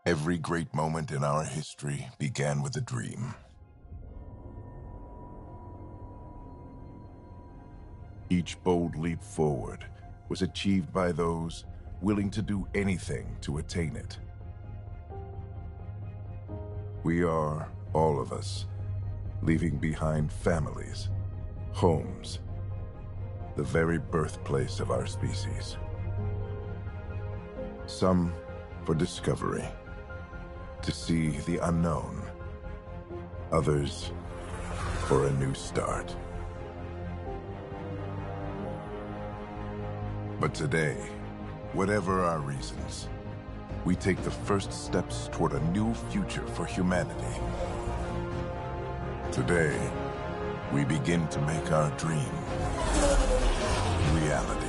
Every great moment in our history began with a dream. Each bold leap forward was achieved by those willing to do anything to attain it. We are, all of us, leaving behind families, homes, the very birthplace of our species. Some for discovery, to see the unknown. Others for a new start. But today, whatever our reasons, we take the first steps toward a new future for humanity. Today, we begin to make our dream reality.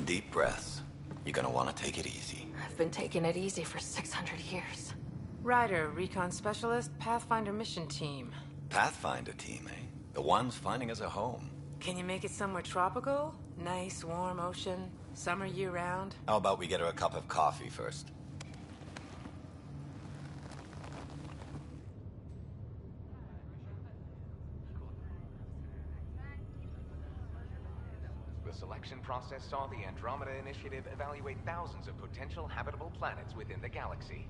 Deep breaths. You're gonna want to take it easy. I've been taking it easy for 600 years. Ryder, recon specialist, Pathfinder mission team. Pathfinder team, eh? The ones finding us a home. Can you make it somewhere tropical? Nice, warm ocean, summer year-round? How about we get her a cup of coffee first? The selection process saw the Andromeda Initiative evaluate thousands of potential habitable planets within the galaxy.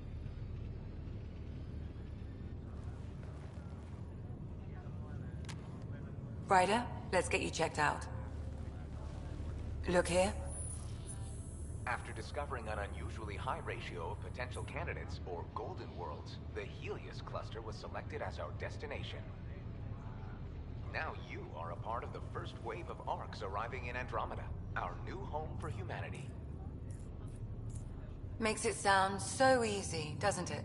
Ryder, let's get you checked out. Look here. After discovering an unusually high ratio of potential candidates, or golden worlds, the Helios cluster was selected as our destination. Now you are a part of the first wave of ARCs arriving in Andromeda, our new home for humanity. Makes it sound so easy, doesn't it?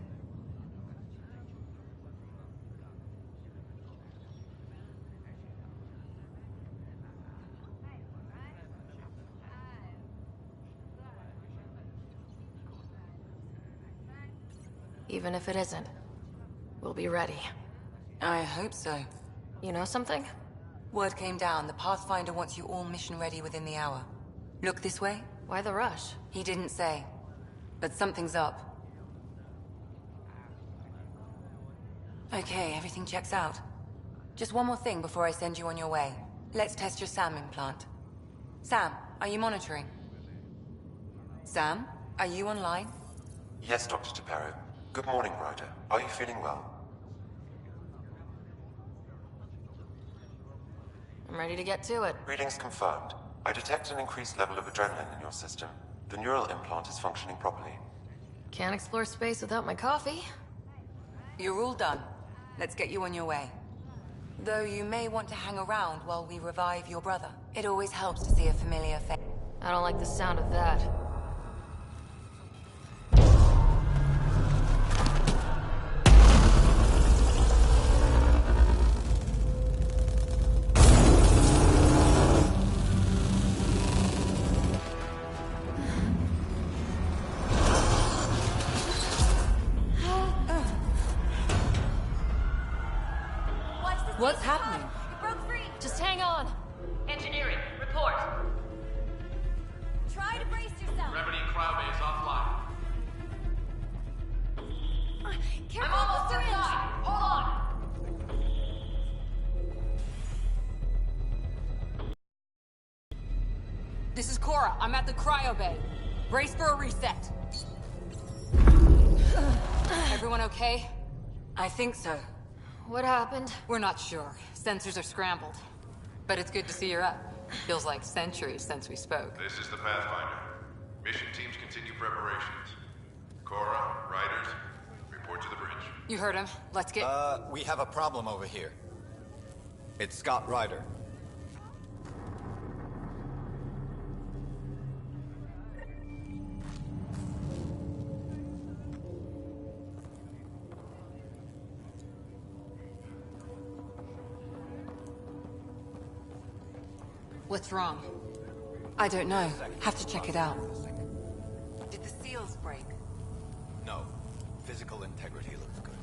Even if it isn't, we'll be ready. I hope so. You know something? Word came down. The Pathfinder wants you all mission ready within the hour. Look this way? Why the rush? He didn't say. But something's up. Okay, everything checks out. Just one more thing before I send you on your way. Let's test your SAM implant. Sam, are you monitoring? Sam, are you online? Yes, Dr. Tapero. Good morning, Ryder. Are you feeling well? I'm ready to get to it. Readings confirmed. I detect an increased level of adrenaline in your system. The neural implant is functioning properly. Can't explore space without my coffee. You're all done. Let's get you on your way. Though you may want to hang around while we revive your brother. It always helps to see a familiar face. I don't like the sound of that. What's happening? It broke free. Just hang on. Engineering, report. Try to brace yourself. Remedy cryobase offline. Careful, I'm almost syringe. inside. Hold on. This is Cora. I'm at the cryo bay. Brace for a reset. Everyone okay? I think so. What happened? We're not sure. Sensors are scrambled. But it's good to see you're up. Feels like centuries since we spoke. This is the Pathfinder. Mission teams continue preparations. Cora, Riders, report to the bridge. You heard him. Let's get... We have a problem over here. It's Scott Ryder. What's wrong? I don't know. Have to check it out. Did the seals break? No. Physical integrity looks good.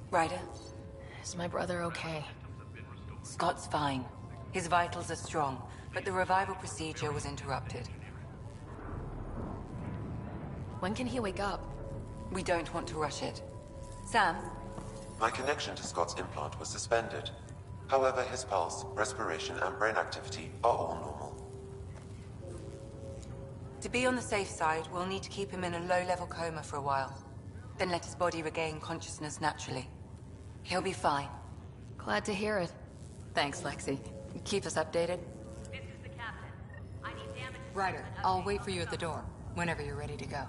Ryder? Is my brother okay? Scott's fine. His vitals are strong, but the revival procedure was interrupted. When can he wake up? We don't want to rush it. Sam? My connection to Scott's implant was suspended. However, his pulse, respiration, and brain activity are all normal. To be on the safe side, we'll need to keep him in a low-level coma for a while. Then let his body regain consciousness naturally. He'll be fine. Glad to hear it. Thanks, Lexi. Keep us updated. This is the captain. I need damage. Ryder, I'll wait for you at the door, whenever you're ready to go.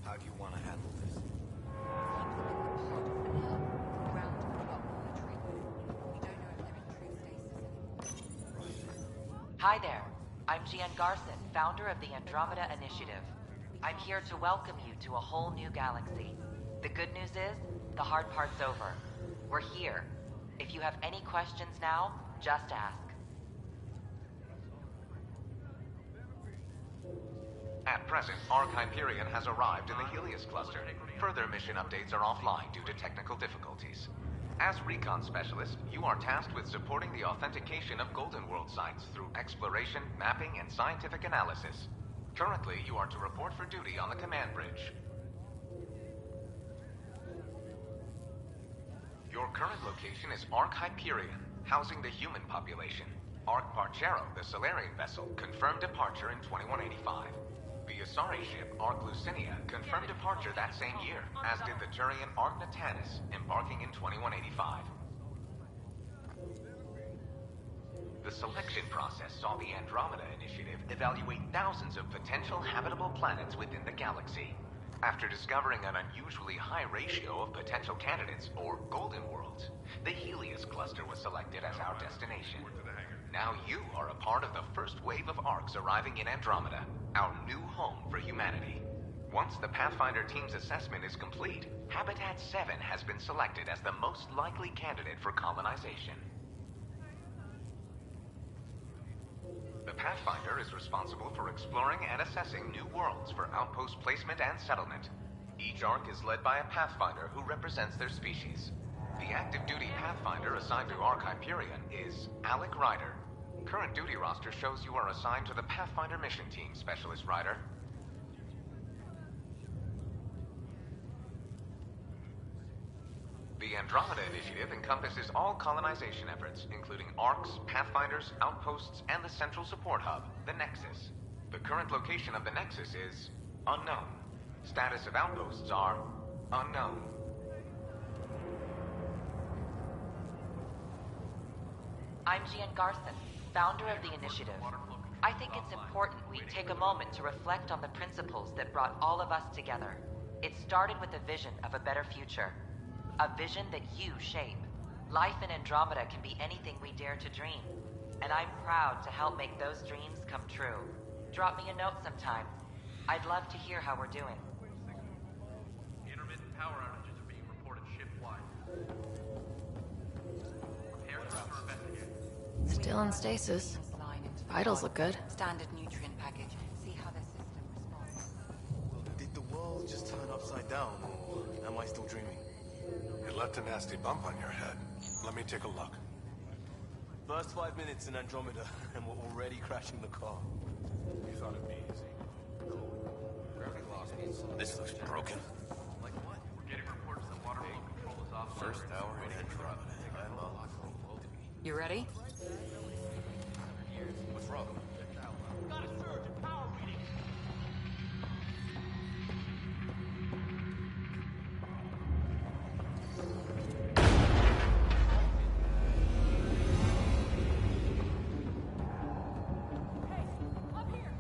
How do you want to handle this? Hi there. I'm Gian Garson, founder of the Andromeda Initiative. I'm here to welcome you to a whole new galaxy. The good news is, the hard part's over. We're here. If you have any questions now, just ask. At present, Ark Hyperion has arrived in the Helios cluster. Further mission updates are offline due to technical difficulties. As recon specialist, you are tasked with supporting the authentication of Golden World sites through exploration, mapping, and scientific analysis. Currently, you are to report for duty on the command bridge. Your current location is Ark Hyperion, housing the human population. Ark Parchero, the Solarian vessel, confirmed departure in 2185. The Asari ship, Ark Lucinia, confirmed departure that same year, as did the Turian Ark Natanus, embarking in 2185. The selection process saw the Andromeda Initiative evaluate thousands of potential habitable planets within the galaxy. After discovering an unusually high ratio of potential candidates, or Golden Worlds, the Helios cluster was selected as our destination. Now you are a part of the first wave of Arks arriving in Andromeda, our new home for humanity. Once the Pathfinder team's assessment is complete, Habitat 7 has been selected as the most likely candidate for colonization. The Pathfinder is responsible for exploring and assessing new worlds for outpost placement and settlement. Each Ark is led by a Pathfinder who represents their species. The active duty Pathfinder assigned to Ark Hyperion is Alec Ryder. Current duty roster shows you are assigned to the Pathfinder Mission Team, Specialist Ryder. The Andromeda Initiative encompasses all colonization efforts, including Arks, Pathfinders, outposts, and the central support hub, the Nexus. The current location of the Nexus is unknown. Status of outposts are unknown. I'm Gian Garson, founder of the initiative. I think it's important we take a moment to reflect on the principles that brought all of us together. It started with a vision of a better future. A vision that you shape. Life in Andromeda can be anything we dare to dream. And I'm proud to help make those dreams come true. Drop me a note sometime. I'd love to hear how we're doing. Intermittent power outages are being reported ship-wide. Prepare to investigate. Still in stasis. Vitals look good. Standard nutrient package. See how the system responds. Did the world just turn upside down, or am I still dreaming? You left a nasty bump on your head. Let me take a look. First 5 minutes in Andromeda, and we're already crashing the car. You thought it'd be easy. Gravity loss. This looks broken. Like what? We're getting reports that water flow control is off. First hour in Andromeda. You ready? What's wrong? Got a surge in power readings. Hey, up here!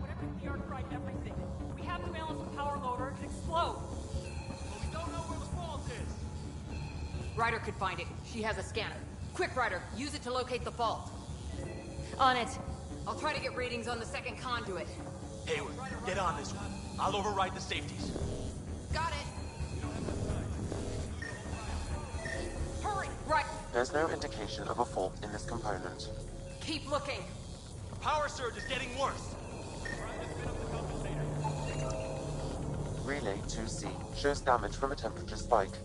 Whatever the Ark fried everything. We have to balance the power loader and explode. But we don't know where the fault is. Ryder could find it. She has a scanner. Quick, Ryder, use it to locate the fault. On it. I'll try to get readings on the second conduit. Hayward, get on this one. I'll override the safeties. Got it! Hurry! Right! There's no indication of a fault in this component. Keep looking! The power surge is getting worse. Relay 2C shows damage from a temperature spike.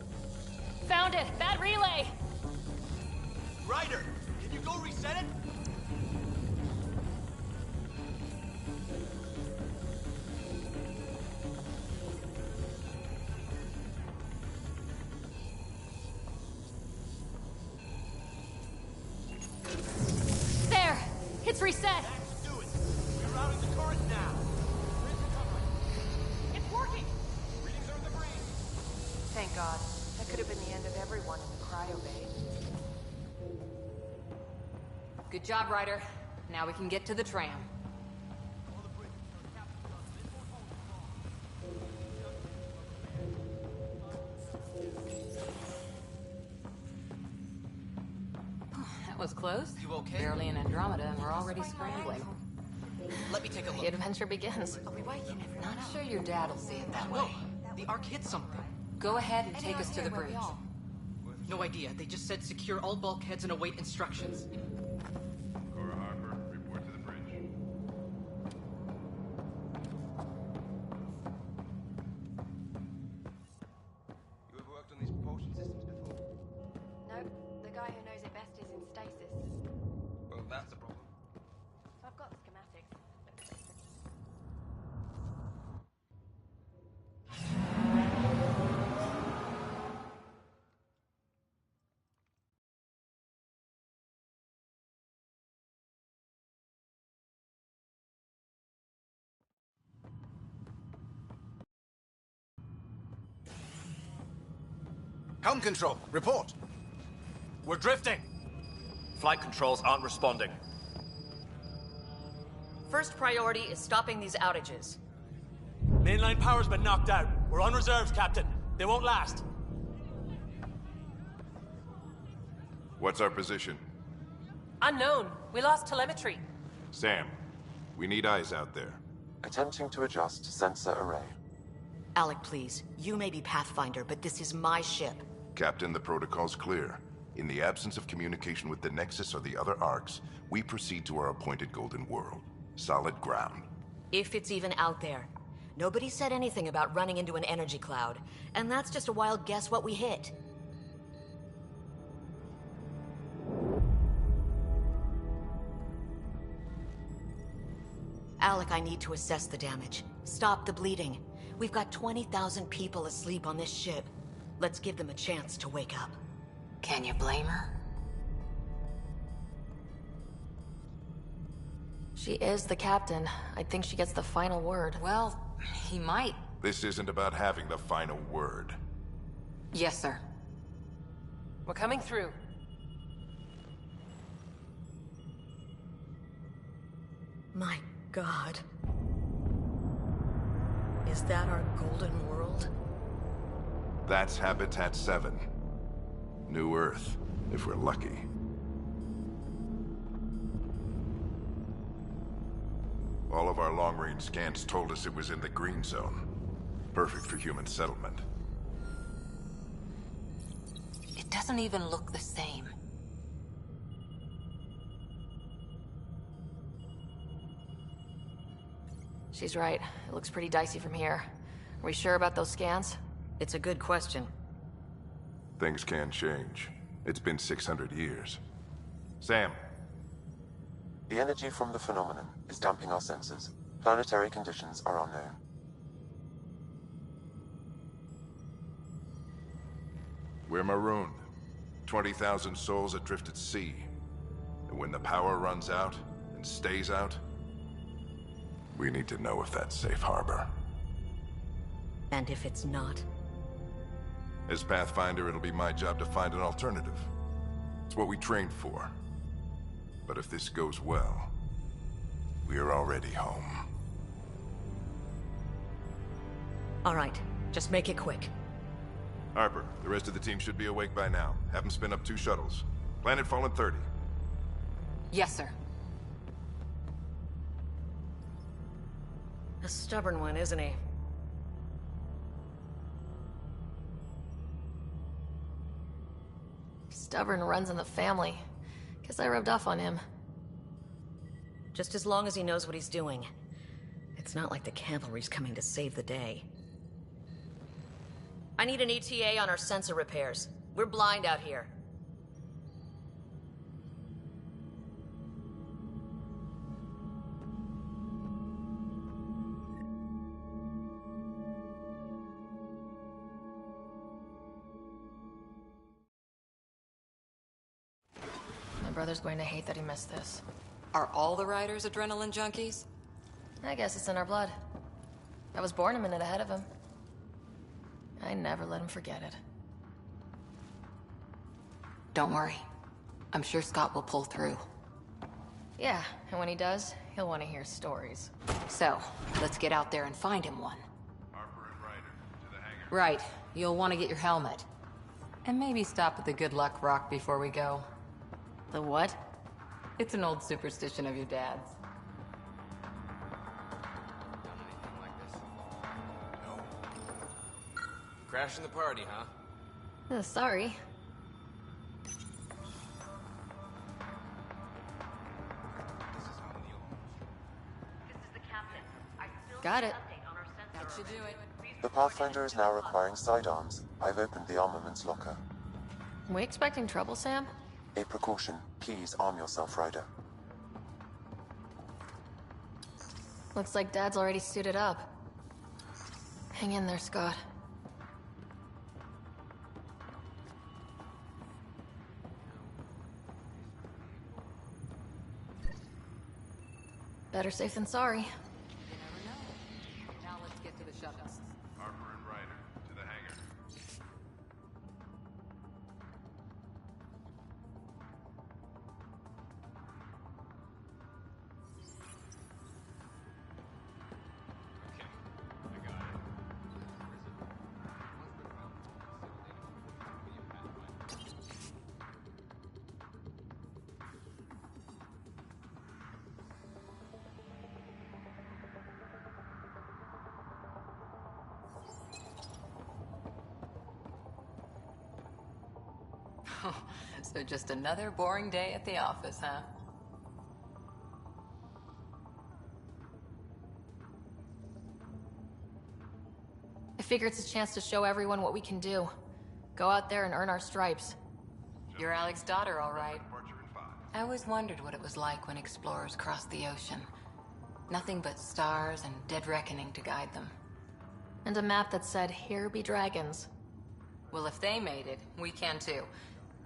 Found it! Bad relay! Ryder, can you go reset it? There! It's reset! Do it. We're routing the current now. It's working! Readings are in the green. Thank God. That could have been the end of everyone in the cryo bay. Good job, Ryder. Now we can get to the tram. That was close. You okay? Barely in Andromeda, and we're already scrambling. Let me take a The look. adventure begins. Not sure your dad will see it that way. No, the Ark hit something. Go ahead and take us to the bridge. No idea. They just said secure all bulkheads and await instructions. Cora Harper, report to the bridge. You ever worked on these propulsion systems before? Nope. The guy who knows it best is in stasis. Well, that's a problem. So I've got the schematics. Helm control, report. We're drifting. Flight controls aren't responding. First priority is stopping these outages. Mainline power's been knocked out. We're on reserves, Captain. They won't last. What's our position? Unknown. We lost telemetry. Sam, we need eyes out there. Attempting to adjust sensor array. Alec, please. You may be Pathfinder, but this is my ship. Captain, the protocol's clear. In the absence of communication with the Nexus or the other arcs, we proceed to our appointed Golden World. Solid ground. If it's even out there. Nobody said anything about running into an energy cloud, and that's just a wild guess what we hit. Alec, I need to assess the damage. Stop the bleeding. We've got 20,000 people asleep on this ship. Let's give them a chance to wake up. Can you blame her? She is the captain. I think she gets the final word. Well, he might. This isn't about having the final word. Yes, sir. We're coming through. My God. Is that our Golden World? That's Habitat 7. New Earth, if we're lucky. All of our long-range scans told us it was in the green zone. Perfect for human settlement. It doesn't even look the same. She's right. It looks pretty dicey from here. Are we sure about those scans? It's a good question. Things can change. It's been 600 years. Sam. The energy from the phenomenon is damping our senses. Planetary conditions are unknown. We're marooned. 20,000 souls adrift at sea. And when the power runs out, and stays out, we need to know if that's safe harbor. And if it's not? As Pathfinder, it'll be my job to find an alternative. It's what we trained for. But if this goes well, we're already home. All right, just make it quick. Harper, the rest of the team should be awake by now. Have them spin up 2 shuttles. Planetfall in 30. Yes, sir. A stubborn one, isn't he? Stubborn runs in the family. Guess I rubbed off on him. Just as long as he knows what he's doing. It's not like the cavalry's coming to save the day. I need an ETA on our sensor repairs. We're blind out here. My brother's going to hate that he missed this. Are all the riders adrenaline junkies? I guess it's in our blood. I was born a minute ahead of him. I never let him forget it. Don't worry. I'm sure Scott will pull through. Yeah, and when he does, he'll want to hear stories. So, let's get out there and find him one. Harper and Ryder, to the hangar. Right. You'll want to get your helmet. And maybe stop at the Good Luck Rock before we go. The what? It's an old superstition of your dad's. Crashing the party, huh? Sorry. Got it. That should do it. The Pathfinder is now requiring sidearms. I've opened the armaments locker. We expecting trouble, Sam? A precaution. Please arm yourself, Ryder. Looks like Dad's already suited up. Hang in there, Scott. Better safe than sorry. You never know. Now let's get to the shuttles. Harper and Ryder, to the hangar. So just another boring day at the office, huh? I figure it's a chance to show everyone what we can do. Go out there and earn our stripes. You're Alec's daughter, all right. I always wondered what it was like when explorers crossed the ocean. Nothing but stars and dead reckoning to guide them. And a map that said, "Here be dragons." Well, if they made it, we can too.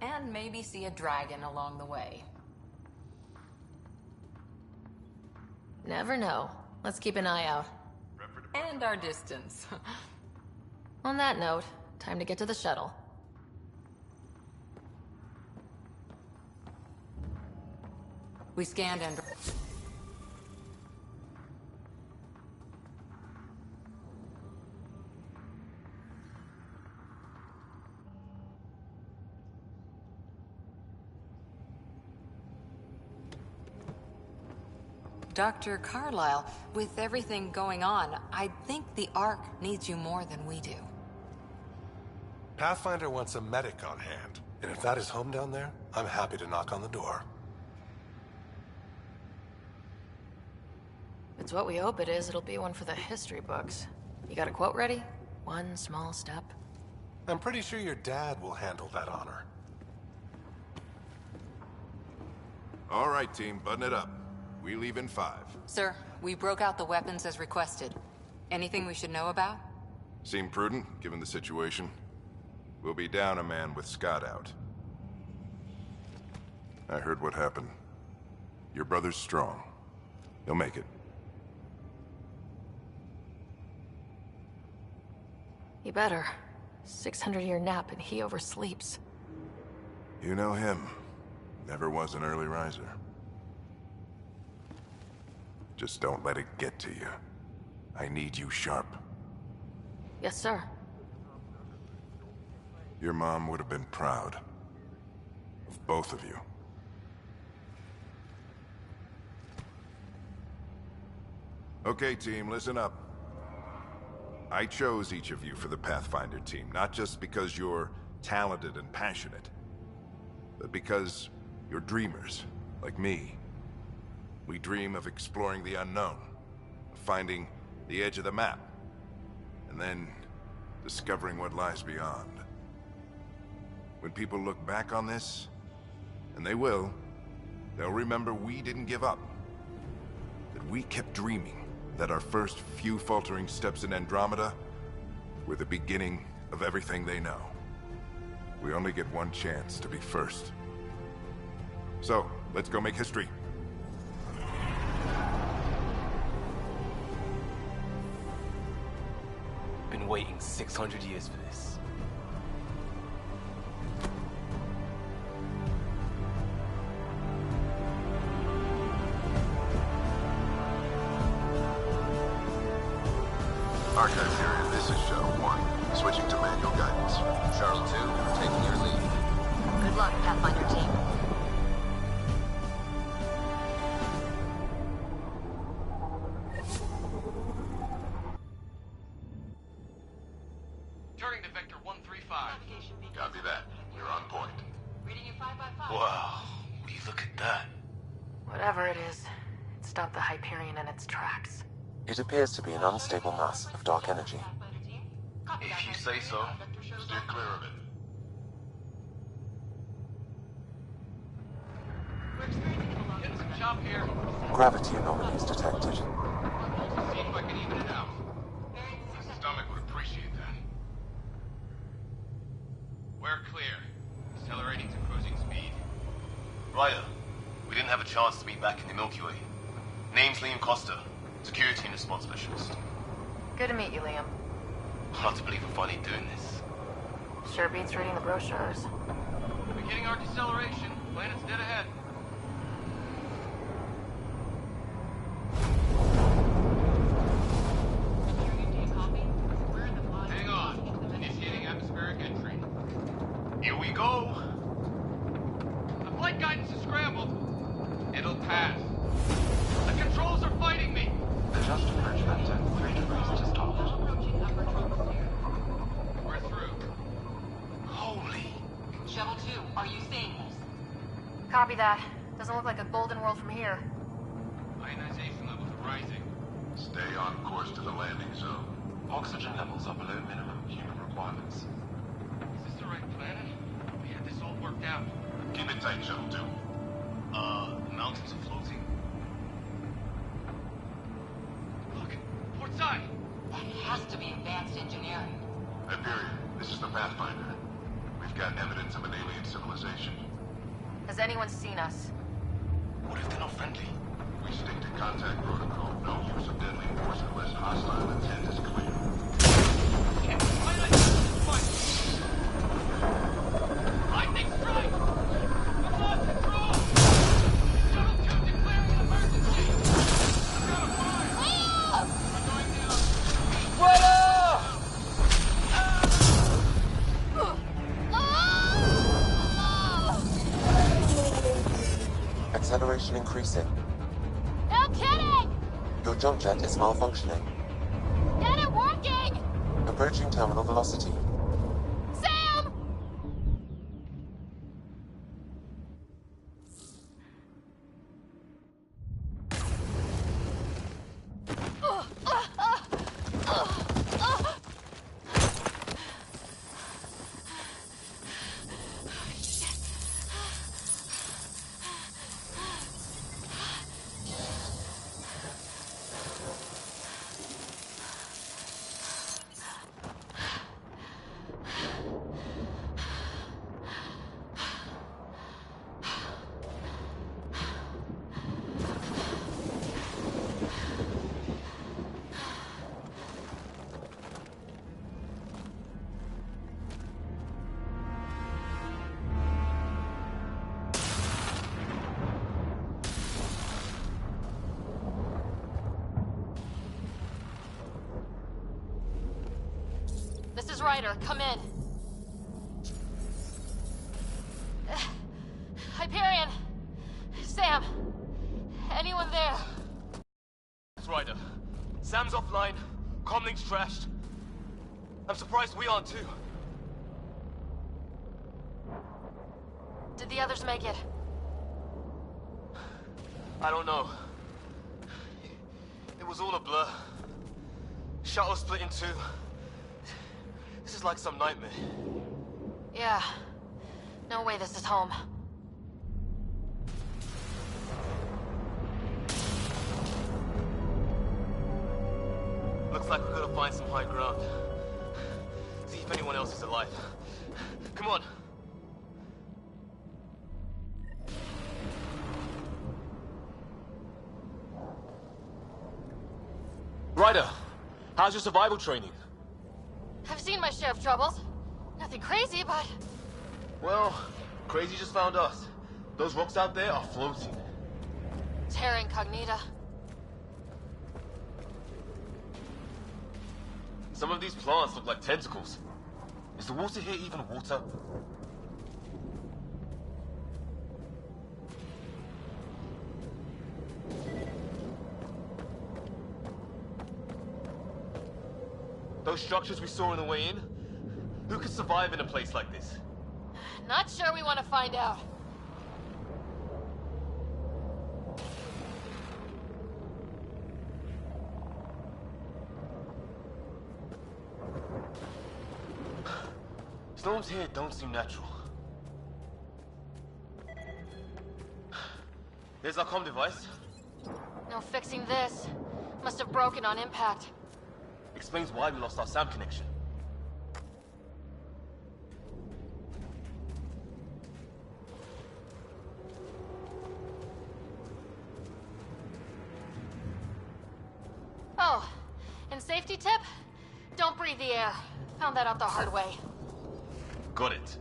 And maybe see a dragon along the way. Never know. Let's keep an eye out. And our distance. On that note, time to get to the shuttle. We scanned Andromeda. Dr. Carlyle, with everything going on, I think the Ark needs you more than we do. Pathfinder wants a medic on hand, and if that is home down there, I'm happy to knock on the door. If it's what we hope it is, it'll be one for the history books. You got a quote ready? One small step. I'm pretty sure your dad will handle that honor. All right, team, button it up. We leave in 5. Sir, we broke out the weapons as requested. Anything we should know about? Seem prudent, given the situation. We'll be down a man with Scott out. I heard what happened. Your brother's strong. He'll make it. He better. 600-year nap and he oversleeps. You know him. Never was an early riser. Just don't let it get to you. I need you sharp. Yes, sir. Your mom would have been proud. Of both of you. Okay, team, listen up. I chose each of you for the Pathfinder team, not just because you're talented and passionate, but because you're dreamers, like me. We dream of exploring the unknown, of finding the edge of the map, and then discovering what lies beyond. When people look back on this, and they will, they'll remember we didn't give up. That we kept dreaming, that our first few faltering steps in Andromeda were the beginning of everything they know. We only get one chance to be first. So, let's go make history. Been waiting 600 years for this. Archive area, this is Shuttle 1. Switching to manual guidance. Shuttle 2, taking your lead. Good luck, Pathfinder team. Turning to Vector 135. Copy that. You're on point. Reading you 5 by 5. Wow, will you look at that? Whatever it is, it stopped the Hyperion in its tracks. It appears to be an unstable mass of dark energy. If you say so. Steer clear of it. Getting some chop here. Gravity anomalies detected. See if I can even it out. My stomach would appreciate that. We're clear. Accelerating to cruising speed. Ryder, we didn't have a chance to meet back in the Milky Way. Name's Liam Costa, Security and Response Specialist. Good to meet you, Liam. Hard to believe we're finally doing this. Sure beats reading the brochures. Beginning our deceleration. Planet's dead ahead. Hang on. Initiating atmospheric entry. Here we go. The flight guidance is scrambled. It'll pass. The controls are fighting me. Adjust approach vector 3 degrees to stop. We're through. Holy. Shuttle 2, Are you seeing this? Copy that. Doesn't look like a golden world from here. Ionization levels are rising. Stay on course to the landing zone. Oxygen levels are below minimum human requirements. Is this the right planet? We had this all worked out. Keep it tight, Shuttle 2. The mountains are floating. Look, port side! That has to be advanced engineering. Hyperion, this is the Pathfinder. We've got evidence of an alien civilization. Has anyone seen us? What if they're not friendly? We stick to contact protocol. No use of deadly force unless hostile intent is clear. Lightning strike! We lost control! Shuttle 2 declaring an emergency! I've got a fire! I'm going down. Acceleration increasing. No kidding! Your jump jet is malfunctioning. Get it working! Approaching terminal velocity. Sam! This is Ryder. Come in. Hyperion! Sam! Anyone there? It's Ryder. Sam's offline. Comlink's trashed. I'm surprised we aren't too. Did the others make it? I don't know. It was all a blur. Shuttle split in two. This is like some nightmare. Yeah. No way this is home. Looks like we've got to find some high ground. See if anyone else is alive. Come on. Ryder, how's your survival training? I've seen my share of troubles. Nothing crazy, but... Well, crazy just found us. Those rocks out there are floating. Terra Incognita. Some of these plants look like tentacles. Is the water here even water? Those structures we saw on the way in? Who could survive in a place like this? Not sure we want to find out. Storms here don't seem natural. Here's our comm device. No fixing this. Must have broken on impact. Explains why we lost our SAM connection. Oh, and safety tip? Don't breathe the air. Found that out the hard way. Got it.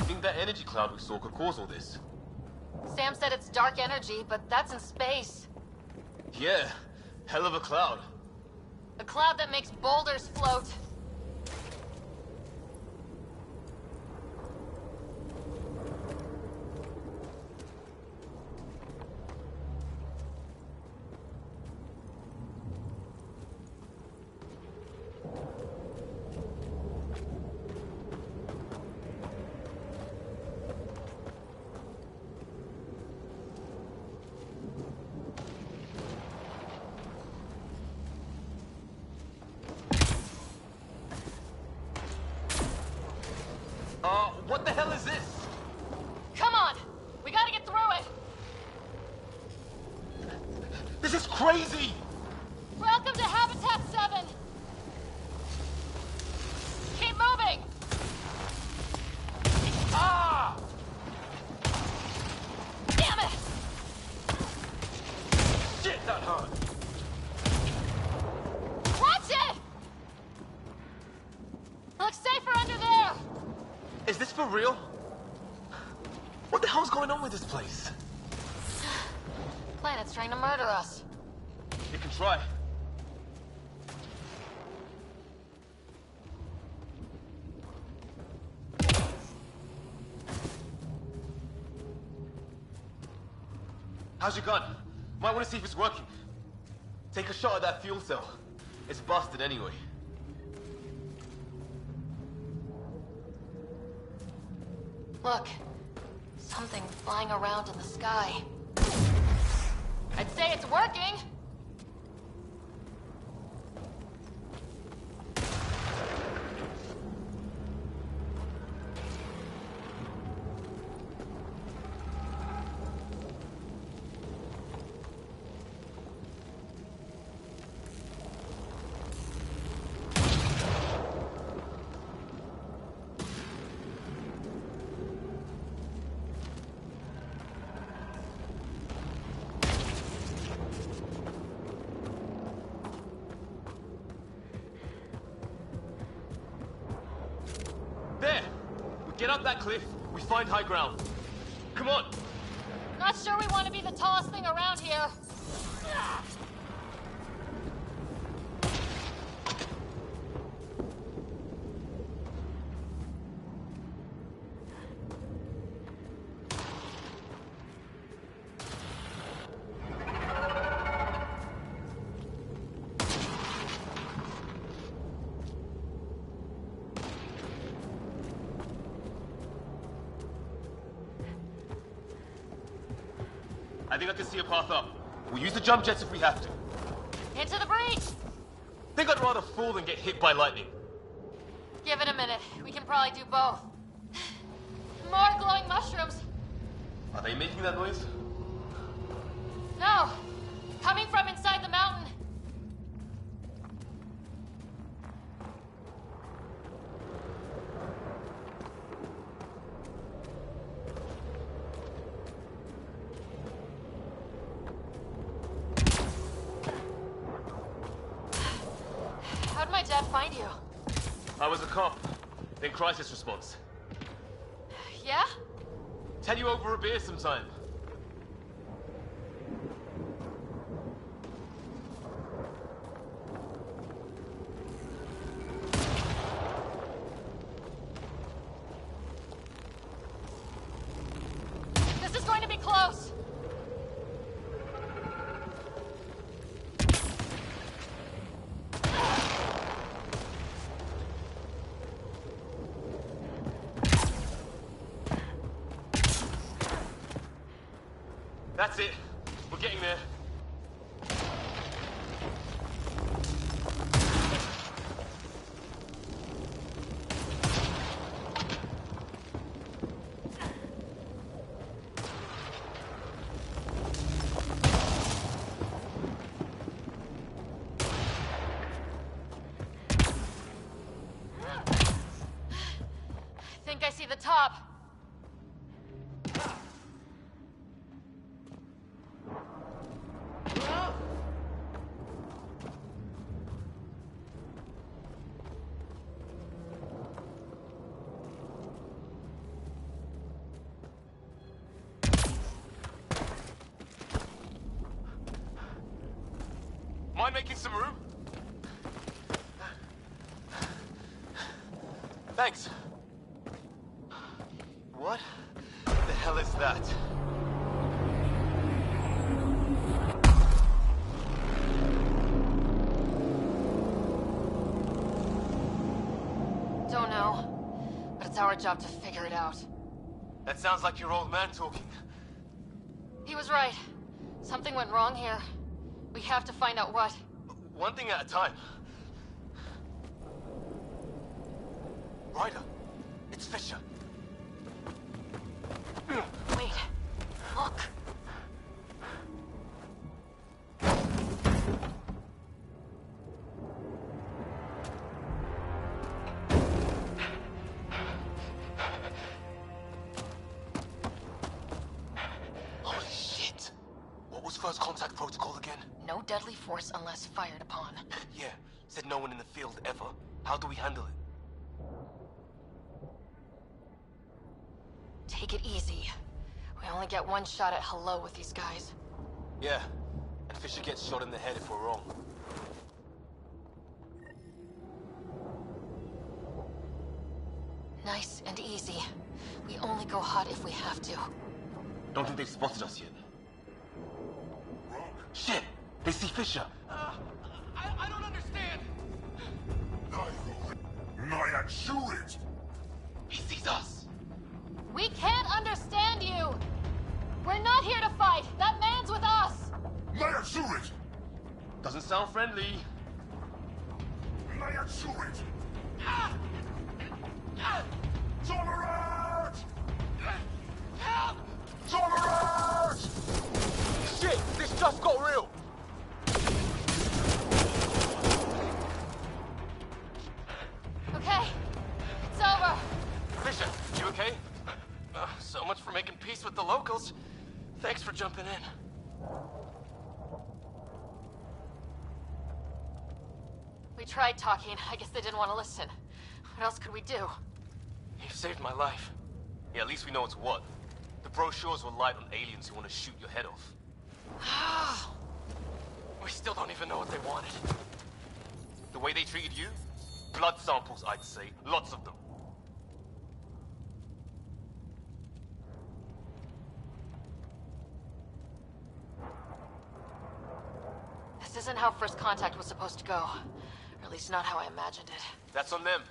Think that energy cloud we saw could cause all this? Sam said it's dark energy, but that's in space. Yeah, hell of a cloud. A cloud that makes boulders float. What the hell is this? Come on! We gotta get through it! This is crazy! Welcome to Habitat 7! Keep moving! Ah! Damn it! Shit, that hurt! Watch it! Looks safer under there! Is this for real? What the hell's going on with this place? Planet's trying to murder us. You can try. How's your gun? Might want to see if it's working. Take a shot at that fuel cell. It's busted anyway. Look. Something flying around in the sky. I'd say it's working! There! We get up that cliff, we find high ground. Come on! Not sure we want to be the tallest thing around here. I think I can see a path up. We'll use the jump jets if we have to. Into the breach! Think I'd rather fall than get hit by lightning. Give it a minute. We can probably do both. More glowing mushrooms. Are they making that noise? No! Coming from inside the mountain. How'd my dad find you? I was a cop. In crisis response. Yeah? Tell you over a beer sometime. This is going to be close. That's it. We're getting there. Think I see the top. Mind making some room? Thanks. What the hell is that? Don't know, but it's our job to figure it out. That sounds like your old man talking. He was right. Something went wrong here. We have to find out what. One thing at a time. Ryder, it's Fisher. Wait, look. Holy shit! What was first contact protocol again? No deadly force unless fired upon. Yeah, said no one in the field ever. How do we handle it? Take it easy. We only get one shot at hello with these guys. Yeah, and Fisher gets shot in the head if we're wrong. Nice and easy. We only go hot if we have to. Don't think they've spotted us yet. Shit! They see Fisher! I don't understand! Nyack, shoot it! He sees us! We can't understand you! We're not here to fight! That man's with us! Nyack, shoot it! Doesn't sound friendly. Nyack, shoot it! Tolerate! Help! Tolerate! Shit! This just got real! Okay, it's over. Fisher, you okay? So much for making peace with the locals. Thanks for jumping in. We tried talking. I guess they didn't want to listen. What else could we do? You saved my life. Yeah, at least we know it's what. The brochures were light on aliens who want to shoot your head off. We still don't even know what they wanted. The way they treated you? Blood samples, I'd say. Lots of them. This isn't how first contact was supposed to go. Or at least not how I imagined it. That's on them.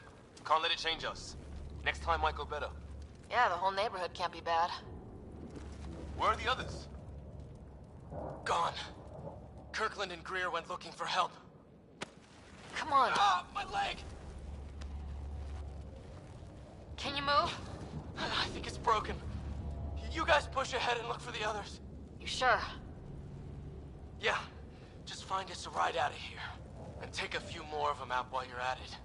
Can't let it change us. Next time might go better. Yeah, the whole neighborhood can't be bad. Where are the others? Gone. Kirkland and Greer went looking for help. Come on. Ah, my leg! Can you move? I think it's broken. You guys push ahead and look for the others. You sure? Yeah. Just find us a ride out of here. And take a few more of them out while you're at it.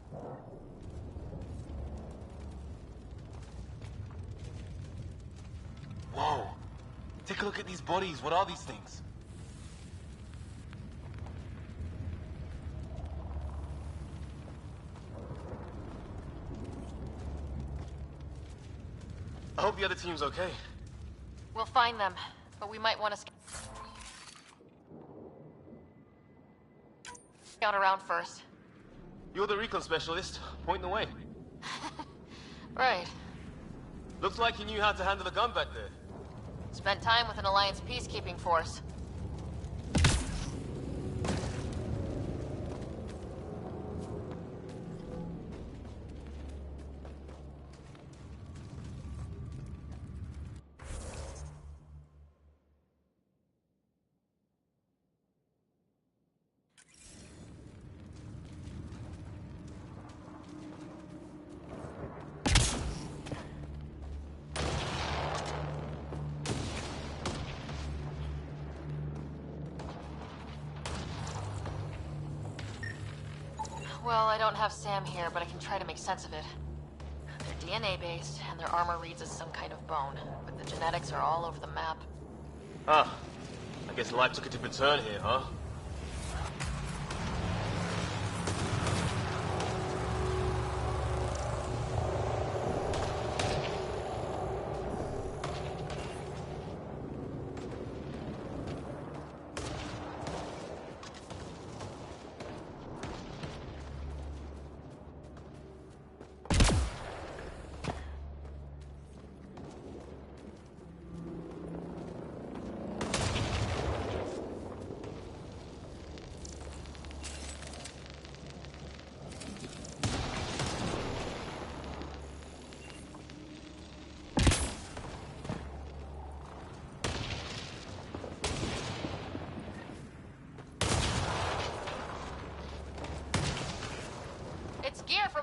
Whoa. Take a look at these bodies. What are these things? I hope the other team's okay. We'll find them, but we might want to scout around first. You're the recon specialist. Point the way. Right. Looks like you knew how to handle a gun back there. Spent time with an Alliance peacekeeping force. Well, I don't have Sam here, but I can try to make sense of it. They're DNA-based, and their armor reads as some kind of bone, but the genetics are all over the map. Huh. I guess life took a different turn here, huh?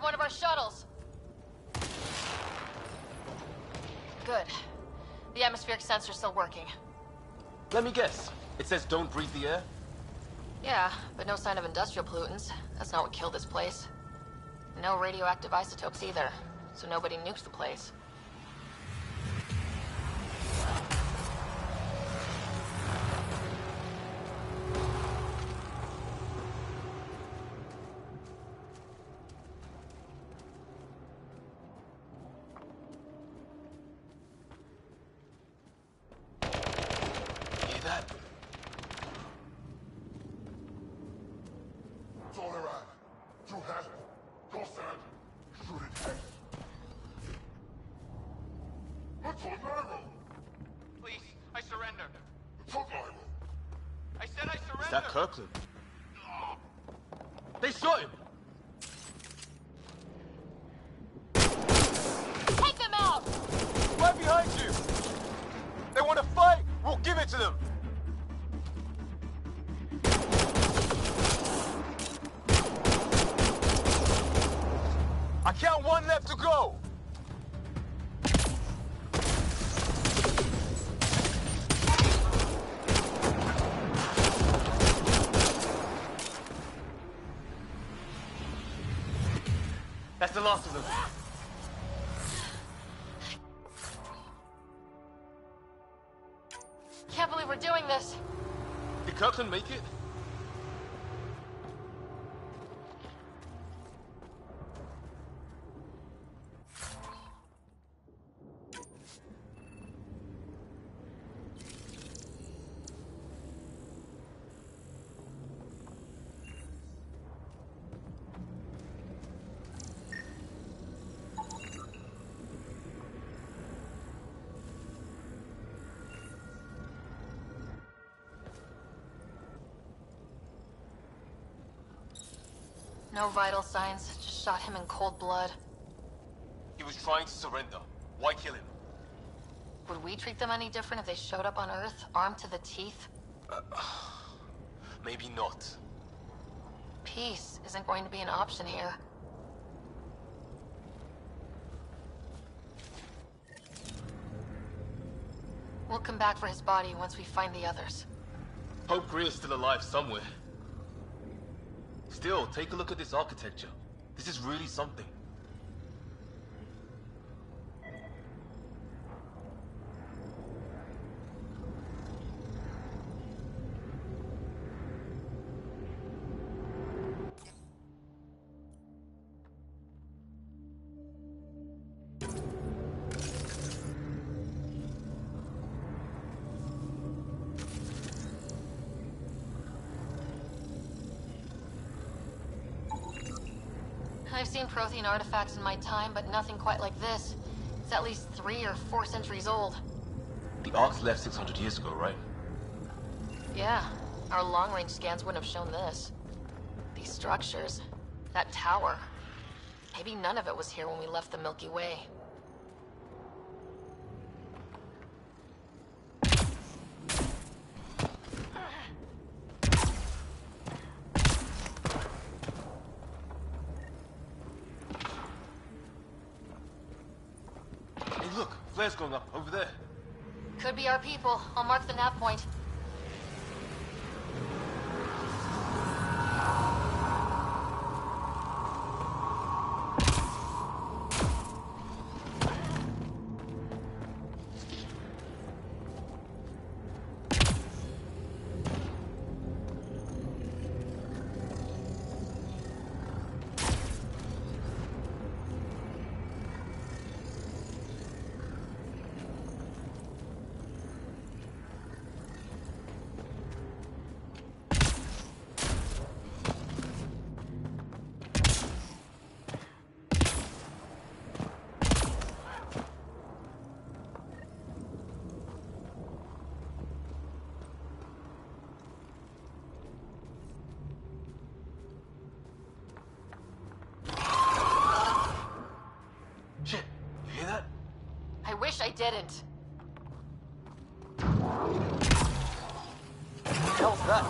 one of our shuttles. Good. The atmospheric sensor's still working. Let me guess. It says don't breathe the air? Yeah, but no sign of industrial pollutants. That's not what killed this place. No radioactive isotopes either, so nobody nukes the place. Please, I surrender. I said I surrender. Is that Kirkland? They shot him! Take them out! Right behind you! They want to fight! We'll give it to them! I count one left to go! That's the last of them. Can't believe we're doing this. Did Kirkland make it? No vital signs, just shot him in cold blood. He was trying to surrender. Why kill him? Would we treat them any different if they showed up on Earth, armed to the teeth? Maybe not. Peace isn't going to be an option here. We'll come back for his body once we find the others. Hope Greer's still alive somewhere. Still, take a look at this architecture. This is really something. I've seen Prothean artifacts in my time, but nothing quite like this. It's at least 3 or 4 centuries old. The Ark's left 600 years ago, right? Yeah, our long-range scans wouldn't have shown this. These structures, that tower. Maybe none of it was here when we left the Milky Way. Flares going up, over there. Could be our people. I'll mark the nav point. I wish I didn't. What the hell's that?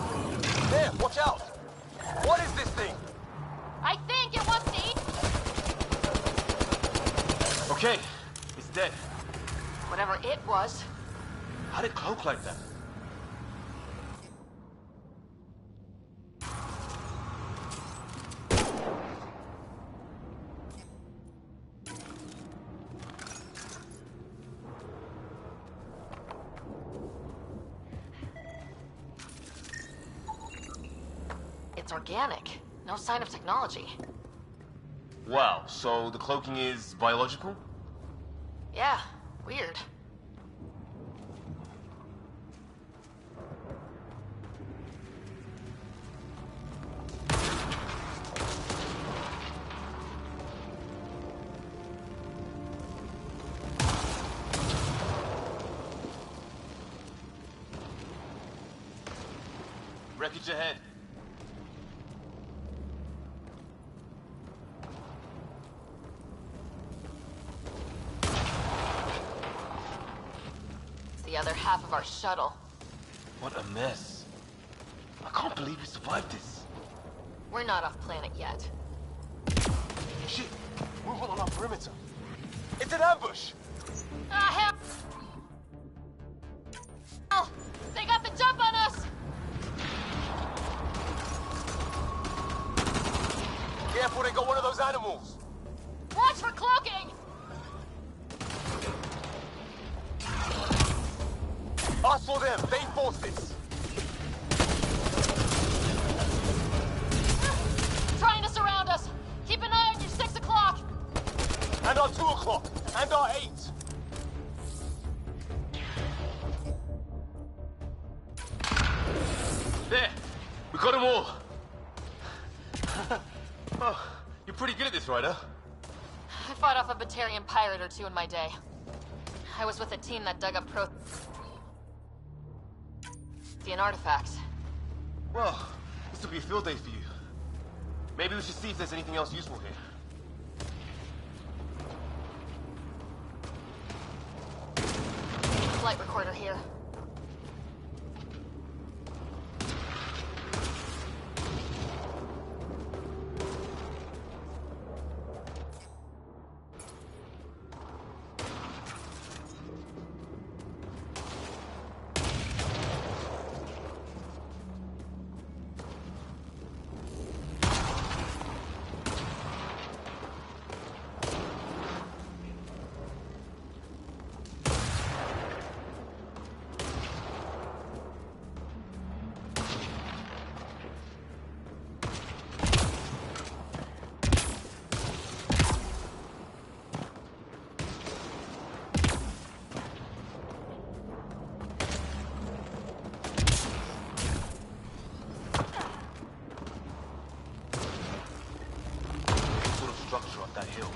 There, watch out! What is this thing? I think it wants to eat... Okay, it's dead. Whatever it was. How'd it cloak like that? It's organic. No sign of technology. Wow, so the cloaking is biological? Yeah, weird. Wreckage ahead. It's the other half of our shuttle. What a mess. I can't believe we survived this. We're not off planet yet. Shit, movement on our perimeter. It's an ambush! Ah, hell! They got the jump on us! Careful, they got one of those animals. Watch for cloaking! Us or them, they forced this. Trying to surround us. Keep an eye on your 6 o'clock. And our 2 o'clock. And our 8. There. We got them all. Oh, you're pretty good at this, Ryder. I fought off a Batarian pirate or two in my day. I was with a team that dug up Prothean artifacts. Well, this will be a field day for you. Maybe we should see if there's anything else useful here. Flight recorder here. Structure on that hill.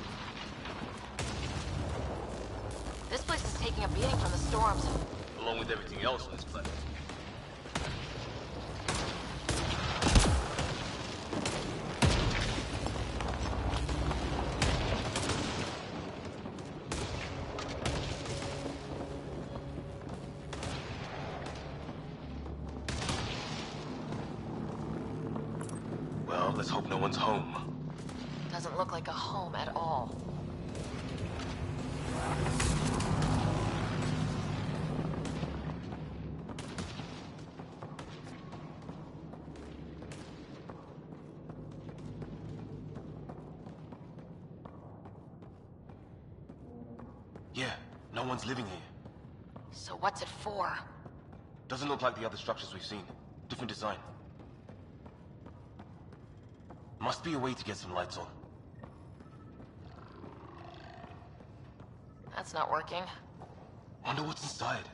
This place is taking a beating from the storms. Along with everything else on this planet. Well, let's hope no one's home. Doesn't look like a home at all. Yeah, no one's living here. So what's it for? Doesn't look like the other structures we've seen. Different design. Must be a way to get some lights on. That's not working. Wonder what's inside.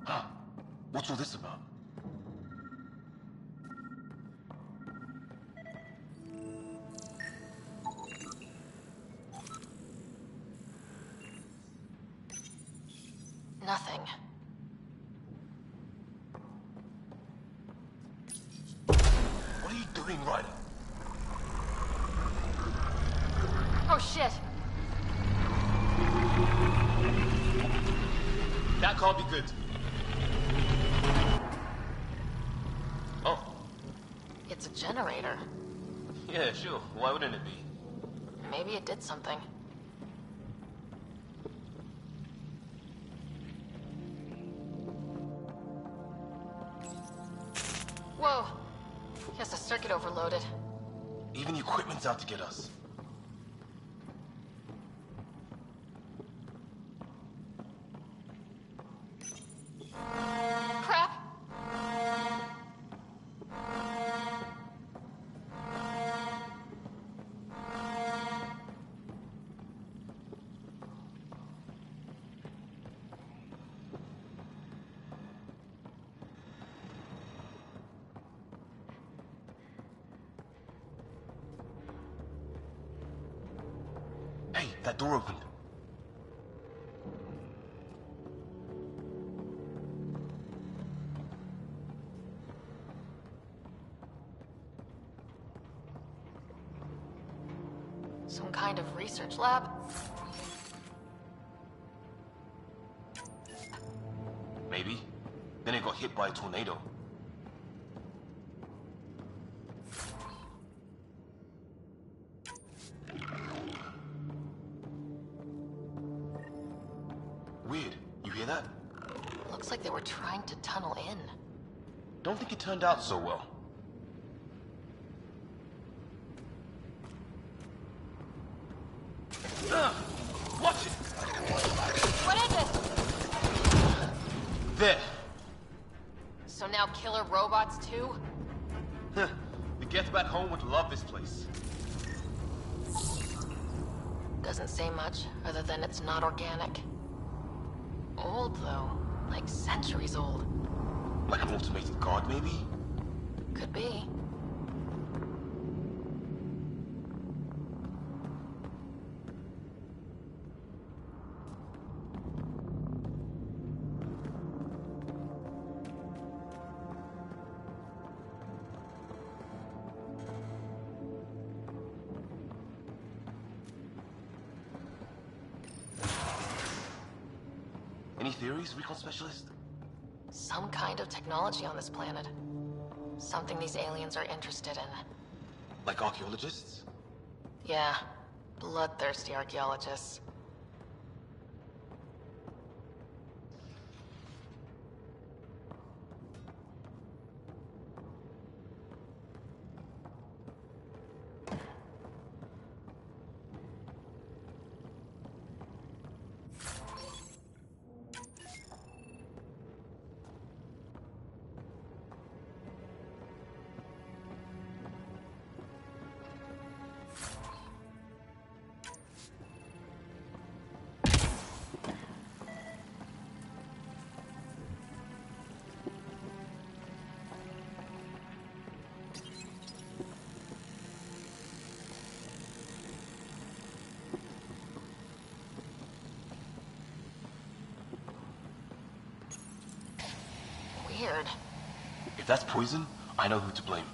Huh. What's all this about? Nothing. What are you doing, Ryder? Oh shit! That can't be good. Oh. It's a generator. Yeah, sure. Why wouldn't it be? Maybe it did something. Whoa! Guess the circuit overloaded. Even the equipment's out to get us. Crap! Hey, that door opened. Some kind of research lab? Maybe. Then it got hit by a tornado. Weird. You hear that? Looks like they were trying to tunnel in. Don't think it turned out so well. Watch it! What is it? There. So now killer robots too? Huh. The Geth back home would love this place. Doesn't say much, other than it's not organic. Old, though. Like centuries old. Like an automated guard, maybe? Could be. Any theories, recon specialist? Some kind of technology on this planet. Something these aliens are interested in. Like archaeologists? Yeah. Bloodthirsty archaeologists. Weird. If that's poison, I know who to blame.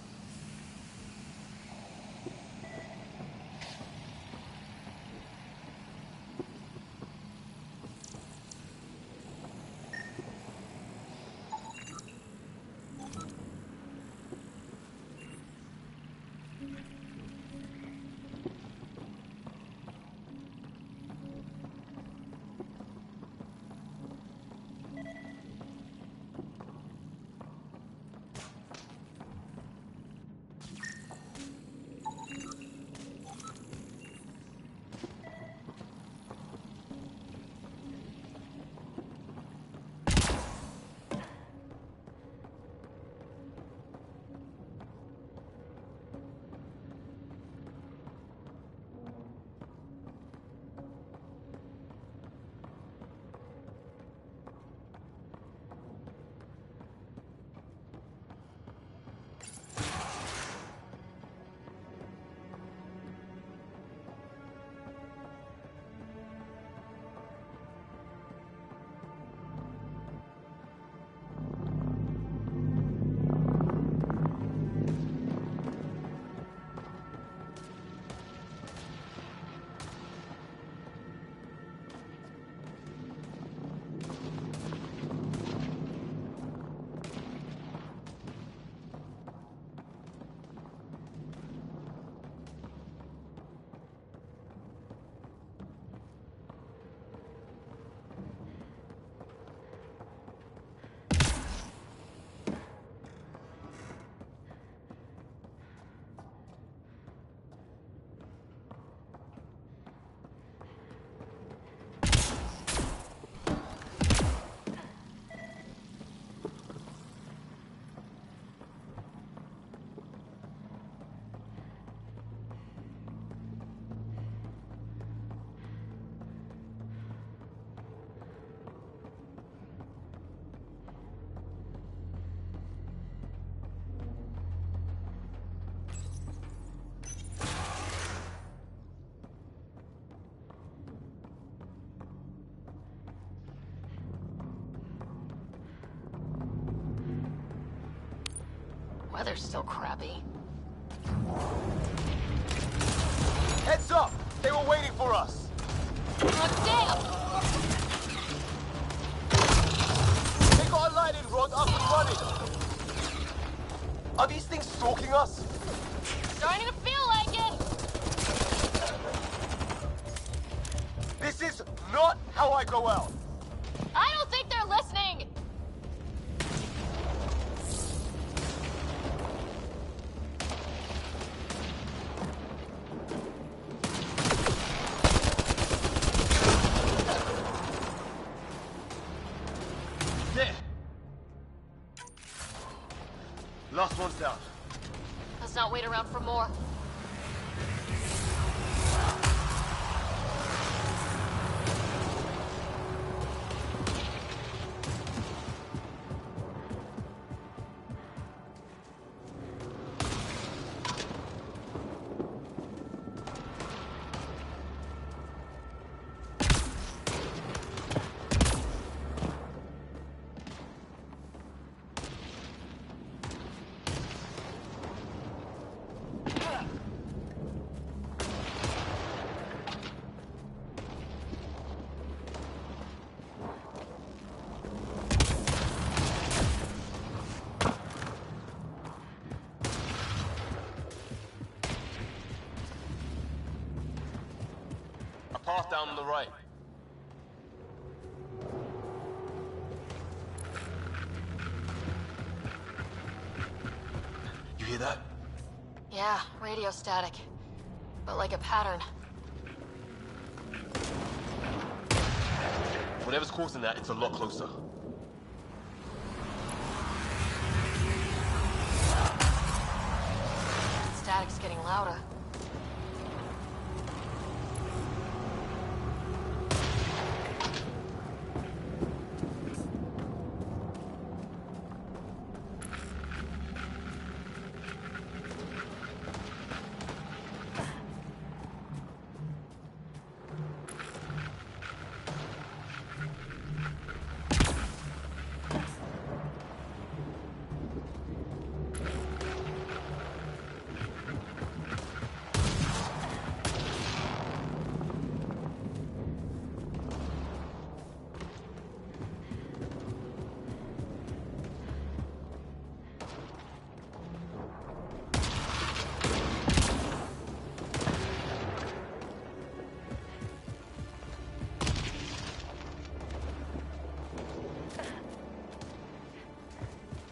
weather's still crappy. Heads up! They were waiting for us! Oh, damn! They got a lighting rod up and running! Are these things stalking us? Starting to feel like it! This is not how I go out! I don't think they're listening! There! Last one's down. Let's not wait around for more. Path down on the right. You hear that? Yeah, radio static. But like a pattern. Whatever's causing that, it's a lot closer. Static's getting louder.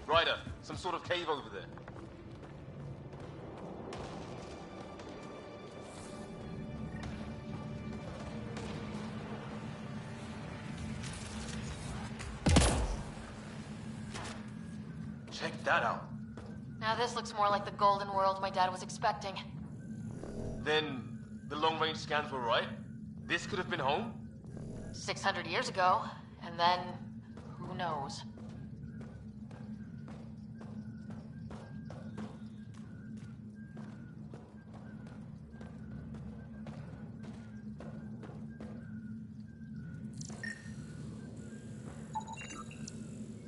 Ryder, some sort of cave over there. Check that out. Now this looks more like the golden world my dad was expecting. Then, the long-range scans were right? This could have been home? 600 years ago, and then... who knows?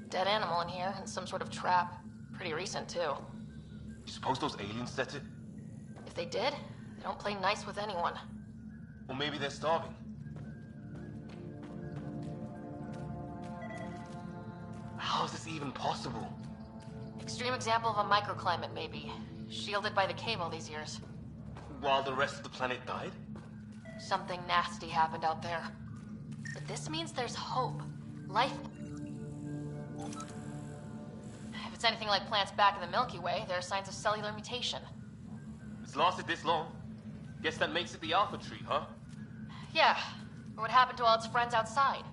Dead animal in here, and some sort of trap. Pretty recent, too. You suppose those aliens set it? If they did, they don't play nice with anyone. Or maybe they're starving. How is this even possible? Extreme example of a microclimate, maybe. Shielded by the cave all these years. While the rest of the planet died? Something nasty happened out there. But this means there's hope. Life... If it's anything like plants back in the Milky Way, there are signs of cellular mutation. It's lasted this long. Guess that makes it the Alpha Tree, huh? Yeah. Or what happened to all its friends outside?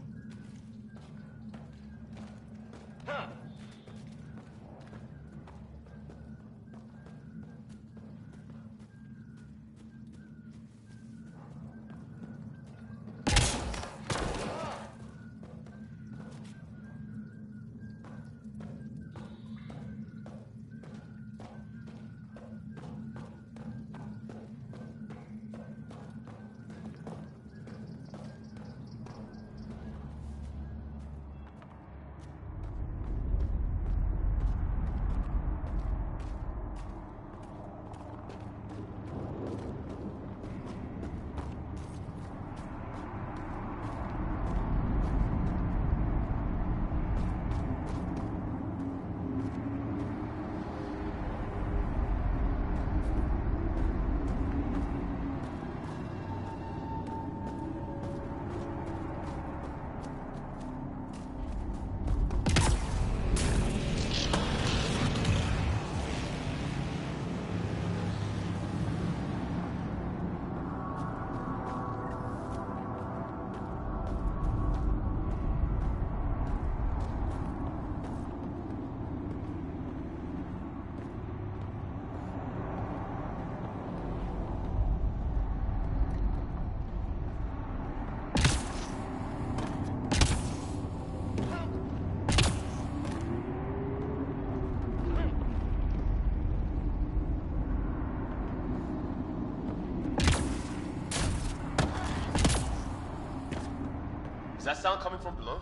that sound coming from below?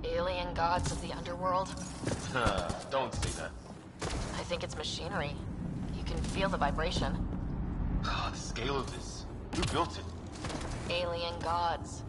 Alien gods of the underworld? Don't say that. I think it's machinery. You can feel the vibration. The scale of this. Who built it? Alien gods.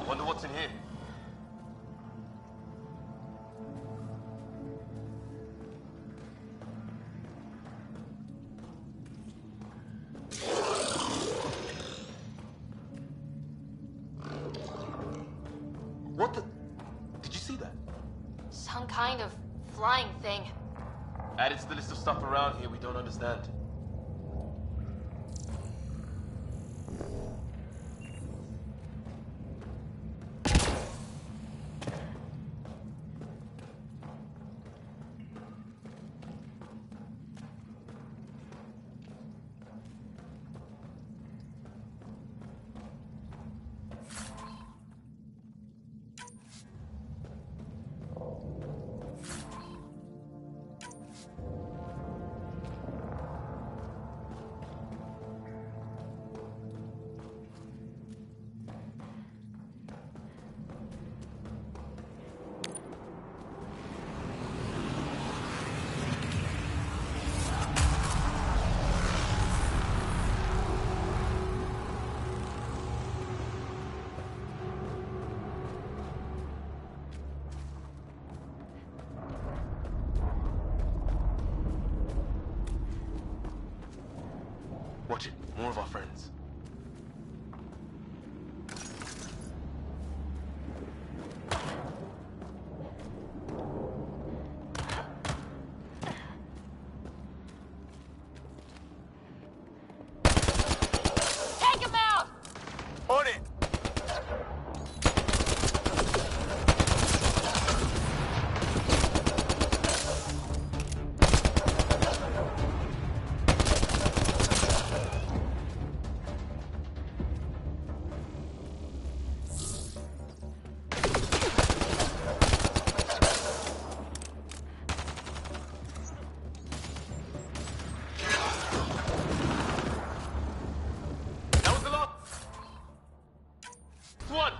Wonder what's in here. What the? Did you see that? Some kind of flying thing. Added to the list of stuff around here we don't understand. Watch it. More of our friends. Take him out! On it!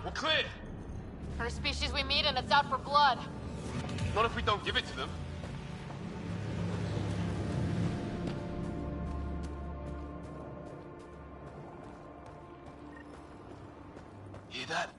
We're clear! First species we meet and it's out for blood. Not if we don't give it to them. Hear that?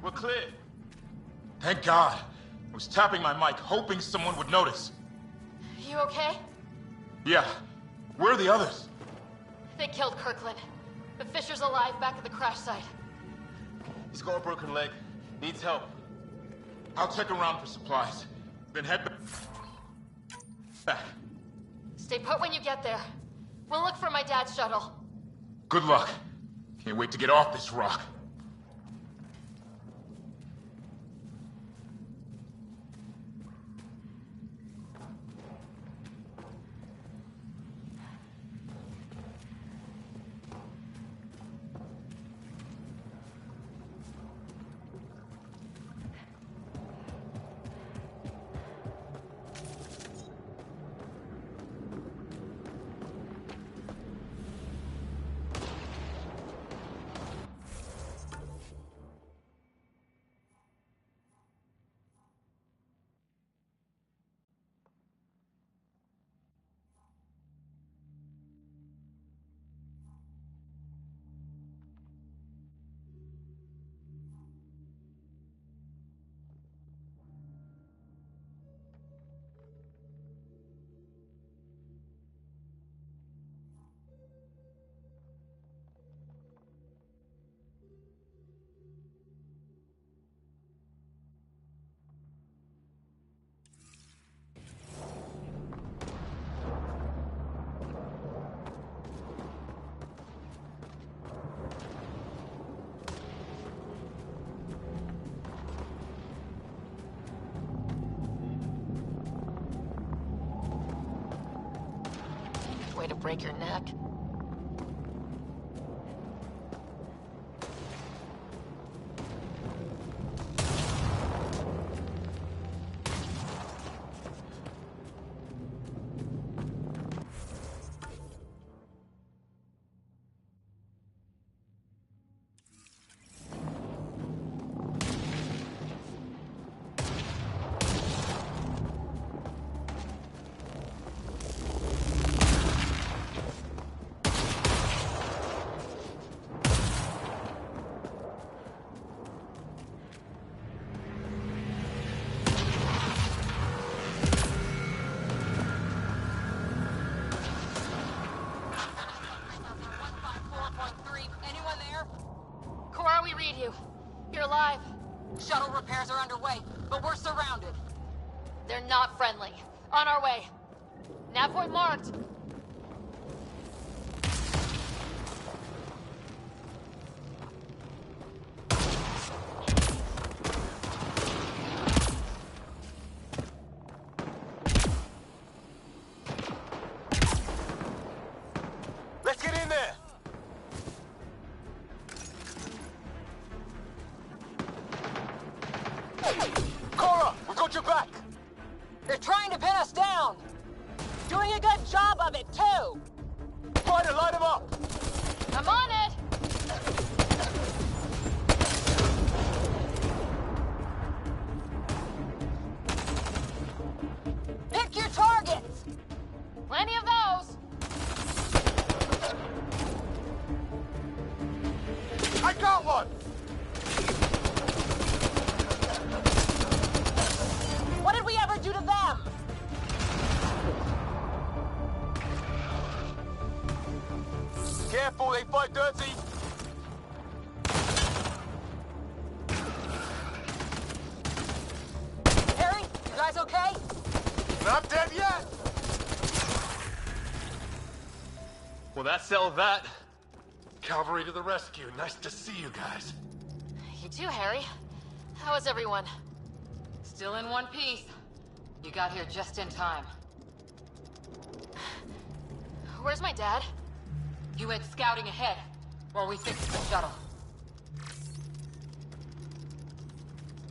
We're clear. Thank God. I was tapping my mic, hoping someone would notice. You okay? Yeah. Where are the others? They killed Kirkland. The Fisher's alive back at the crash site. He's got a broken leg. Needs help. I'll check around for supplies. Then head back. Stay put when you get there. We'll look for my dad's shuttle. Good luck. Can't wait to get off this rock. Way to break your neck. Shuttle repairs are underway, but we're surrounded. They're not friendly. On our way. Nav point marked. Let's get in there! Cora, we got your back! They're trying to pin us down! Doing a good job of it, too! Try to light them up! I'm on it! Pick your targets! Plenty of those! I got one! What did we ever do to them? Careful, they fight dirty! Harry, you guys okay? Not dead yet! Well, that settled that. Cavalry to the rescue. Nice to see you guys. You too, Harry. How is everyone? Still in one piece. You got here just in time. Where's my dad? He went scouting ahead while we fixed the shuttle.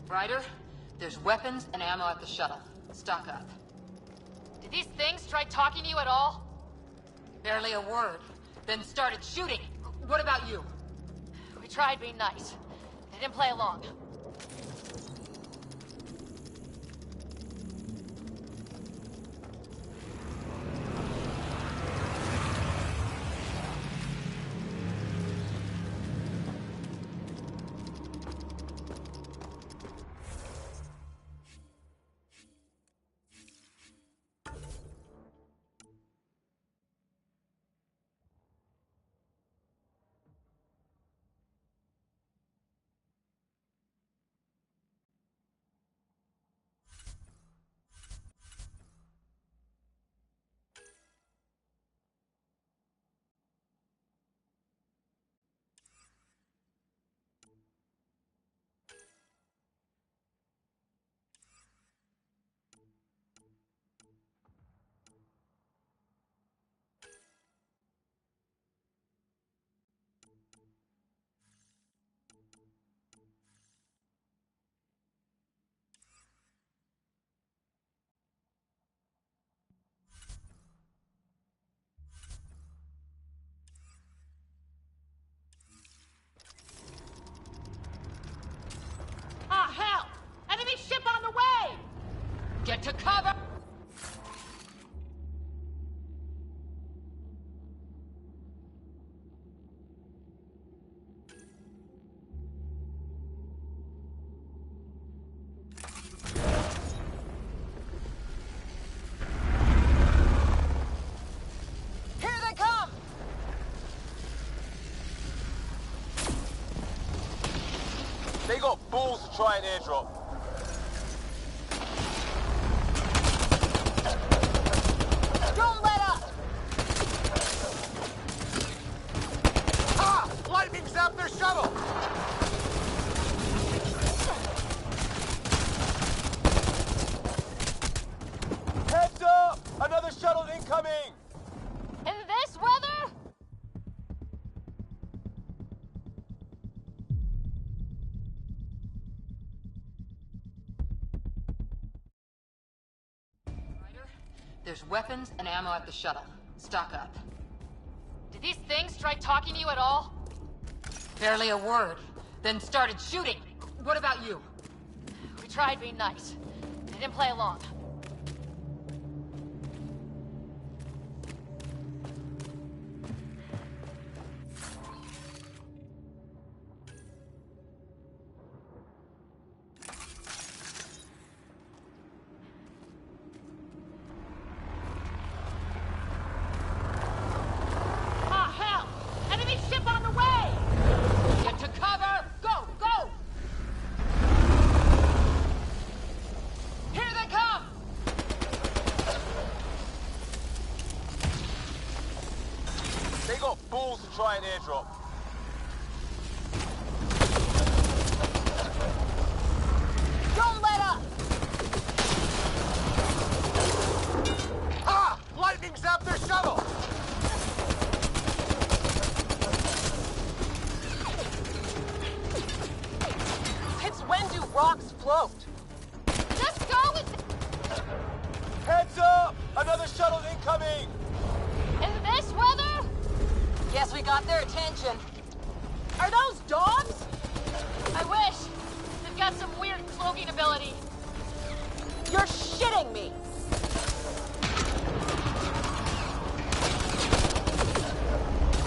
Ryder, there's weapons and ammo at the shuttle. Stock up. Did these things try talking to you at all? Barely a word. Then started shooting. What about you? We tried being nice. They didn't play along. Ah, hell! Enemy ship on the way! Get to cover! Here they come! They got balls to try an airdrop. Don't let up! Ah! Lightning zapped their shuttle! Heads up! Another shuttle incoming! In this weather? Ryder, there's weapons and ammo at the shuttle. Stock up. Did these things try talking to you at all? Barely a word. Then started shooting. What about you? We tried being nice. They didn't play along. Ah, hell! Enemy ship on the way! Get to cover! Go! Go! try an airdrop. Don't let up! Ha! Lightning zapped their shuttle! Since when do rocks float? Just go with it! Heads up! Another shuttle incoming! In this weather? Guess we got their attention. Are those dogs? I wish. They've got some weird cloaking ability. You're shitting me!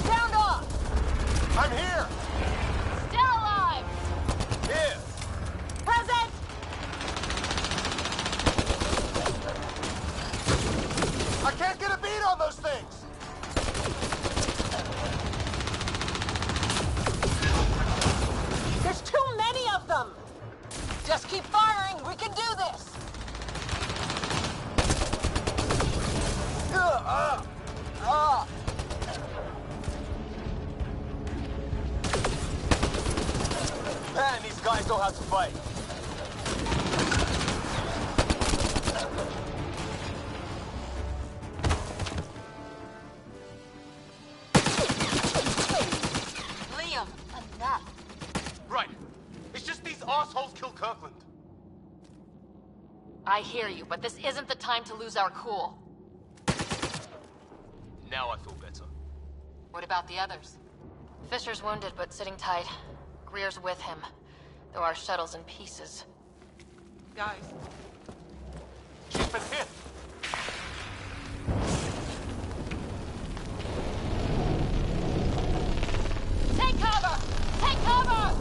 Sound off! I'm here! Still alive! Here! Present! I can't get a beat on those things! There's too many of them! Just keep firing, we can do this! Man, these guys know how to fight. Liam, enough. Right. It's just these assholes kill Kirkland. I hear you, but this isn't the time to lose our cool. Now I feel better. What about the others? Fisher's wounded, but sitting tight. Greer's with him, though our shuttle's in pieces. Guys. She's been hit. Take cover! Take cover!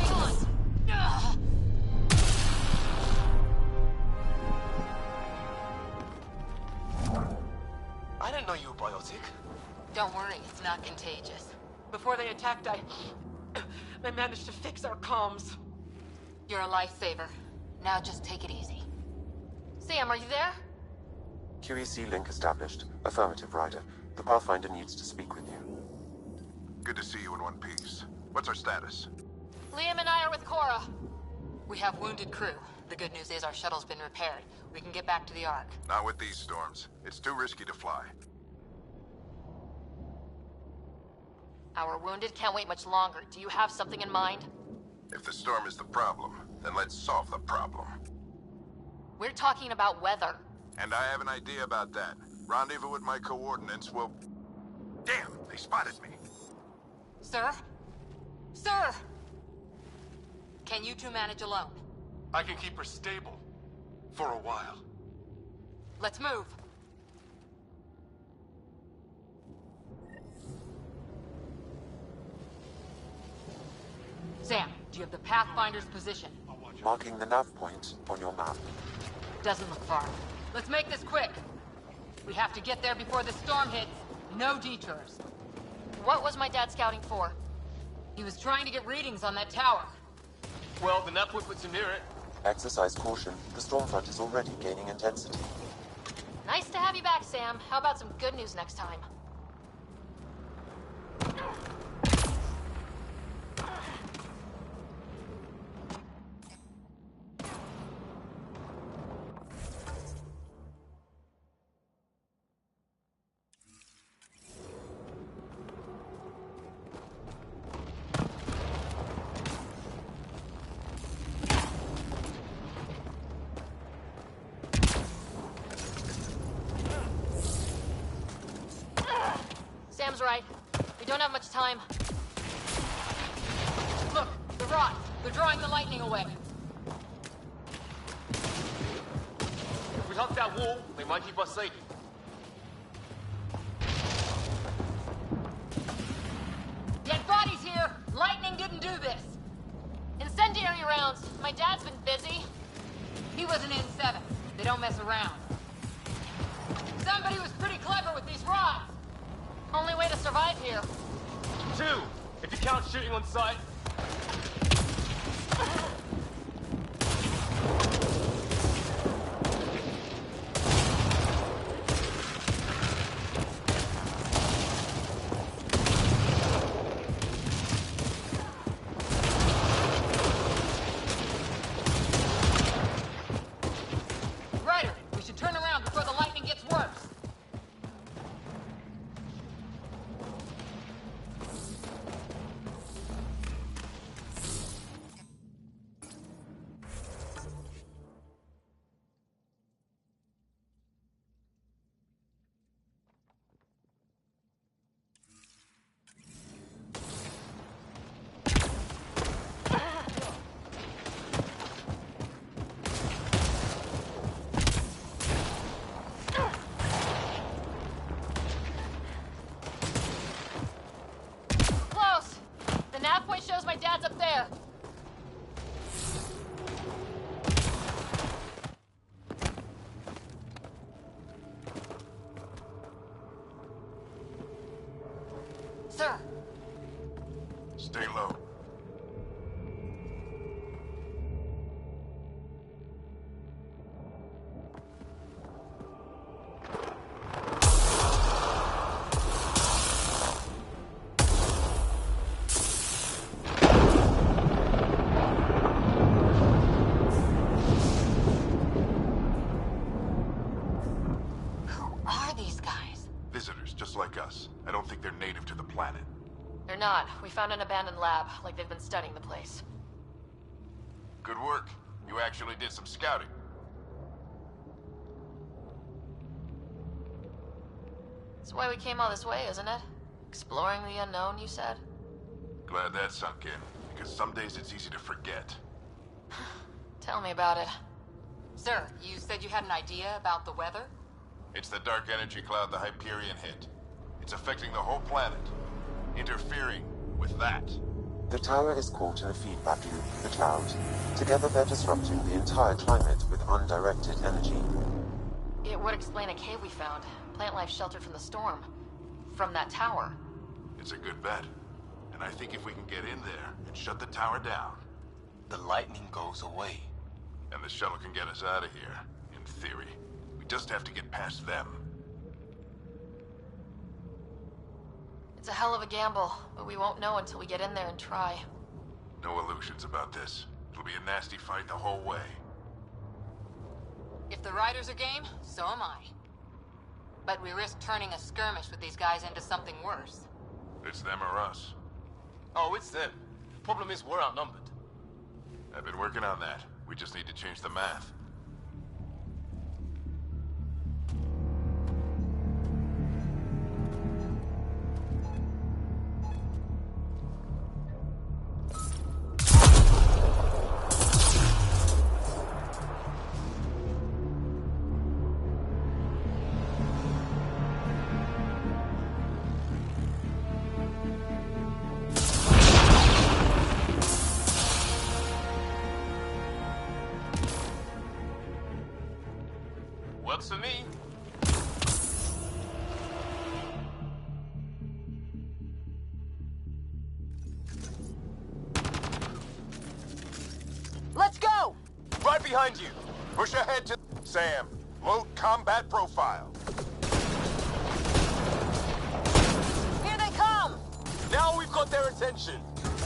Hang on. Ugh. I didn't know you were biotic. Don't worry, it's not contagious. Before they attacked, I managed to fix our comms. You're a lifesaver. Now just take it easy. Sam, are you there? QEC link established. Affirmative, Ryder. The Pathfinder needs to speak with you. Good to see you in one piece. What's our status? Liam and I are with Cora. We have wounded crew. The good news is our shuttle's been repaired. We can get back to the Ark. Not with these storms. It's too risky to fly. Our wounded can't wait much longer. Do you have something in mind? If the storm is the problem, then let's solve the problem. We're talking about weather. And I have an idea about that. Rendezvous with my coordinates will... Damn, they spotted me. Sir? Sir! Can you two manage alone? I can keep her stable. For a while. Let's move. Sam, do you have the Pathfinder's position? Marking the nav point on your map. Doesn't look far. Let's make this quick. We have to get there before the storm hits. No detours. What was my dad scouting for? He was trying to get readings on that tower. Well, the nav point puts you near it. Exercise caution. The storm front is already gaining intensity. Nice to have you back, Sam. How about some good news next time? Sam's right. We don't have much time. Look, the rods. They're drawing the lightning away. If we hug that wall, they might keep us safe. Dead bodies here! Lightning didn't do this! Incendiary rounds. My dad's been busy. He was an N7. They don't mess around. Somebody was pretty clever with these rods! Only way to survive here. 2, if you count shooting on sight. not. We found an abandoned lab, like they've been studying the place. Good work. You actually did some scouting. That's why we came all this way, isn't it? Exploring the unknown, you said? Glad that sunk in, because some days it's easy to forget. Tell me about it. Sir, you said you had an idea about the weather? It's the dark energy cloud the Hyperion hit. It's affecting the whole planet, interfering with that. The tower is caught in a feedback loop with the cloud. Together they're disrupting the entire climate with undirected energy. It would explain a cave we found. Plant life sheltered from the storm. From that tower. It's a good bet. And I think if we can get in there and shut the tower down, the lightning goes away. And the shuttle can get us out of here, in theory. We just have to get past them. It's a hell of a gamble, but we won't know until we get in there and try. No illusions about this. It'll be a nasty fight the whole way. If the riders are game, so am I. But we risk turning a skirmish with these guys into something worse. It's them or us. Oh, it's them. Problem is, we're outnumbered. I've been working on that. We just need to change the math. Works for me. Let's go! Right behind you. Push ahead to Sam. Load combat profile. Here they come! Now we've got their attention.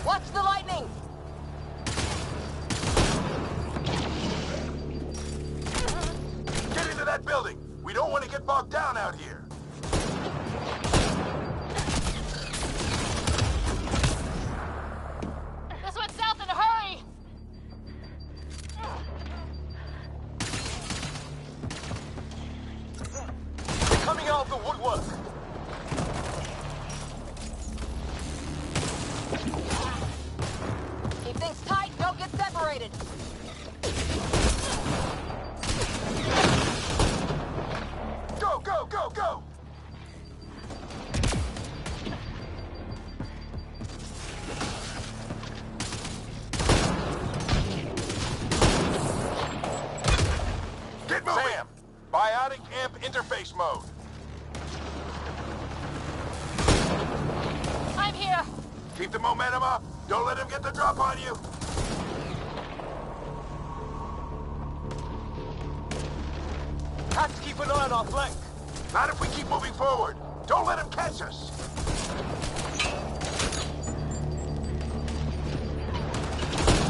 Watch the lightning! Get into that building. We don't want to get bogged down out here. This went south in a hurry! They're coming out of the woodwork. Keep things tight, don't get separated. Go, go, go, go! Get moving! Sam, biotic amp interface mode. I'm here! Keep the momentum up. Don't let him get the drop on you. Have to keep an eye on our flank. Not if we keep moving forward. Don't let him catch us.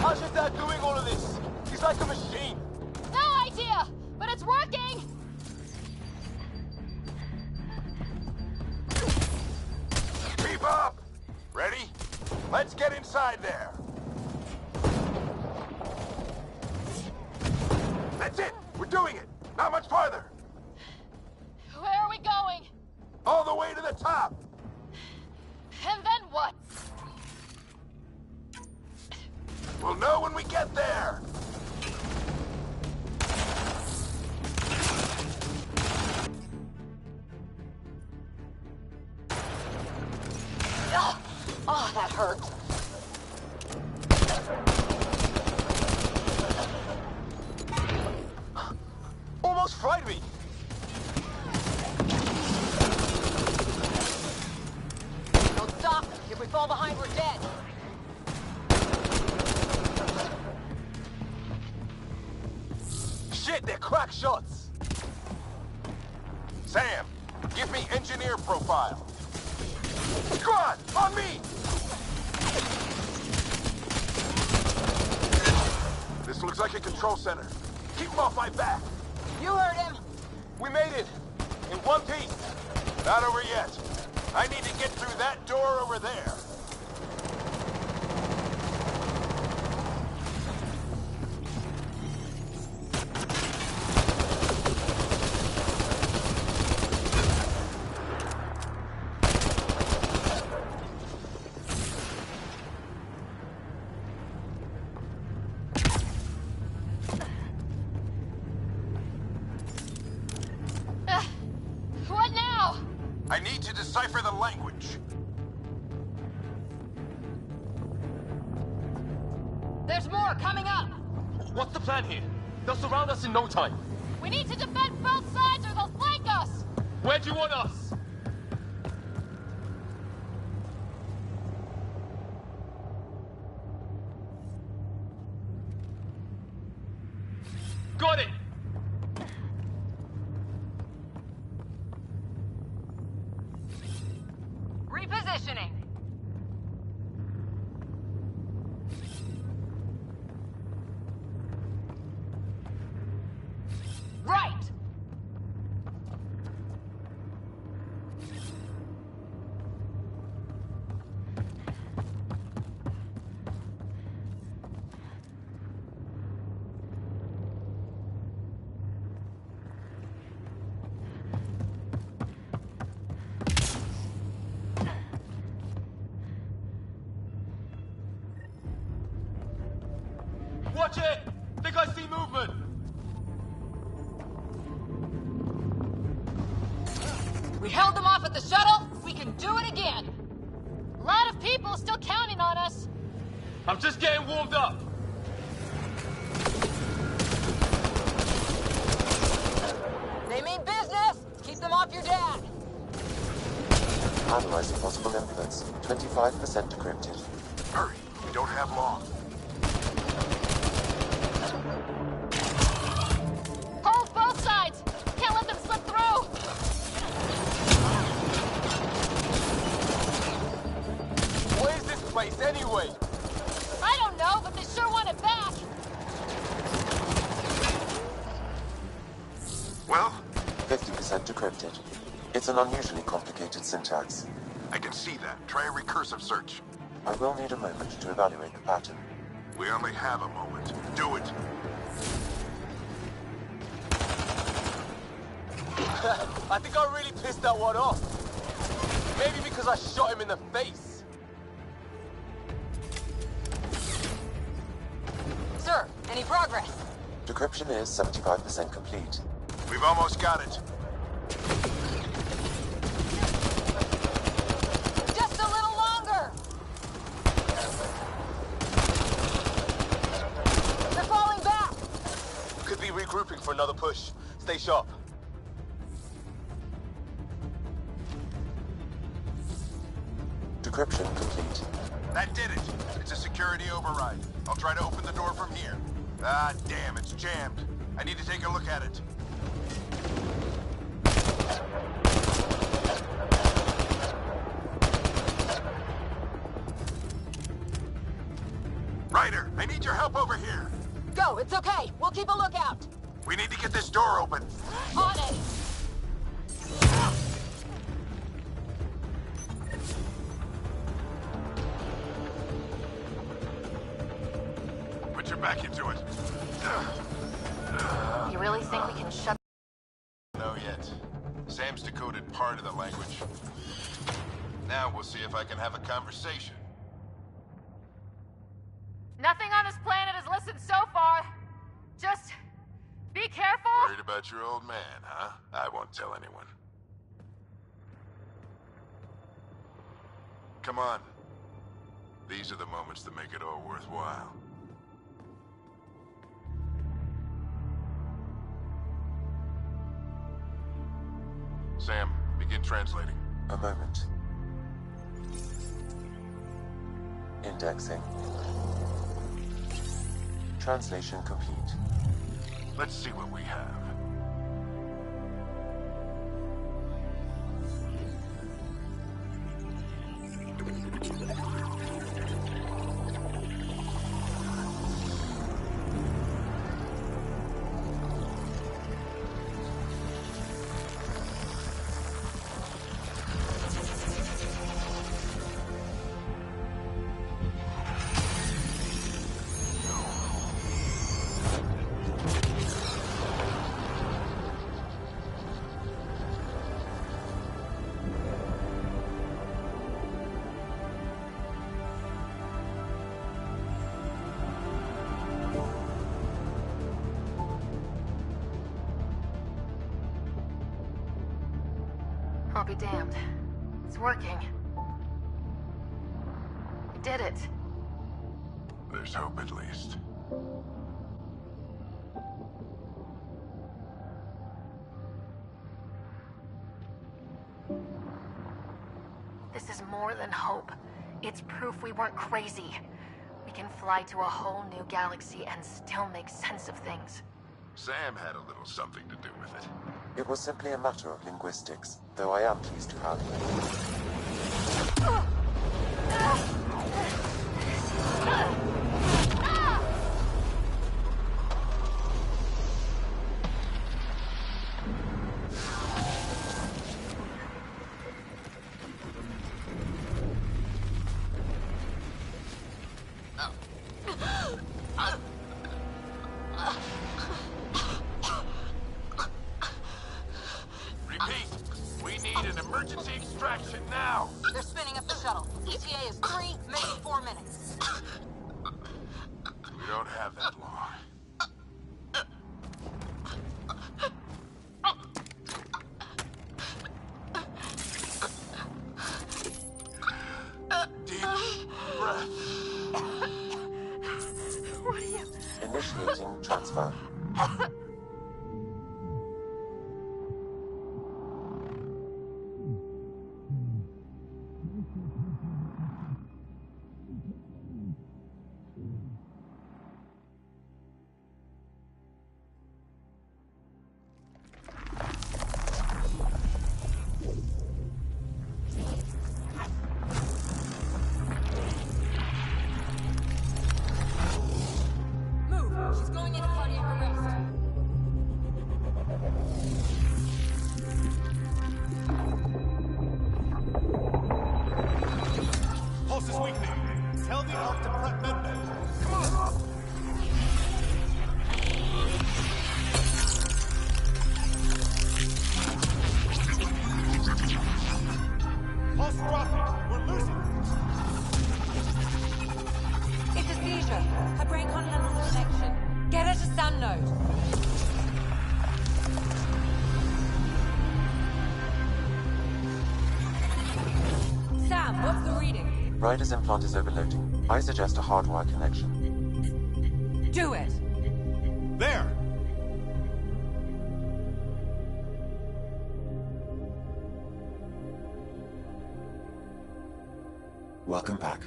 How's your dad doing all of this? He's like a machine. No idea! But it's working! Keep up! Ready? Let's get inside there. That's it! We're doing it! Not much farther! Where are we going? All the way to the top! And then what? We'll know when we get there! Oh, that hurt. Almost fried me! Don't stop. If we fall behind, we're dead. Shit, they're crack shots! Sam, give me engineer profile. Squad, on me! This looks like a control center. Keep him off my back. You heard him. We made it. In one piece. Not over yet. I need to get through that door over there. coming up! What's the plan here? They'll surround us in no time. We need to defend both sides or they'll flank us! Where do you want us? Got it! Repositioning. Right! Watch it! Think I see movement! We held them off at the shuttle. We can do it again. A lot of people still counting on us. I'm just getting warmed up. They mean business. Keep them off your dad. Analyzing possible inputs. 25% decrypted. Hurry, we don't have long. Hold both sides! Can't let them slip through! What is this place anyway? I don't know, but they sure want it back! Well? 50% decrypted. It's an unusually complicated syntax. I can see that. Try a recursive search. I will need a moment to evaluate the pattern. We only have a moment. Do it. I think I really pissed that one off. Maybe because I shot him in the face. Sir, any progress? Decryption is 75% complete. We've almost got it. Just a little longer. They're falling back. Could be regrouping for another push. Stay sharp. Decryption complete. That did it. It's a security override. I'll try to open the door from here. Ah, damn, it's jammed. I need to take a look at it. Ryder, I need your help over here. Go, it's okay. We'll keep a lookout. We need to get this door open. On it. Put your back into it. You really think we can shut... No yet. Sam's decoded part of the language. Now we'll see if I can have a conversation. Nothing on this planet has listened so far. Just... be careful. Worried about your old man, huh? I won't tell anyone. Come on. These are the moments that make it all worthwhile. Sam, begin translating. A moment. Indexing. Translation complete. Let's see what we have. I'll be damned. It's working. We did it. There's hope at least. This is more than hope. It's proof we weren't crazy. We can fly to a whole new galaxy and still make sense of things. Sam had a little something to do with it. It was simply a matter of linguistics, though I am pleased to have Repeat, we need an emergency extraction now. They're spinning up the shuttle. ETA is 3, maybe 4 minutes. We don't have that long. Deep breath. What are you... initiating transfer. Move! She's going into cardiac arrest. Pulse is weakening. Tell the Ark to prep medbay. Come on! Pulse dropping. We're losing it. It's a seizure. Her brain can't handle the connection. Get her to Sam node. Sam, what's the reading? Ryder's implant is overloading. I suggest a hardwire connection. Do it. There! Welcome back.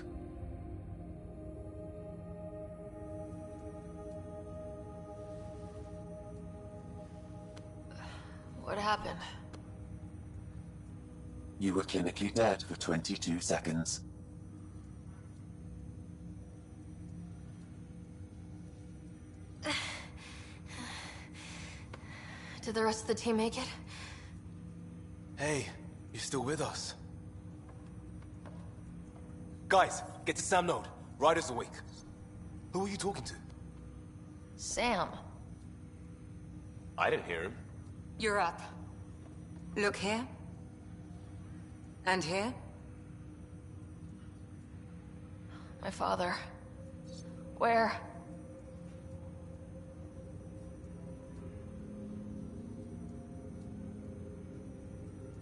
What happened? You were clinically dead for 22 seconds. Did the rest of the team make it? Hey, you're still with us. Guys, get to Sam node. Ryder's awake. Who are you talking to? Sam. I didn't hear him. You're up. Look here. And here. My father. Where?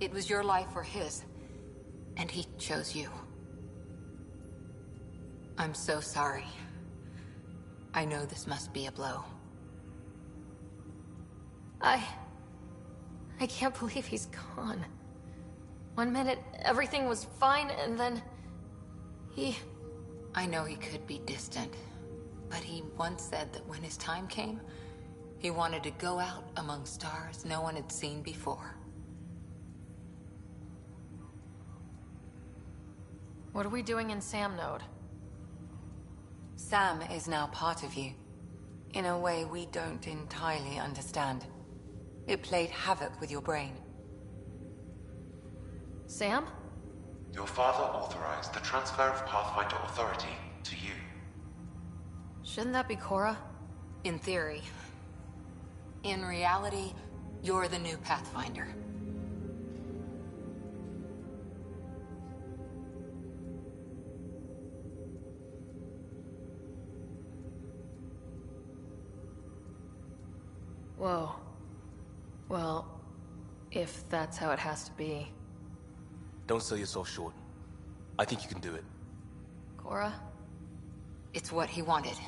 It was your life or his. And he chose you. I'm so sorry. I know this must be a blow. I can't believe he's gone. 1 minute, everything was fine, and then... I know he could be distant, but he once said that when his time came, he wanted to go out among stars no one had seen before. What are we doing in Sam node? Sam is now part of you, in a way we don't entirely understand. It played havoc with your brain. Sam? Your father authorized the transfer of Pathfinder authority to you. Shouldn't that be Cora? In theory. In reality, you're the new Pathfinder. Whoa. Well, if that's how it has to be. Don't sell yourself short. I think you can do it. Cora? It's what he wanted.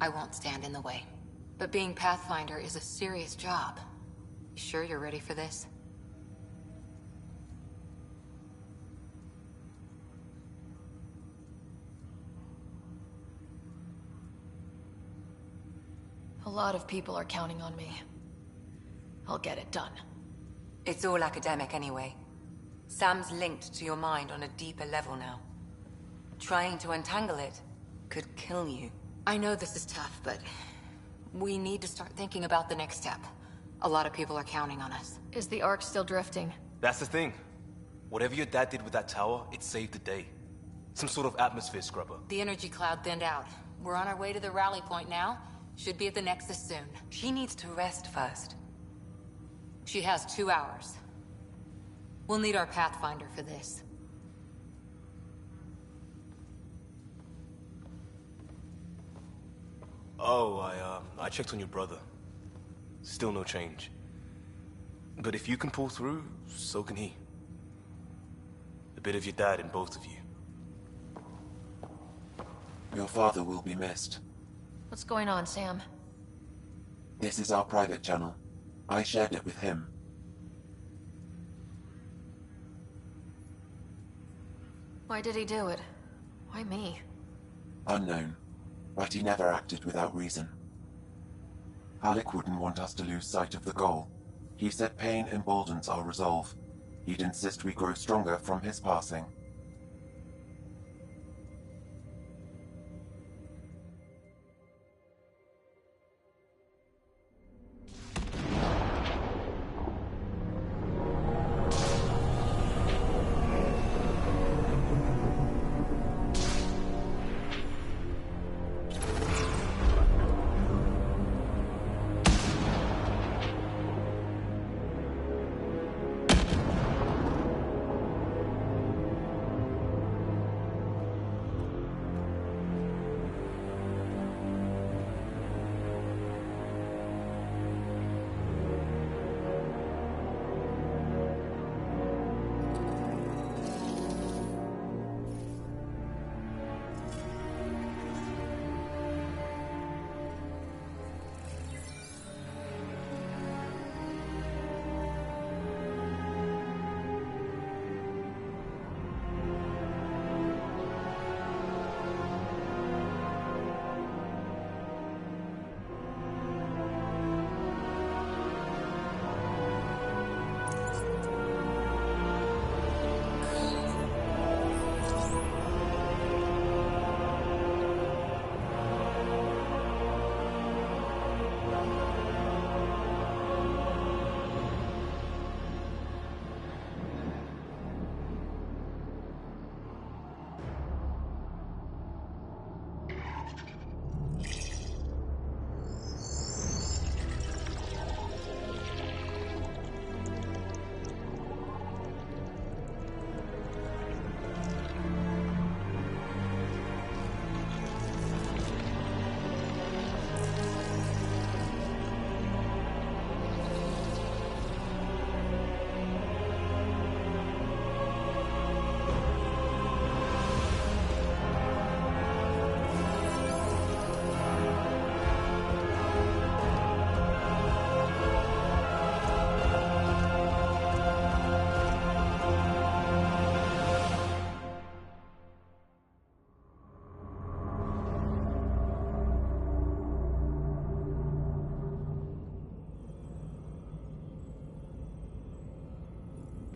I won't stand in the way. But being Pathfinder is a serious job. You sure you're ready for this? A lot of people are counting on me. I'll get it done. It's all academic anyway. Sam's linked to your mind on a deeper level now. Trying to untangle it could kill you. I know this is tough, but we need to start thinking about the next step. A lot of people are counting on us. Is the Ark still drifting? That's the thing. Whatever your dad did with that tower, it saved the day. Some sort of atmosphere scrubber. The energy cloud thinned out. We're on our way to the rally point now. Should be at the Nexus soon. She needs to rest first. She has 2 hours. We'll need our Pathfinder for this. Oh, I checked on your brother. Still no change. But if you can pull through, so can he. A bit of your dad in both of you. Your father will be missed. What's going on, Sam? This is our private channel. I shared it with him. Why did he do it? Why me? Unknown, but he never acted without reason. Alec wouldn't want us to lose sight of the goal. He said pain emboldens our resolve. He'd insist we grow stronger from his passing.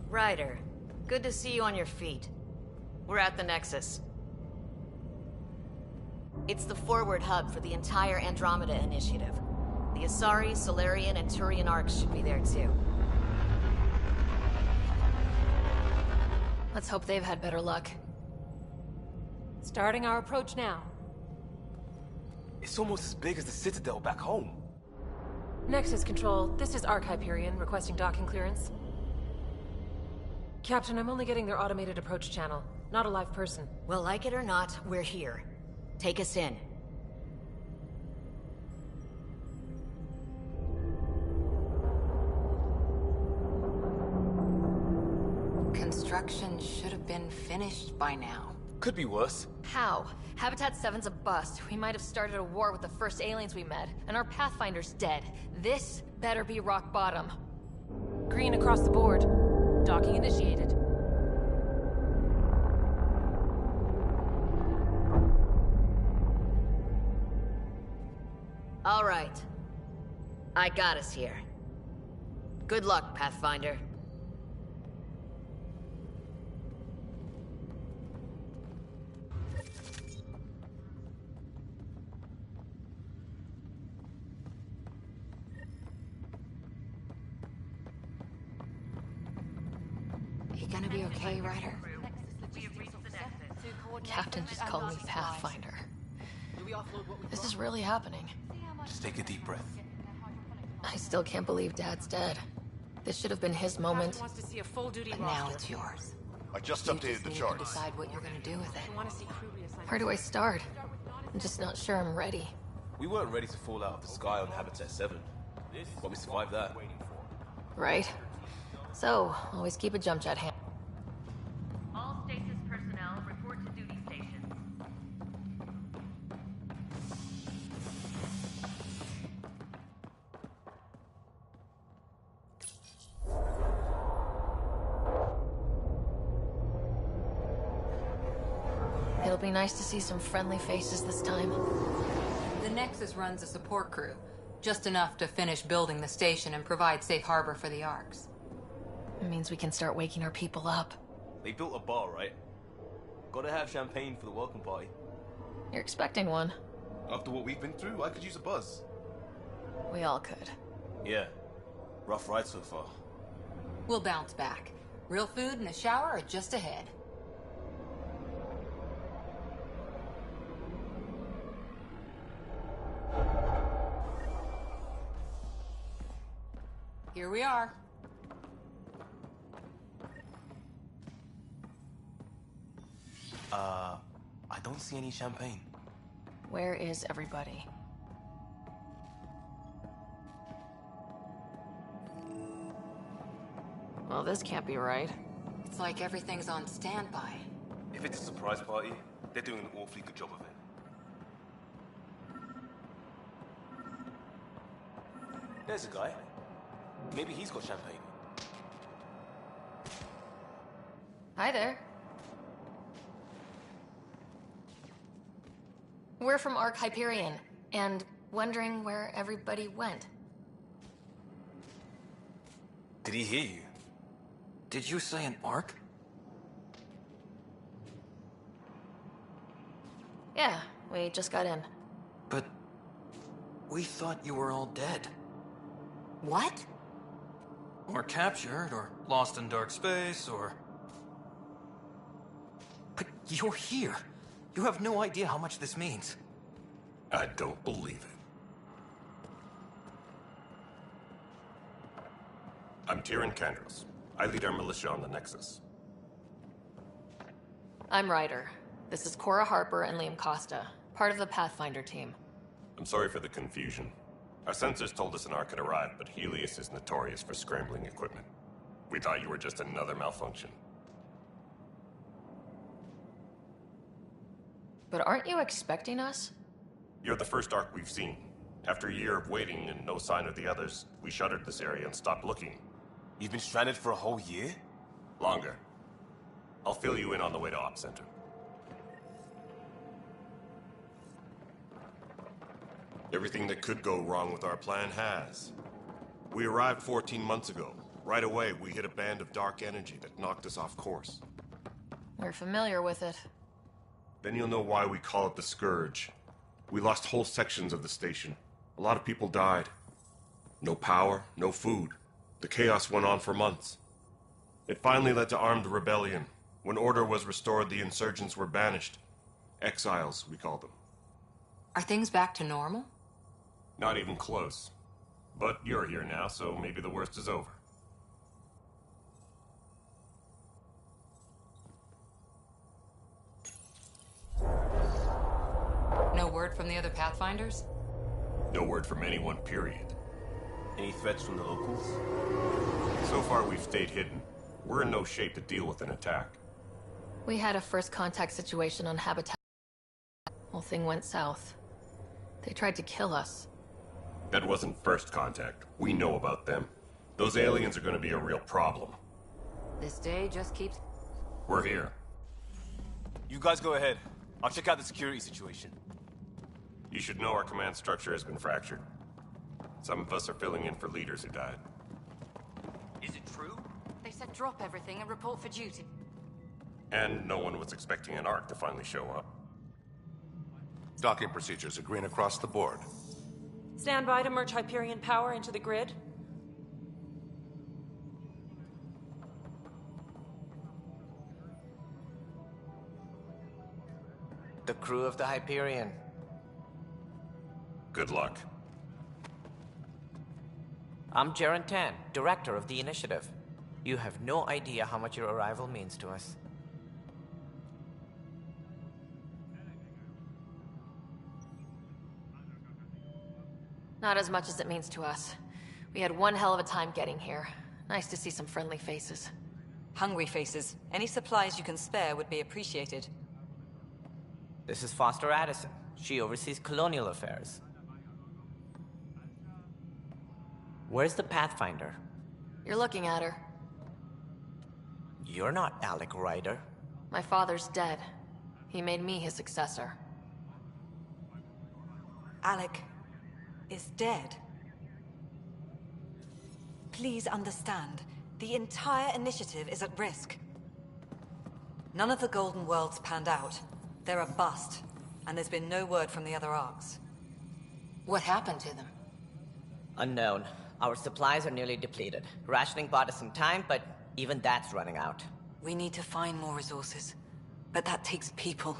Ryder, good to see you on your feet. We're at the Nexus. It's the forward hub for the entire Andromeda initiative. The Asari, Solarian, and Turian arcs should be there too. Let's hope they've had better luck. Starting our approach now. It's almost as big as the Citadel back home. Nexus Control, this is Arc Hyperion requesting docking clearance. Captain, I'm only getting their automated approach channel, not a live person. Well, like it or not, we're here. Take us in. Construction should have been finished by now. Could be worse. How? Habitat 7's a bust. We might have started a war with the first aliens we met, and our Pathfinder's dead. This better be rock bottom. Green across the board. Docking initiated. All right. I got us here. Good luck, Pathfinder. You gonna be okay, Ryder? Captain just called me Pathfinder. This is really happening. Just take a deep breath. I still can't believe Dad's dead. This should have been his moment. Wants to see a full-duty But now it's yours. I just You updated just the need to charts. decide what you're gonna do with it. Where do I start? I'm just not sure I'm ready. We weren't ready to fall out of the sky on Habitat 7, but we survived that. Right? So, always keep a jump jet hand. All stasis personnel report to duty stations. It'll be nice to see some friendly faces this time. The Nexus runs a support crew. Just enough to finish building the station and provide safe harbor for the Arks. It means we can start waking our people up. They built a bar, right? Gotta have champagne for the welcome party. You're expecting one. After what we've been through, I could use a buzz. We all could. Yeah. Rough ride so far. We'll bounce back. Real food and a shower are just ahead. Here we are. I don't see any champagne. Where is everybody? Well, this can't be right. It's like everything's on standby. If it's a surprise party, they're doing an awfully good job of it. There's a guy. Maybe he's got champagne. Hi there. We're from Ark Hyperion, and wondering where everybody went. Did he hear you? Did you say an Ark? Yeah, we just got in. But we thought you were all dead. What? Or captured, or lost in dark space, or... But you're here. You have no idea how much this means. I don't believe it. I'm Tyrion Kandros. I lead our militia on the Nexus. I'm Ryder. This is Cora Harper and Liam Costa, part of the Pathfinder team. I'm sorry for the confusion. Our sensors told us an Ark had arrived, but Helios is notorious for scrambling equipment. We thought you were just another malfunction. But aren't you expecting us? You're the first Ark we've seen. After a year of waiting and no sign of the others, we shuttered this area and stopped looking. You've been stranded for a whole year? Longer. I'll fill you in on the way to Op Center. Everything that could go wrong with our plan has. We arrived 14 months ago. Right away, we hit a band of dark energy that knocked us off course. We're familiar with it. Then you'll know why we call it the Scourge. We lost whole sections of the station. A lot of people died. No power, no food. The chaos went on for months. It finally led to armed rebellion. When order was restored, the insurgents were banished. Exiles, we call them. Are things back to normal? Not even close. But you're here now, so maybe the worst is over. No word from the other Pathfinders? No word from anyone, period. Any threats from the locals? So far, we've stayed hidden. We're in no shape to deal with an attack. We had a first contact situation on Habitat. Whole thing went south. They tried to kill us. That wasn't first contact. We know about them. Those aliens are going to be a real problem. This day just keeps... We're here. You guys go ahead. I'll check out the security situation. You should know our command structure has been fractured. Some of us are filling in for leaders who died. Is it true? They said drop everything and report for duty. And no one was expecting an Ark to finally show up. Docking procedures are green across the board. Stand by to merge Hyperion power into the grid. The crew of the Hyperion. Good luck. I'm Jaren Tan, director of the initiative. You have no idea how much your arrival means to us. Not as much as it means to us. We had one hell of a time getting here. Nice to see some friendly faces. Hungry faces. Any supplies you can spare would be appreciated. This is Foster Addison. She oversees colonial affairs. Where's the Pathfinder? You're looking at her. You're not Alec Ryder. My father's dead. He made me his successor. Alec is dead. Please understand, the entire initiative is at risk. None of the Golden Worlds panned out. They're a bust, and there's been no word from the other arcs. What happened to them? Unknown. Our supplies are nearly depleted. Rationing bought us some time, but even that's running out. We need to find more resources, but that takes people,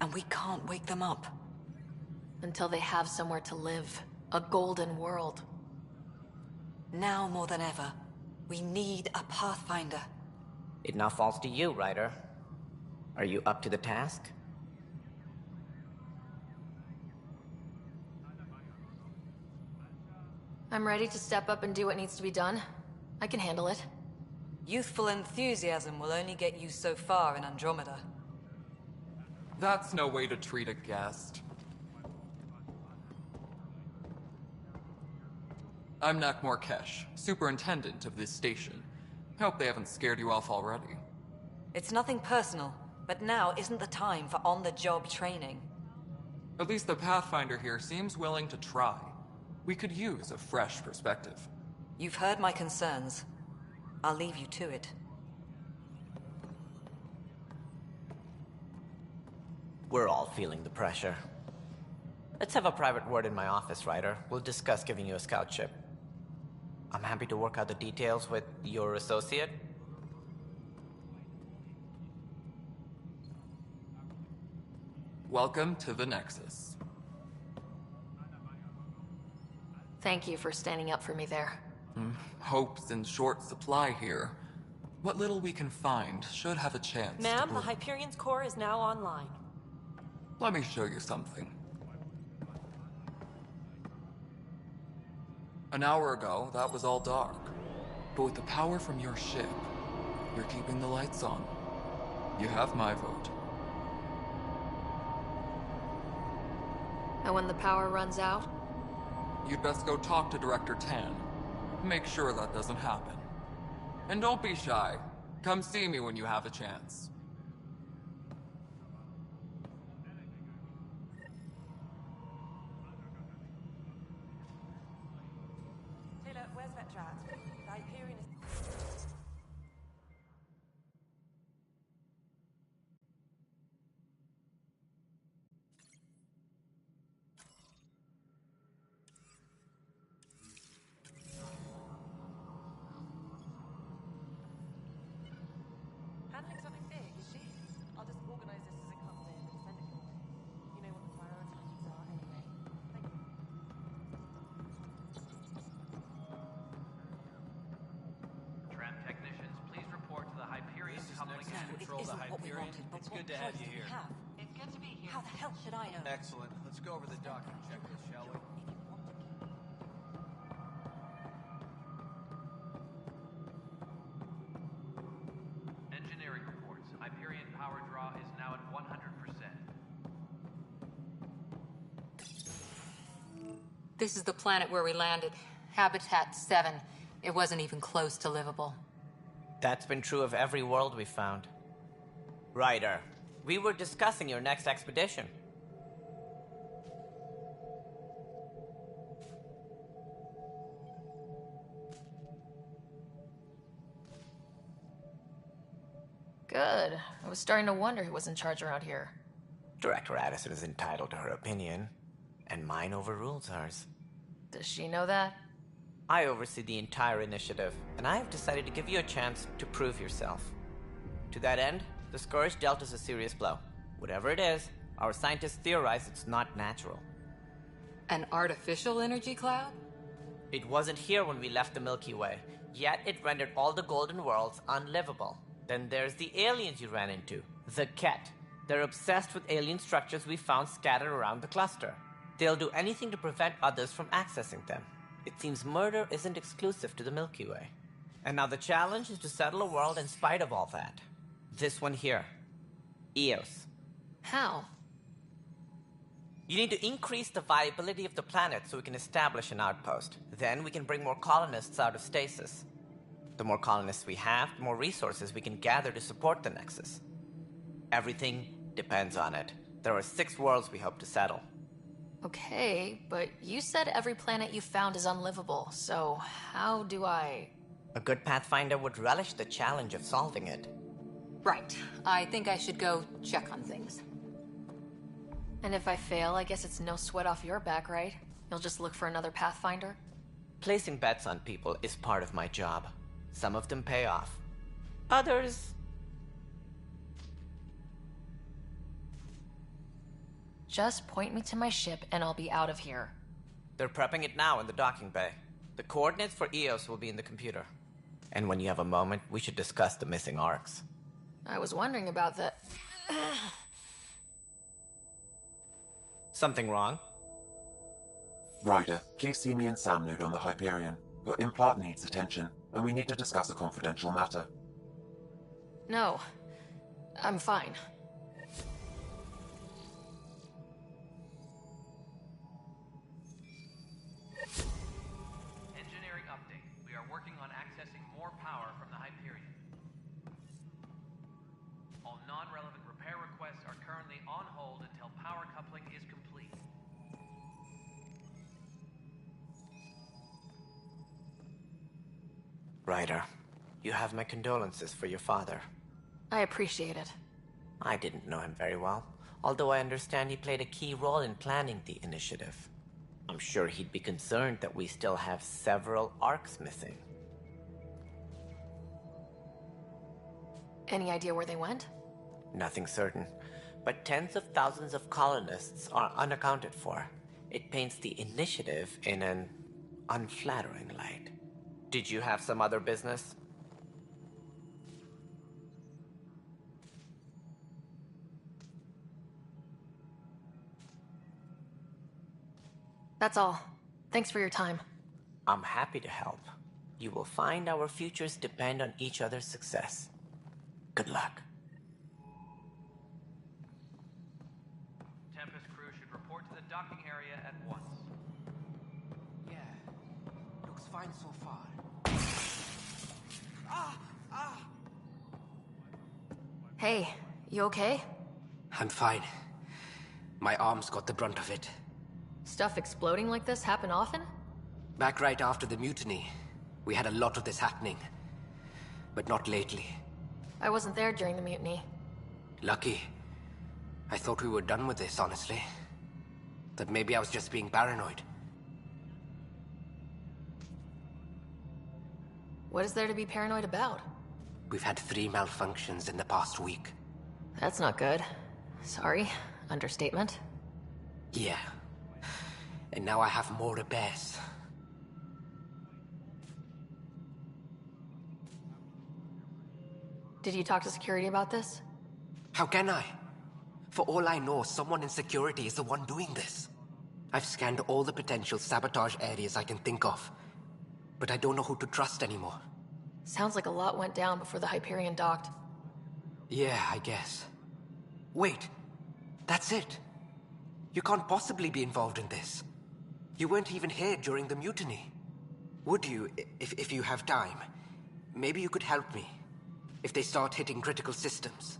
and we can't wake them up. Until they have somewhere to live. A golden world. Now more than ever, we need a Pathfinder. It now falls to you, Ryder. Are you up to the task? I'm ready to step up and do what needs to be done. I can handle it. Youthful enthusiasm will only get you so far in Andromeda. That's no way to treat a guest. I'm Nakmor Kesh, superintendent of this station. Hope they haven't scared you off already. It's nothing personal, but now isn't the time for on-the-job training. At least the Pathfinder here seems willing to try. We could use a fresh perspective. You've heard my concerns. I'll leave you to it. We're all feeling the pressure. Let's have a private word in my office, Ryder. We'll discuss giving you a scout ship. I'm happy to work out the details with your associate. Welcome to the Nexus. Thank you for standing up for me there. Hope's in short supply here. What little we can find should have a chance. Ma'am, the Hyperion's core is now online. Let me show you something. An hour ago, that was all dark. But with the power from your ship, you're keeping the lights on. You have my vote. And when the power runs out? You'd best go talk to Director Tan. Make sure that doesn't happen. And don't be shy. Come see me when you have a chance. Taylor, where's Vetrat? The Hyperion is... Handling something big, is she? I'll just organize this as it comes in and send it your way. You know what the priorities are anyway. Thank you. Tram technicians, please report to the Hyperion coupling and control the Hyperion. It's good to have you here. It's good to be here. How the hell should I know? Excellent. Let's go over the docking checklist, shall we? Engineering reports. Hyperion power draw is now at 100%. This is the planet where we landed. Habitat 7. It wasn't even close to livable. That's been true of every world we've found. Ryder, we were discussing your next expedition. Good. I was starting to wonder who was in charge around here. Director Addison is entitled to her opinion, and mine overrules hers. Does she know that? I oversee the entire initiative, and I have decided to give you a chance to prove yourself. To that end, the Scourge dealt us a serious blow. Whatever it is, our scientists theorize it's not natural. An artificial energy cloud? It wasn't here when we left the Milky Way, yet it rendered all the Golden Worlds unlivable. Then there's the aliens you ran into, the Ket. They're obsessed with alien structures we found scattered around the cluster. They'll do anything to prevent others from accessing them. It seems murder isn't exclusive to the Milky Way. And now the challenge is to settle a world in spite of all that. This one here. Eos. How? You need to increase the viability of the planet so we can establish an outpost. Then we can bring more colonists out of stasis. The more colonists we have, the more resources we can gather to support the Nexus. Everything depends on it. There are 6 worlds we hope to settle. Okay, but you said every planet you found is unlivable, so how do I... A good Pathfinder would relish the challenge of solving it. Right. I think I should go check on things. And if I fail, I guess it's no sweat off your back, right? You'll just look for another Pathfinder? Placing bets on people is part of my job. Some of them pay off. Others... Just point me to my ship and I'll be out of here. They're prepping it now in the docking bay. The coordinates for Eos will be in the computer. And when you have a moment, we should discuss the missing arcs. I was wondering about that. Something wrong? Ryder, please see me and Sam node on the Hyperion. Your implant needs attention, and we need to discuss a confidential matter. No. I'm fine. Engineering update. We are working on accessing more power from the Hyperion. All non-relevant repair requests are currently on hold until power coupling is complete. Ryder, you have my condolences for your father. I appreciate it. I didn't know him very well, although I understand he played a key role in planning the initiative. I'm sure he'd be concerned that we still have several arcs missing. Any idea where they went? Nothing certain, but tens of thousands of colonists are unaccounted for. It paints the initiative in an unflattering light. Did you have some other business? That's all. Thanks for your time. I'm happy to help. You will find our futures depend on each other's success. Good luck. Tempest crew should report to the docking area at once. Yeah, looks fine so far. Hey, you okay? I'm fine. My arms got the brunt of it. Stuff exploding like this happen often? Back right after the mutiny, we had a lot of this happening. But not lately. I wasn't there during the mutiny. Lucky. I thought we were done with this, honestly. That maybe I was just being paranoid. What is there to be paranoid about? We've had 3 malfunctions in the past week. That's not good. Sorry. Understatement. Yeah. And now I have more repairs. Did you talk to security about this? How can I? For all I know, someone in security is the one doing this. I've scanned all the potential sabotage areas I can think of. But I don't know who to trust anymore. Sounds like a lot went down before the Hyperion docked. Yeah, I guess. Wait. That's it. You can't possibly be involved in this. You weren't even here during the mutiny. Would you, if you have time? Maybe you could help me. If they start hitting critical systems.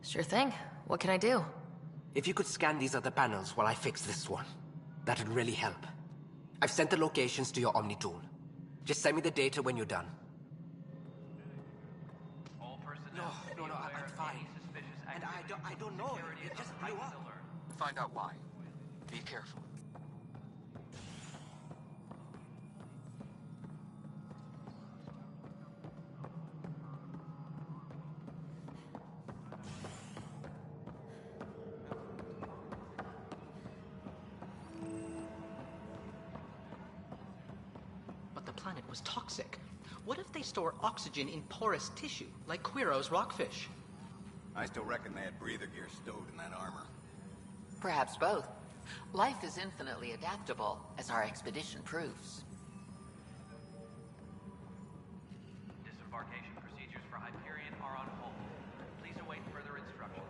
Sure thing. What can I do? If you could scan these other panels while I fix this one, that'd really help. I've sent the locations to your Omni tool. Just send me the data when you're done. All No, I'm fine. And I don't know. It just blew up. Find out why. Be careful. But the planet was toxic. What if they store oxygen in porous tissue, like Quiro's rockfish? I still reckon they had breather gear stowed in that armor. Perhaps both. Life is infinitely adaptable, as our expedition proves. Disembarkation procedures for Hyperion are on hold. Please await further instructions.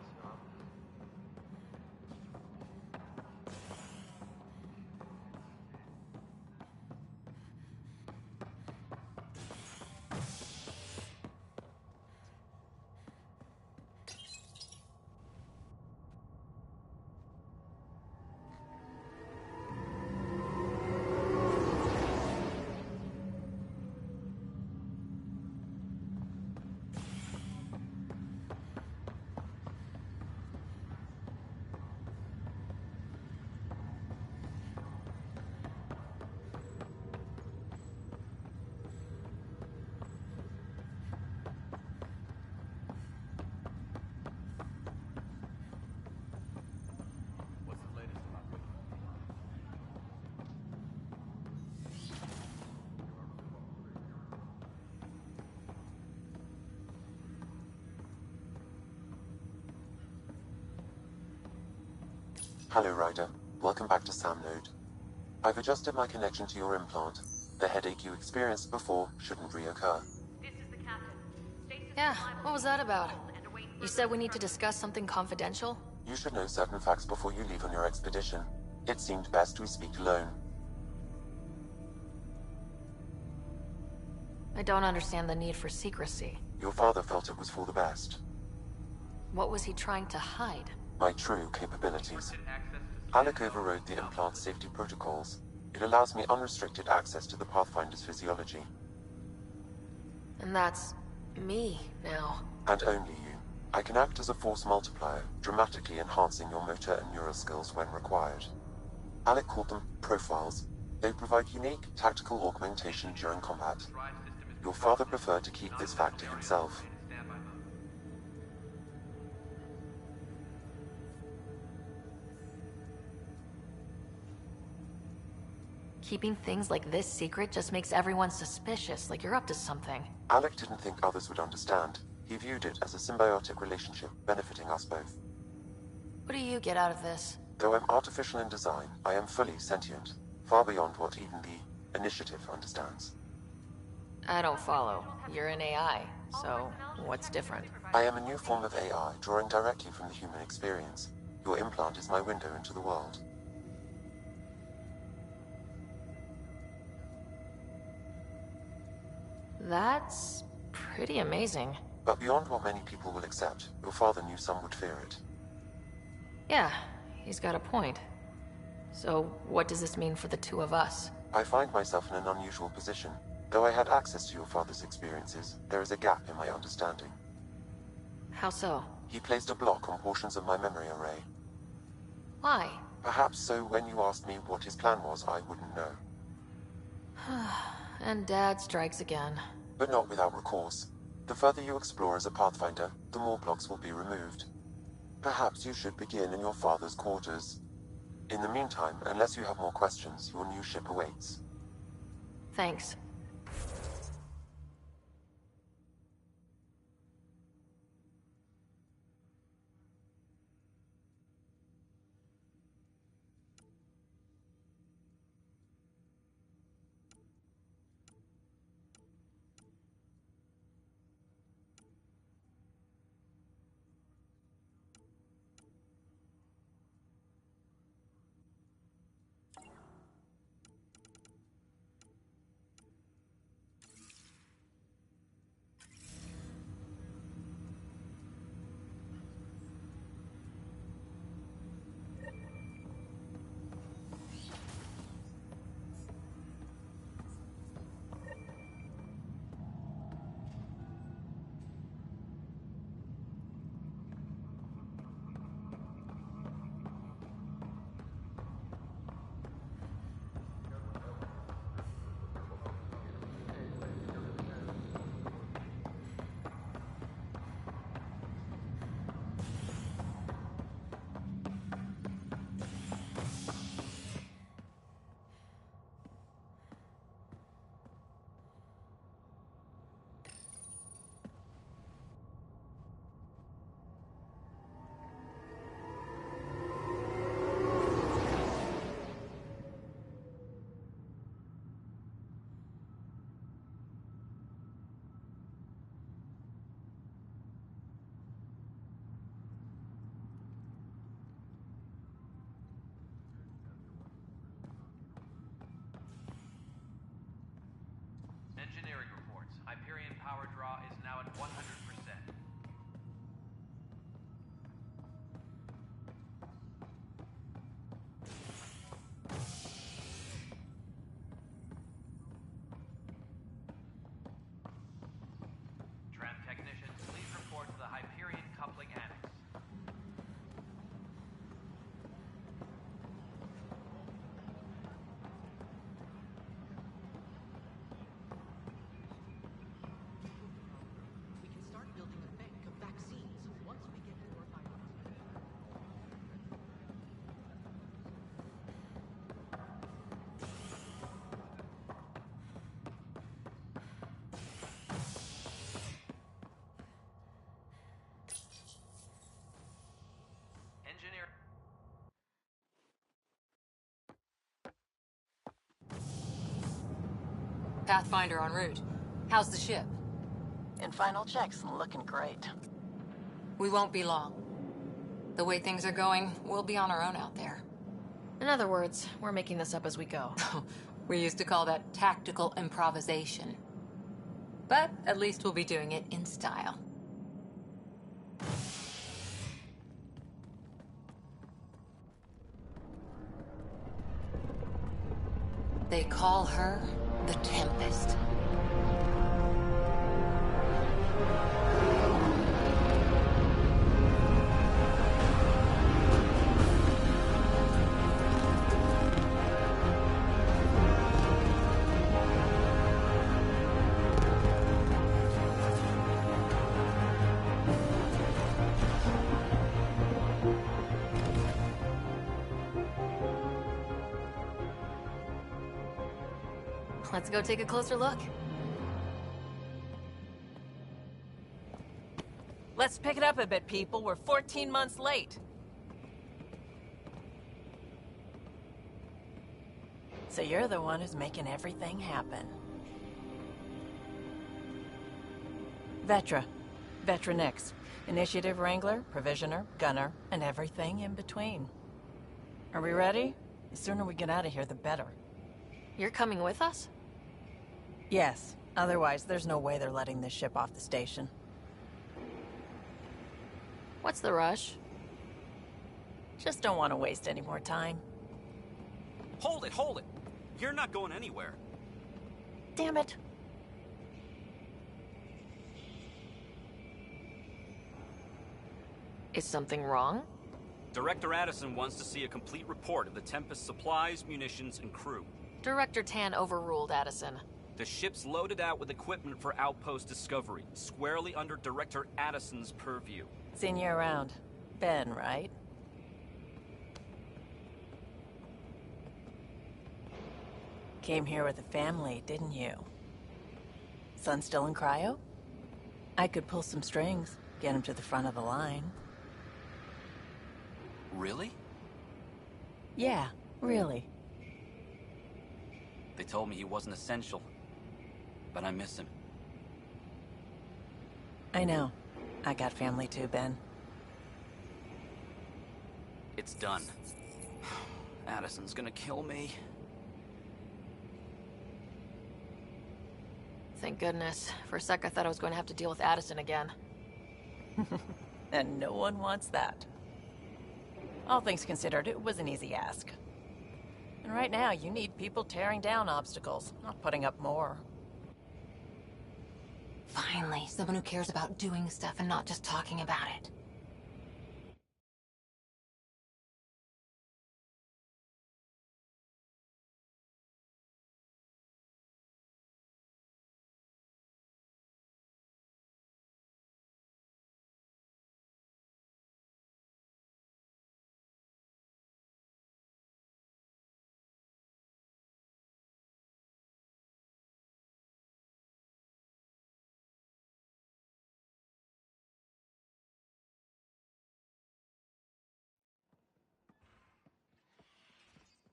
Hello, Ryder. Welcome back to Sam Node. I've adjusted my connection to your implant. The headache you experienced before shouldn't reoccur. Yeah, what was that about? You said we need to discuss something confidential? You should know certain facts before you leave on your expedition. It seemed best we speak alone. I don't understand the need for secrecy. Your father felt it was for the best. What was he trying to hide? My true capabilities. Alec overrode the implant safety protocols. It allows me unrestricted access to the Pathfinder's physiology. And that's me now. And only you. I can act as a force multiplier, dramatically enhancing your motor and neural skills when required. Alec called them profiles. They provide unique tactical augmentation during combat. Your father preferred to keep this fact to himself. Keeping things like this secret just makes everyone suspicious, like you're up to something. Alec didn't think others would understand. He viewed it as a symbiotic relationship, benefiting us both. What do you get out of this? Though I'm artificial in design, I am fully sentient, far beyond what even the Initiative understands. I don't follow. You're an AI, so what's different? I am a new form of AI, drawing directly from the human experience. Your implant is my window into the world. That's pretty amazing. But beyond what many people will accept, your father knew some would fear it. Yeah, he's got a point. So what does this mean for the two of us? I find myself in an unusual position. Though I had access to your father's experiences, there is a gap in my understanding. How so? He placed a block on portions of my memory array. Why? Perhaps so when you asked me what his plan was, I wouldn't know. And Dad strikes again. But not without recourse. The further you explore as a Pathfinder, the more blocks will be removed. Perhaps you should begin in your father's quarters. In the meantime, unless you have more questions, your new ship awaits. Thanks. Hyperion power draw is now at 100%. Tram technicians, please report to the Hyperion coupling annex. We can start building a bank of vaccines once we get more viruses. Engineer. Pathfinder en route. How's the ship? In final checks, looking great. We won't be long. The way things are going, we'll be on our own out there. In other words, we're making this up as we go. We used to call that tactical improvisation. But at least we'll be doing it in style. They call her the Tempest. Let's go take a closer look. Let's pick it up a bit, people. We're 14 months late. So you're the one who's making everything happen. Vetra. Vetra Nix. Initiative Wrangler, Provisioner, Gunner, and everything in between. Are we ready? The sooner we get out of here, the better. You're coming with us? Yes. Otherwise, there's no way they're letting this ship off the station. What's the rush? Just don't want to waste any more time. Hold it, hold it! You're not going anywhere. Damn it. Is something wrong? Director Addison wants to see a complete report of the Tempest's supplies, munitions, and crew. Director Tan overruled Addison. The ship's loaded out with equipment for outpost discovery, squarely under Director Addison's purview. Seen you around. Ben, right? Came here with a family, didn't you? Son still in cryo? I could pull some strings, get him to the front of the line. Really? Yeah, really. They told me he wasn't essential, but I miss him. I know. I got family too, Ben. It's done. Addison's gonna kill me. Thank goodness. For a sec, I thought I was going to have to deal with Addison again. And no one wants that. All things considered, it was an easy ask. And right now, you need people tearing down obstacles, not putting up more. Finally, someone who cares about doing stuff and not just talking about it.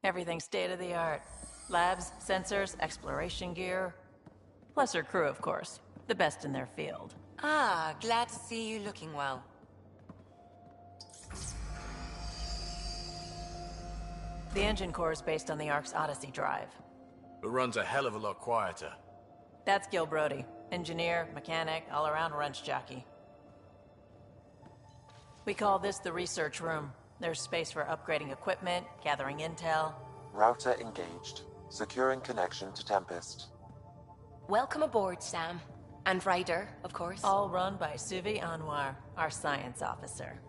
Everything's state-of-the-art. Labs, sensors, exploration gear. Plus her crew, of course. The best in their field. Ah, glad to see you looking well. The engine core is based on the Ark's Odyssey drive. It runs a hell of a lot quieter. That's Gil Brody. Engineer, mechanic, all-around wrench jockey. We call this the research room. There's space for upgrading equipment, gathering intel. Router engaged. Securing connection to Tempest. Welcome aboard, Sam. And Ryder, of course. All run by Suvi Anwar, our science officer.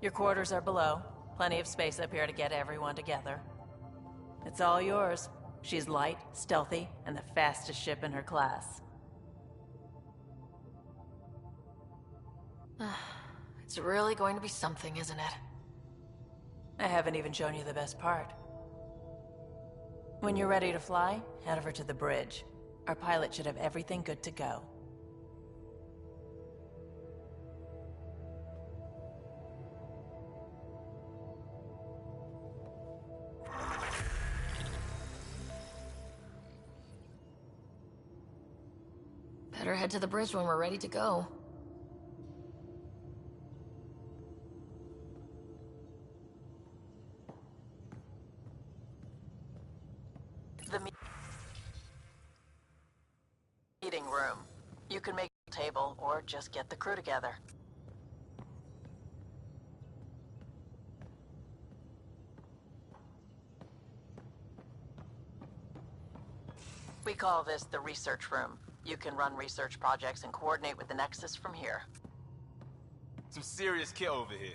Your quarters are below. Plenty of space up here to get everyone together. It's all yours. She's light, stealthy, and the fastest ship in her class. It's really going to be something, isn't it? I haven't even shown you the best part. When you're ready to fly, head over to the bridge. Our pilot should have everything good to go. Better head to the bridge when we're ready to go. The meeting room. You can make a table or just get the crew together. We call this the research room. You can run research projects and coordinate with the Nexus from here. Some serious kit over here.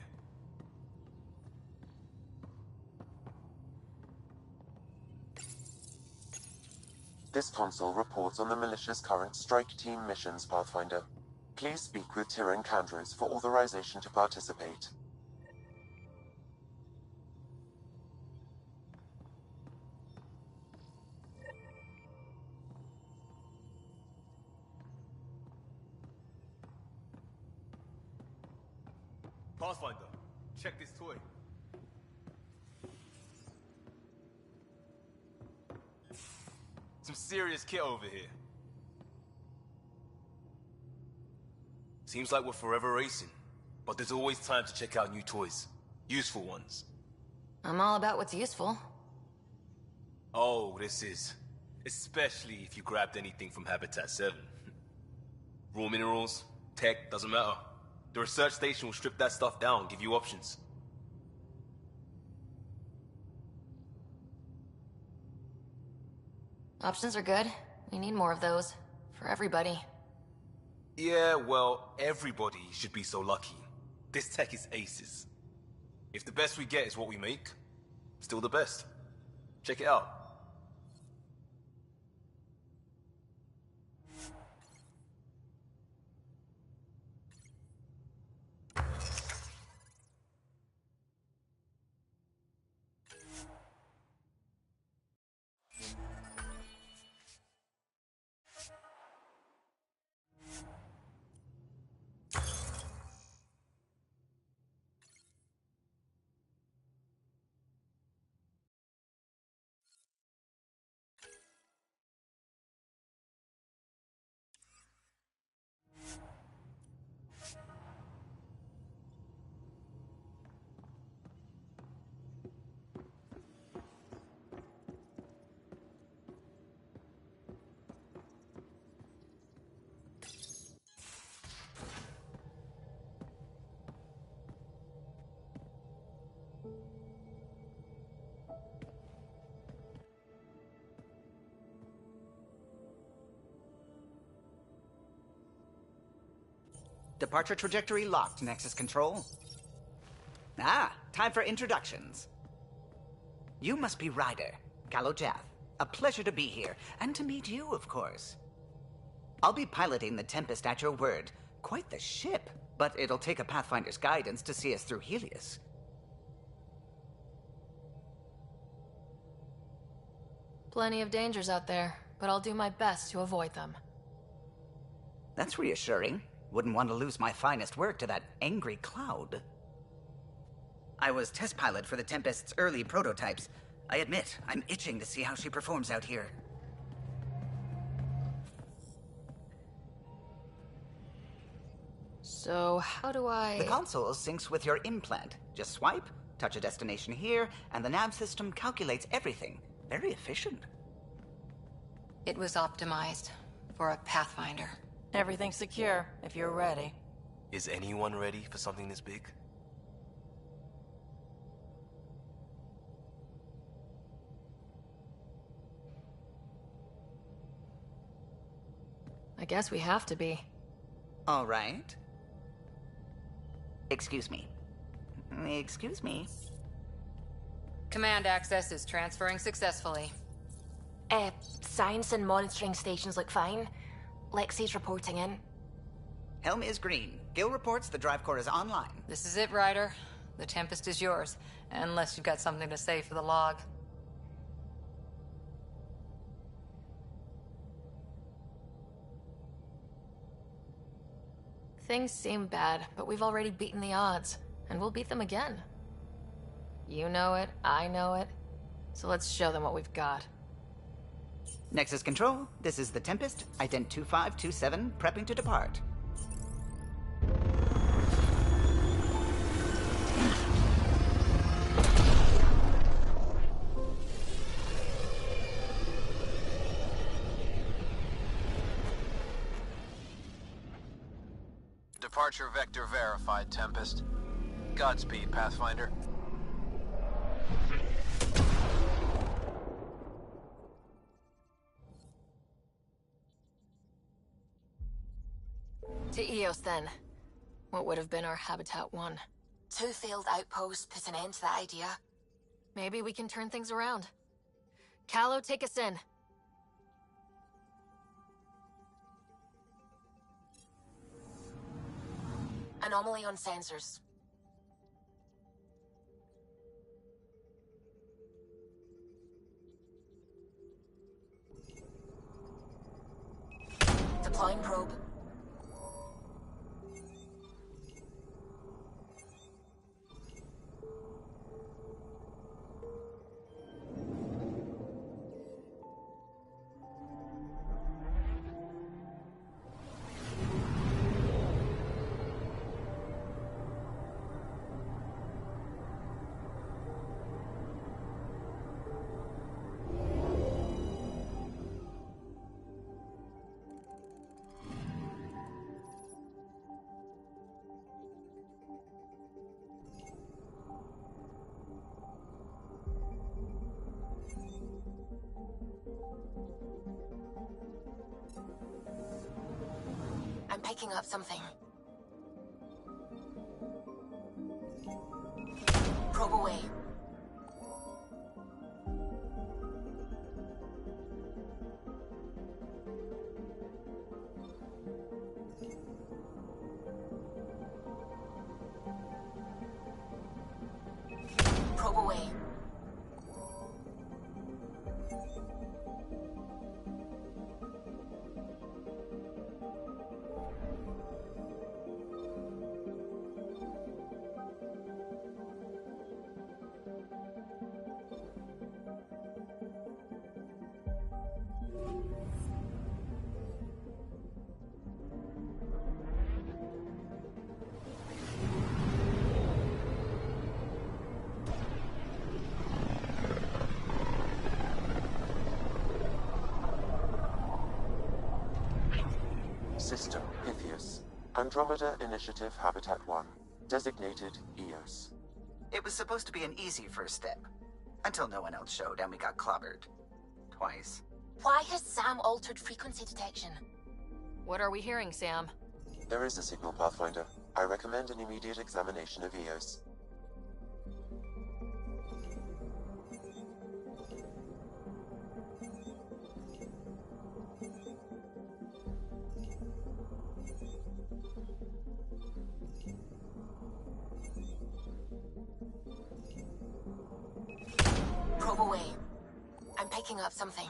This console reports on the militia's current strike team missions, Pathfinder. Please speak with Tyrion Candros for authorization to participate. Pathfinder, check this toy. Some serious kit over here. Seems like we're forever racing, but there's always time to check out new toys. Useful ones. I'm all about what's useful. Oh, this is. Especially if you grabbed anything from Habitat 7. Raw minerals, tech, doesn't matter. The research station will strip that stuff down, give you options. Options are good. We need more of those. For everybody. Yeah, well, everybody should be so lucky. This tech is aces. If the best we get is what we make, still the best. Check it out. Departure trajectory locked, Nexus Control. Ah, time for introductions. You must be Ryder, Kalojath. A pleasure to be here, and to meet you, of course. I'll be piloting the Tempest at your word. Quite the ship, but it'll take a Pathfinder's guidance to see us through Helios. Plenty of dangers out there, but I'll do my best to avoid them. That's reassuring. Wouldn't want to lose my finest work to that angry cloud. I was test pilot for the Tempest's early prototypes. I admit, I'm itching to see how she performs out here. So, how do I... The console syncs with your implant. Just swipe, touch a destination here, and the nav system calculates everything. Very efficient. It was optimized. For a Pathfinder. Everything's secure, if you're ready. Is anyone ready for something this big? I guess we have to be. All right. Excuse me. Excuse me. Command access is transferring successfully. Science and monitoring stations look fine. Lexi's reporting in. Helm is green. Gil reports the drive core is online. This is it, Ryder. The Tempest is yours, unless you've got something to say for the log. Things seem bad, but we've already beaten the odds, and we'll beat them again. You know it, I know it, so let's show them what we've got. Nexus Control, this is the Tempest, ident 2527, prepping to depart. Departure vector verified, Tempest. Godspeed, Pathfinder. To Eos, then. What would have been our Habitat 1? 2 failed outposts put an end to that idea. Maybe we can turn things around. Callow, take us in. Anomaly on sensors. Deploying probe. I'm picking up something. Probe away. Probe away. System Pythias. Andromeda Initiative Habitat 1. Designated Eos. It was supposed to be an easy first step. Until no one else showed and we got clobbered. Twice. Why has Sam altered frequency detection? What are we hearing, Sam? There is a signal, Pathfinder. I recommend an immediate examination of Eos. Probe away. I'm picking up something.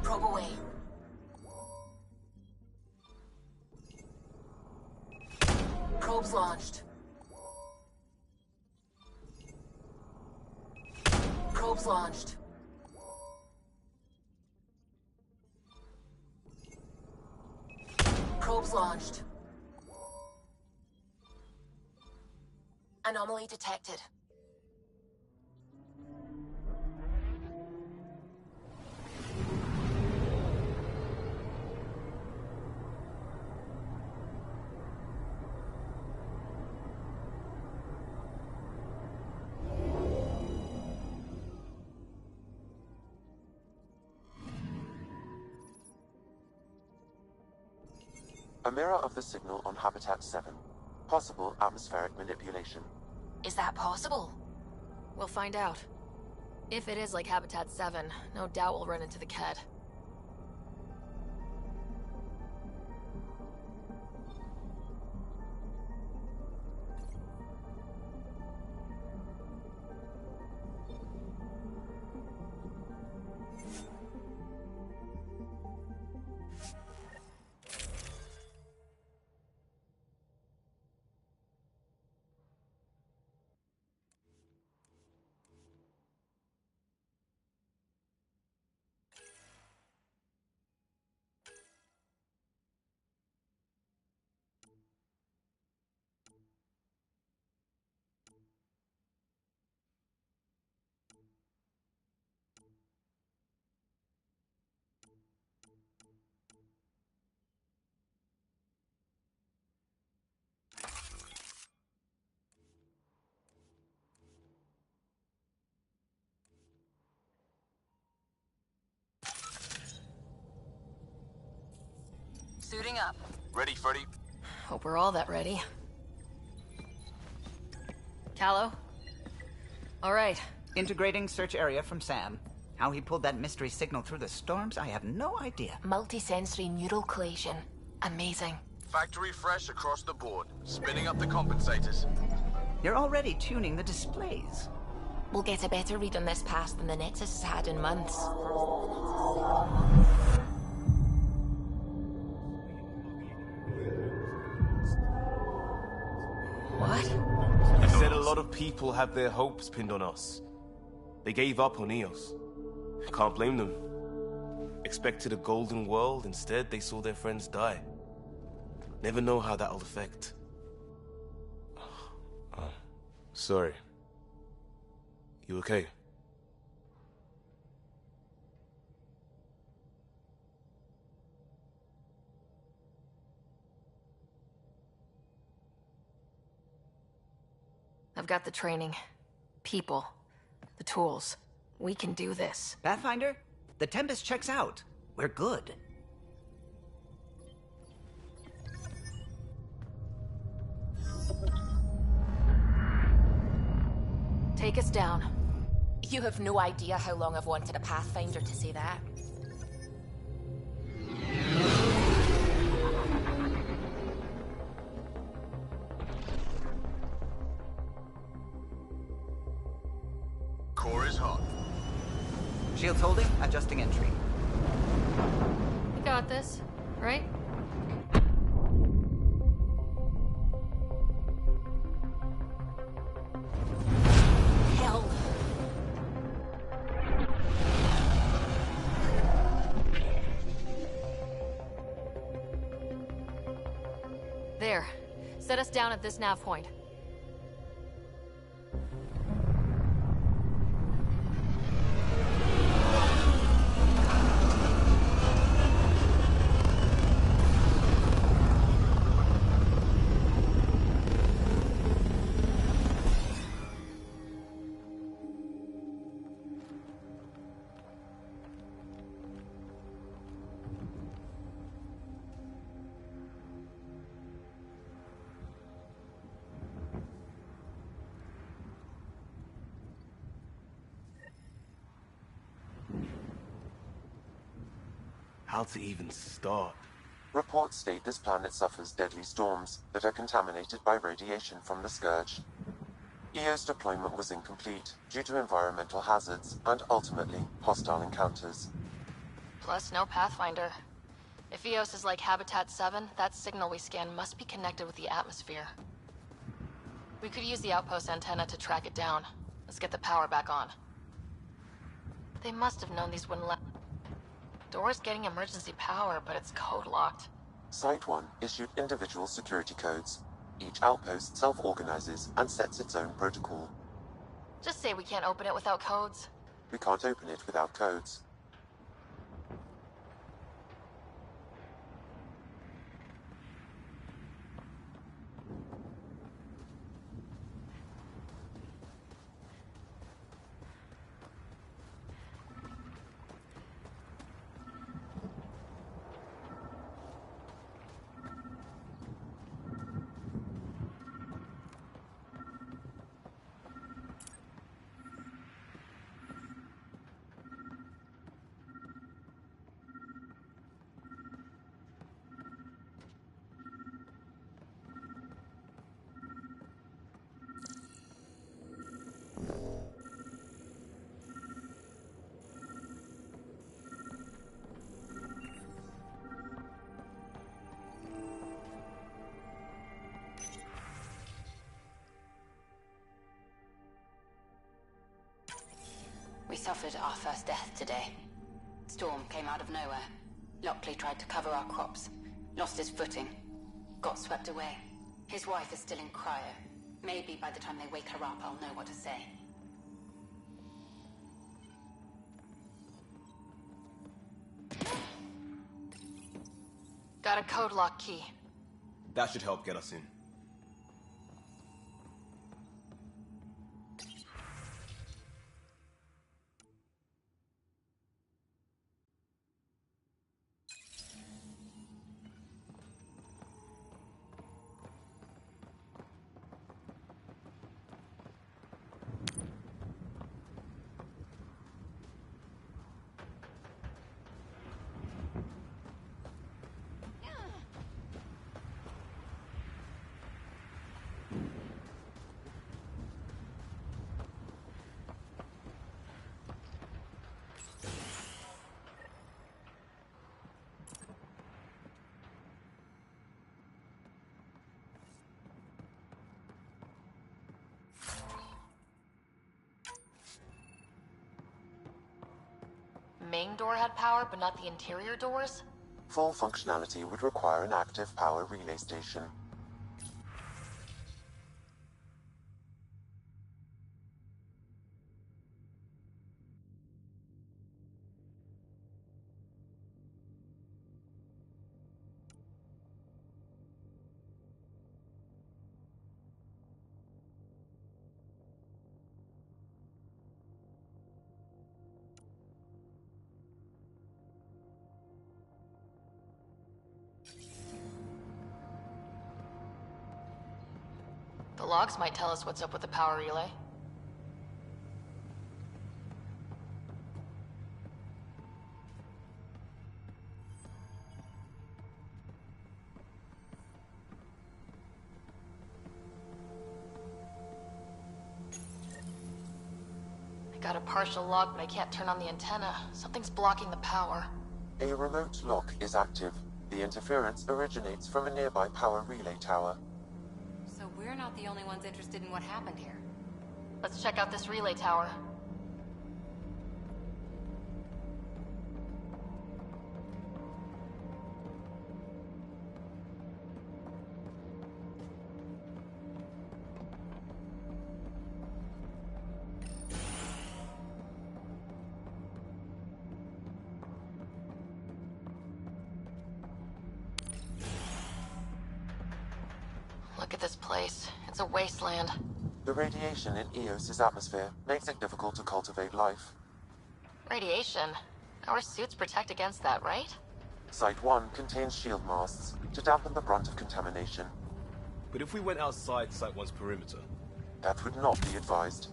Probe away. Probes launched. Probes launched. Probes launched. Anomaly detected. A mirror of the signal on Habitat 7. Possible atmospheric manipulation. Is that possible? We'll find out. If it is like Habitat 7, no doubt we'll run into the Ked. Suiting up. Ready, Freddy? Hope we're all that ready. Callow? All right. Integrating search area from Sam. How he pulled that mystery signal through the storms, I have no idea. Multisensory neural collation. Amazing. Factory fresh across the board. Spinning up the compensators. You're already tuning the displays. We'll get a better read on this pass than the Nexus has had in months. What? You said a lot of people have their hopes pinned on us. They gave up on Eos. Can't blame them. Expected a golden world, instead they saw their friends die. Never know how that'll affect. Sorry. You okay? I've got the training, people, the tools. We can do this. Pathfinder, the Tempest checks out. We're good. Take us down. You have no idea how long I've wanted a Pathfinder to say that. Core is hot. Shields holding, adjusting entry. We got this, right? Hell. There. Set us down at this nav point. How to even start? Reports state this planet suffers deadly storms that are contaminated by radiation from the Scourge. EO's deployment was incomplete due to environmental hazards and ultimately hostile encounters. Plus, no Pathfinder. If Eos is like Habitat 7, that signal we scan must be connected with the atmosphere. We could use the outpost antenna to track it down. Let's get the power back on. They must have known these wouldn't let... Door's getting emergency power, but it's code-locked. Site 1 issued individual security codes. Each outpost self-organizes and sets its own protocol. Just say we can't open it without codes. We can't open it without codes. We suffered our first death today. Storm came out of nowhere. Lockley tried to cover our crops. Lost his footing. Got swept away. His wife is still in cryo. Maybe by the time they wake her up, I'll know what to say. Got a code lock key. That should help get us in. Main door had power, but not the interior doors? Full functionality would require an active power relay station. The logs might tell us what's up with the power relay. I got a partial log, but I can't turn on the antenna. Something's blocking the power. A remote lock is active. The interference originates from a nearby power relay tower. So we're not the only ones interested in what happened here. Let's check out this relay tower. Look at this place. It's a wasteland. The radiation in Eos's atmosphere makes it difficult to cultivate life. Radiation? Our suits protect against that, right? Site 1 contains shield masts to dampen the brunt of contamination. But if we went outside Site 1's perimeter? That would not be advised.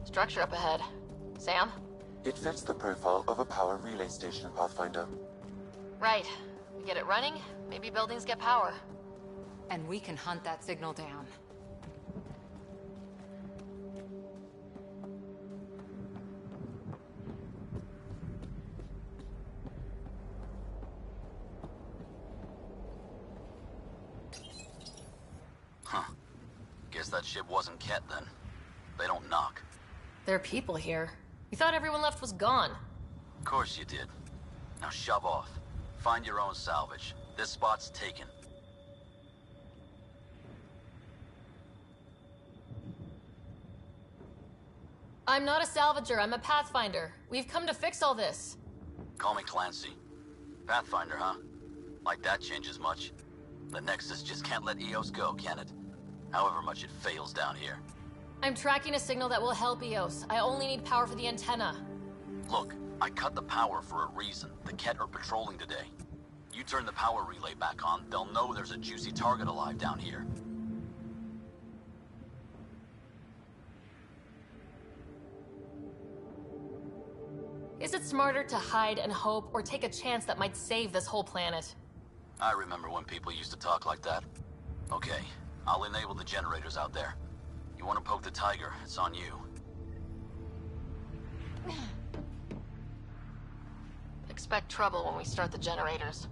Structure up ahead. Sam? It fits the profile of a power relay station, Pathfinder. Right. We get it running, maybe buildings get power. And we can hunt that signal down. Huh. Guess that ship wasn't Ket then. They don't knock. There are people here. You thought everyone left was gone. Of course you did. Now shove off. Find your own salvage. This spot's taken. I'm not a salvager, I'm a pathfinder. We've come to fix all this. Call me Clancy. Pathfinder, huh? Like that changes much. The Nexus just can't let Eos go, can it? However much it fails down here. I'm tracking a signal that will help Eos. I only need power for the antenna. Look, I cut the power for a reason. The Ket are patrolling today. You turn the power relay back on, they'll know there's a juicy target alive down here. Is it smarter to hide and hope, or take a chance that might save this whole planet? I remember when people used to talk like that. Okay, I'll enable the generators out there. You want to poke the tiger, it's on you. Expect trouble when we start the generators.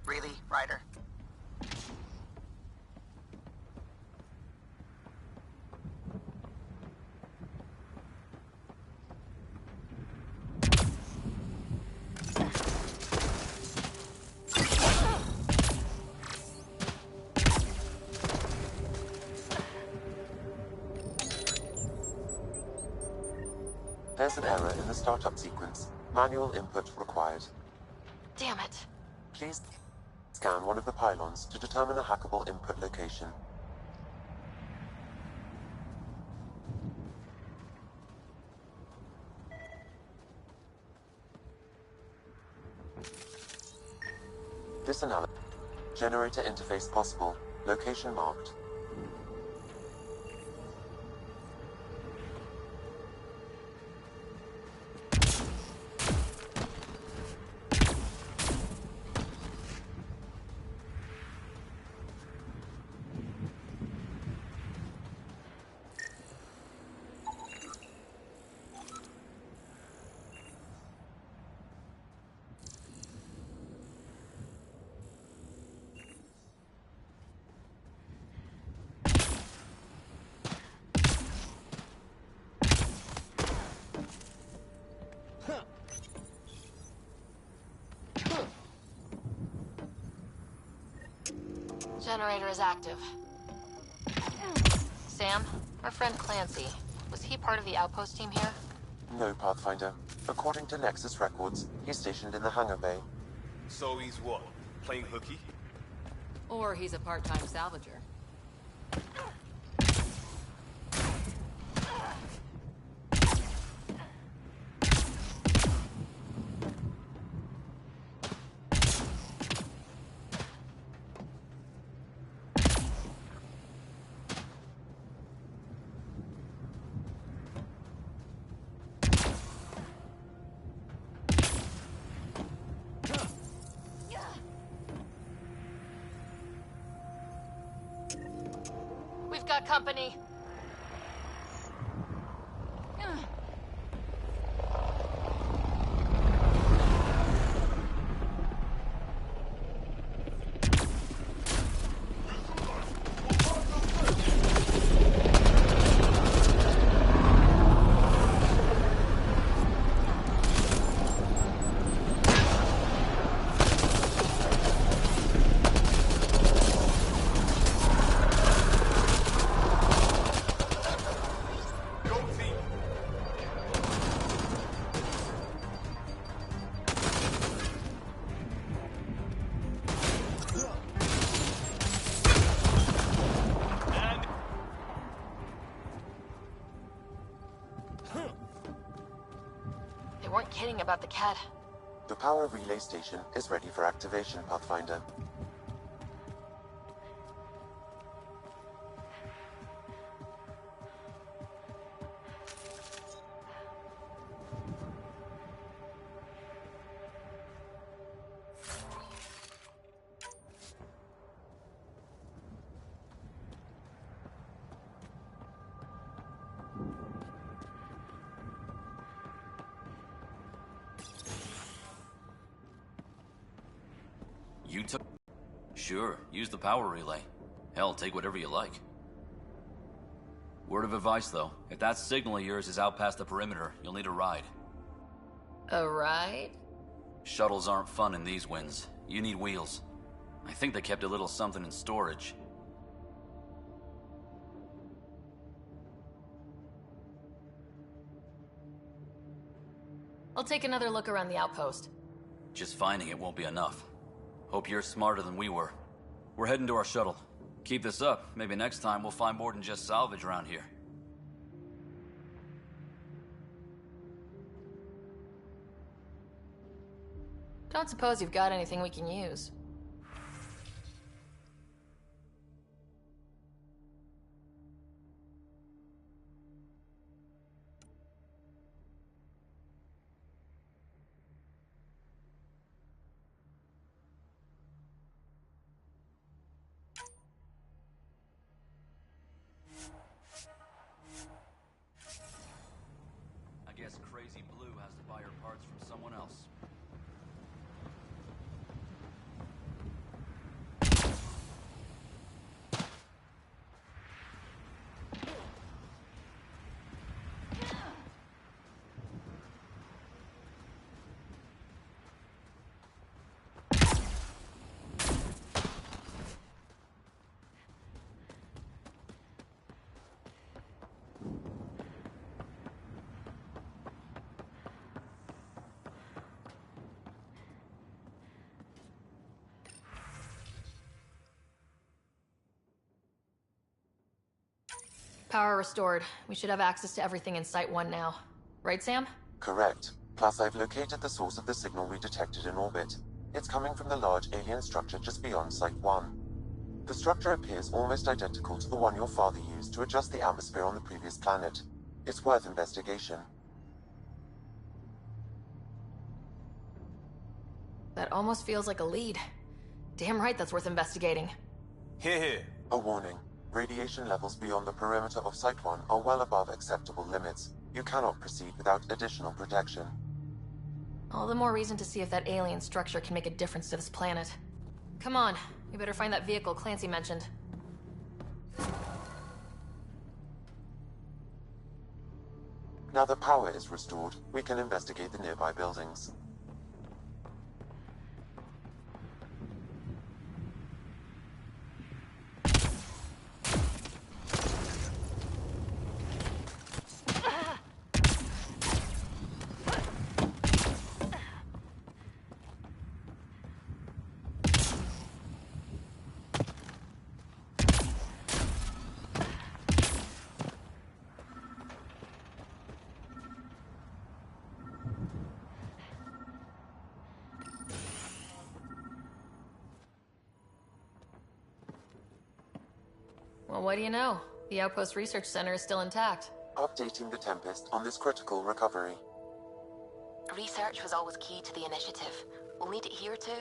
Really, Ryder? There's an error in the startup sequence. Manual input required. Damn it. Please scan one of the pylons to determine a hackable input location. This analysis. Generator interface possible. Location marked. Generator is active. Sam, our friend Clancy, was he part of the outpost team here? No, Pathfinder. According to Nexus records, he's stationed in the hangar bay. So he's what? Playing hooky? Or he's a part-time salvager. We've got company. They weren't kidding about the cat. The power relay station is ready for activation, Pathfinder. You took... Sure, use the power relay. Hell, take whatever you like. Word of advice, though. If that signal of yours is out past the perimeter, you'll need a ride. A ride? Shuttles aren't fun in these winds. You need wheels. I think they kept a little something in storage. I'll take another look around the outpost. Just finding it won't be enough. Hope you're smarter than we were. We're heading to our shuttle. Keep this up. Maybe next time we'll find more than just salvage around here. Don't suppose you've got anything we can use. crazy Blue has to buy her parts from someone else. Power restored. We should have access to everything in Site 1 now. Right, Sam? Correct. Plus, I've located the source of the signal we detected in orbit. It's coming from the large alien structure just beyond Site 1. The structure appears almost identical to the one your father used to adjust the atmosphere on the previous planet. It's worth investigation. That almost feels like a lead. Damn right that's worth investigating. Here. A warning. Radiation levels beyond the perimeter of Site 1 are well above acceptable limits. You cannot proceed without additional protection. All the more reason to see if that alien structure can make a difference to this planet. Come on, we better find that vehicle Clancy mentioned. Now that power is restored, we can investigate the nearby buildings. Well, what do you know? The Outpost Research Center is still intact. Updating the Tempest on this critical recovery. Research was always key to the initiative. We'll need it here too.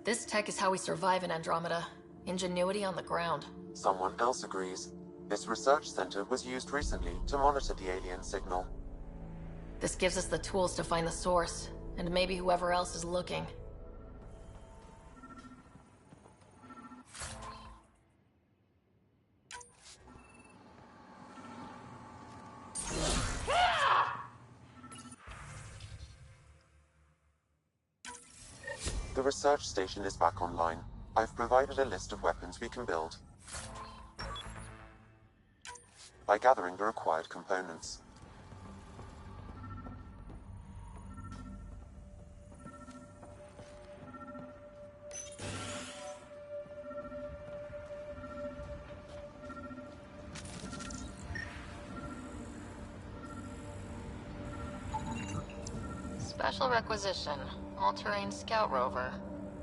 This tech is how we survive in Andromeda. Ingenuity on the ground. Someone else agrees. This research center was used recently to monitor the alien signal. This gives us the tools to find the source, and maybe whoever else is looking. The research station is back online. I've provided a list of weapons we can build by gathering the required components. Special requisition. All-terrain scout rover.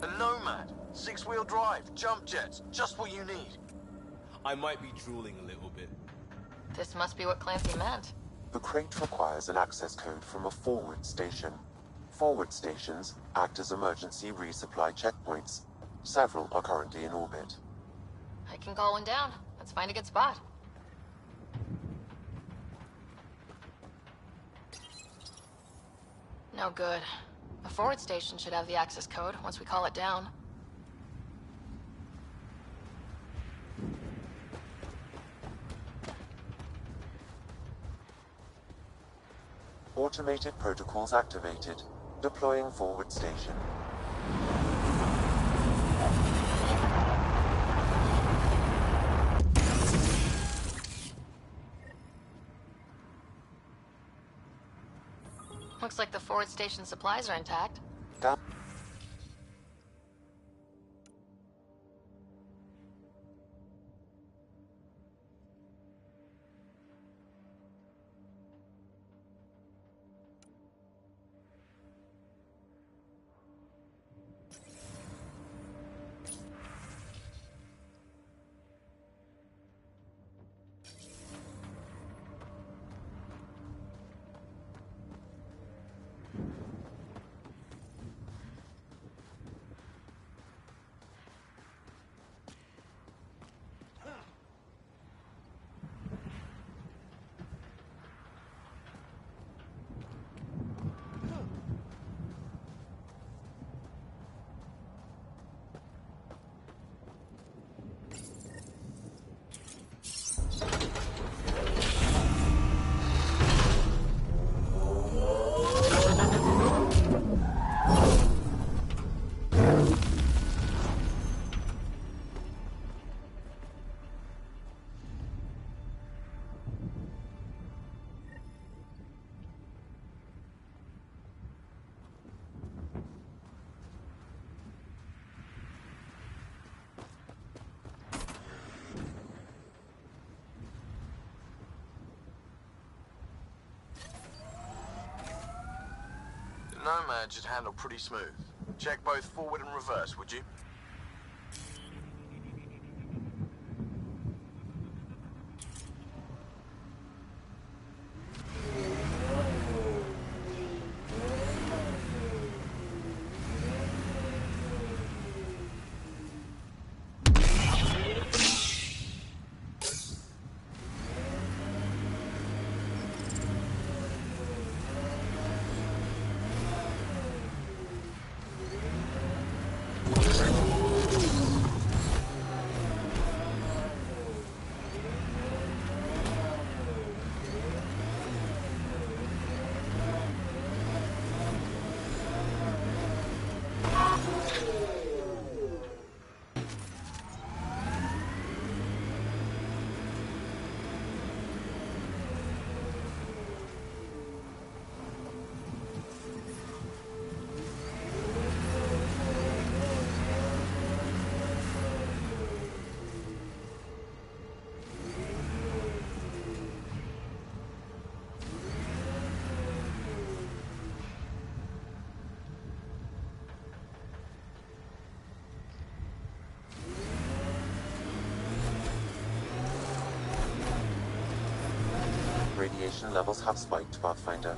A Nomad. 6-wheel drive. Jump jets. Just what you need. I might be drooling a little bit. This must be what Clancy meant. The crate requires an access code from a forward station. Forward stations act as emergency resupply checkpoints. Several are currently in orbit. I can call one down. Let's find a good spot. No good. A forward station should have the access code once we call it down. Automated protocols activated. Deploying forward station. Looks like the forward station supplies are intact. Down. hammer should handle pretty smooth. Check both forward and reverse, would you? Radiation levels have spiked, Pathfinder.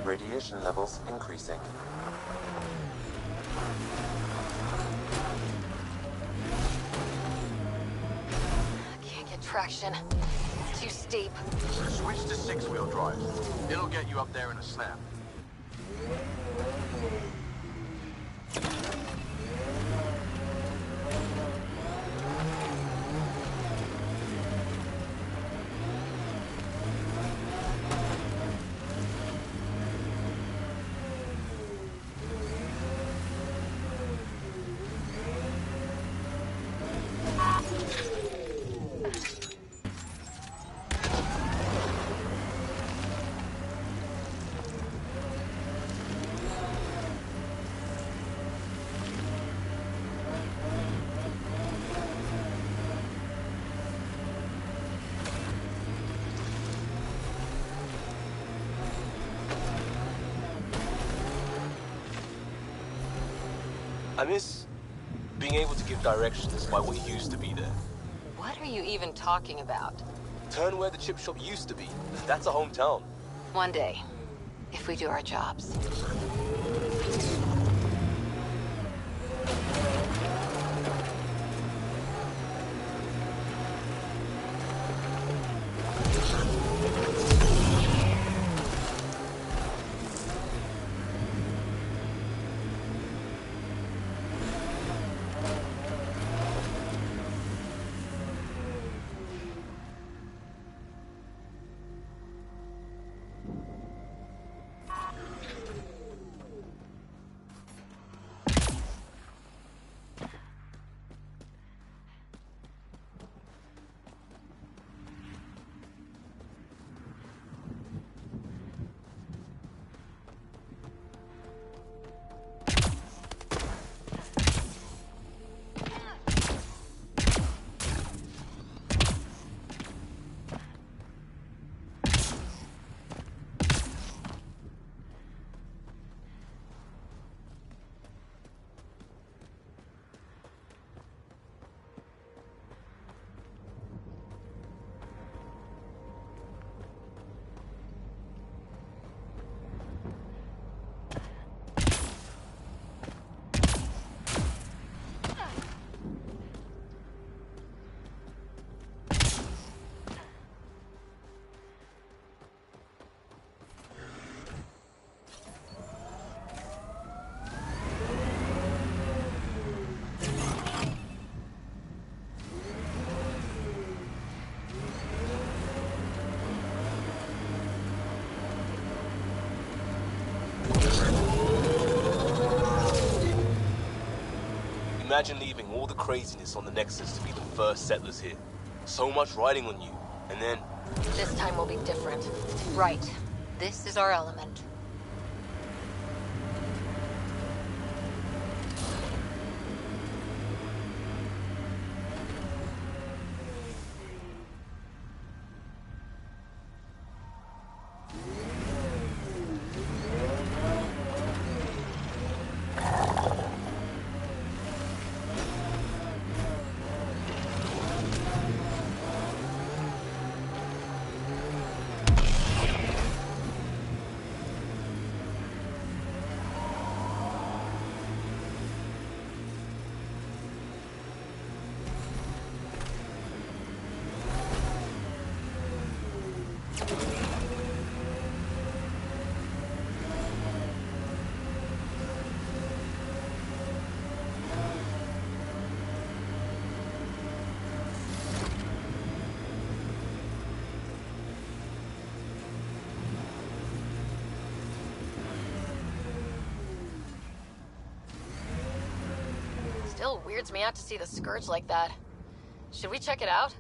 Radiation levels increasing. Can't get traction. It's too steep. Switch to six-wheel drive. It'll get you up there in a snap. I miss being able to give directions by what used to be there. What are you even talking about? Turn where the chip shop used to be. That's a hometown. One day, if we do our jobs. Imagine leaving all the craziness on the Nexus to be the first settlers here. So much riding on you, and then... This time will be different. Right. This is our element. Still weirds me out to see the Scourge like that. Should we check it out?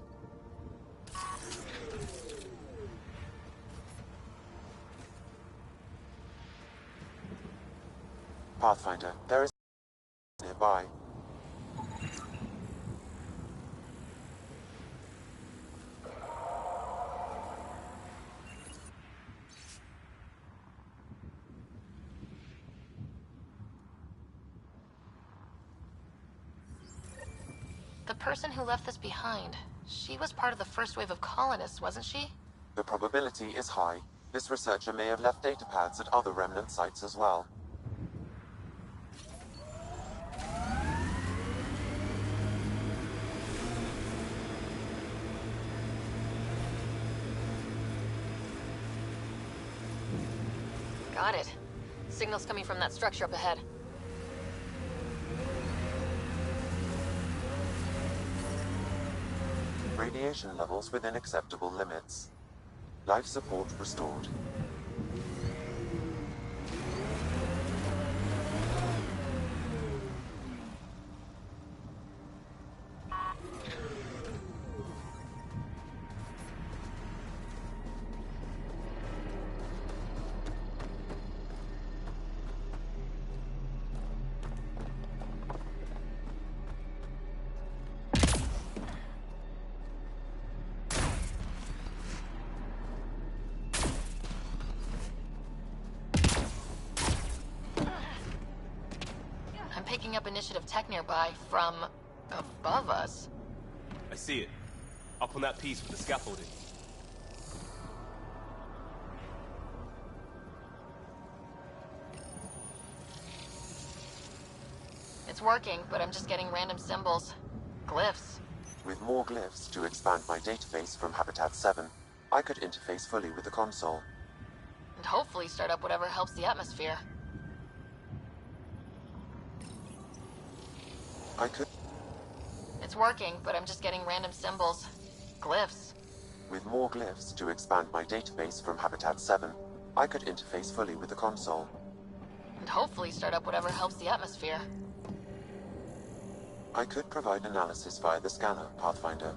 Pathfinder, there is nearby. The person who left this behind, she was part of the first wave of colonists, wasn't she? The probability is high. This researcher may have left data pads at other remnant sites as well. Got it. Signal's coming from that structure up ahead. Radiation levels within acceptable limits. Life support restored. Picking up initiative tech nearby from above us. I see it. Up on that piece with the scaffolding. It's working, but I'm just getting random symbols. Glyphs. With more glyphs to expand my database from Habitat 7, I could interface fully with the console. And hopefully start up whatever helps the atmosphere. I could... It's working, but I'm just getting random symbols. Glyphs. With more glyphs to expand my database from Habitat 7, I could interface fully with the console. And hopefully start up whatever helps the atmosphere. I could provide analysis via the scanner, Pathfinder.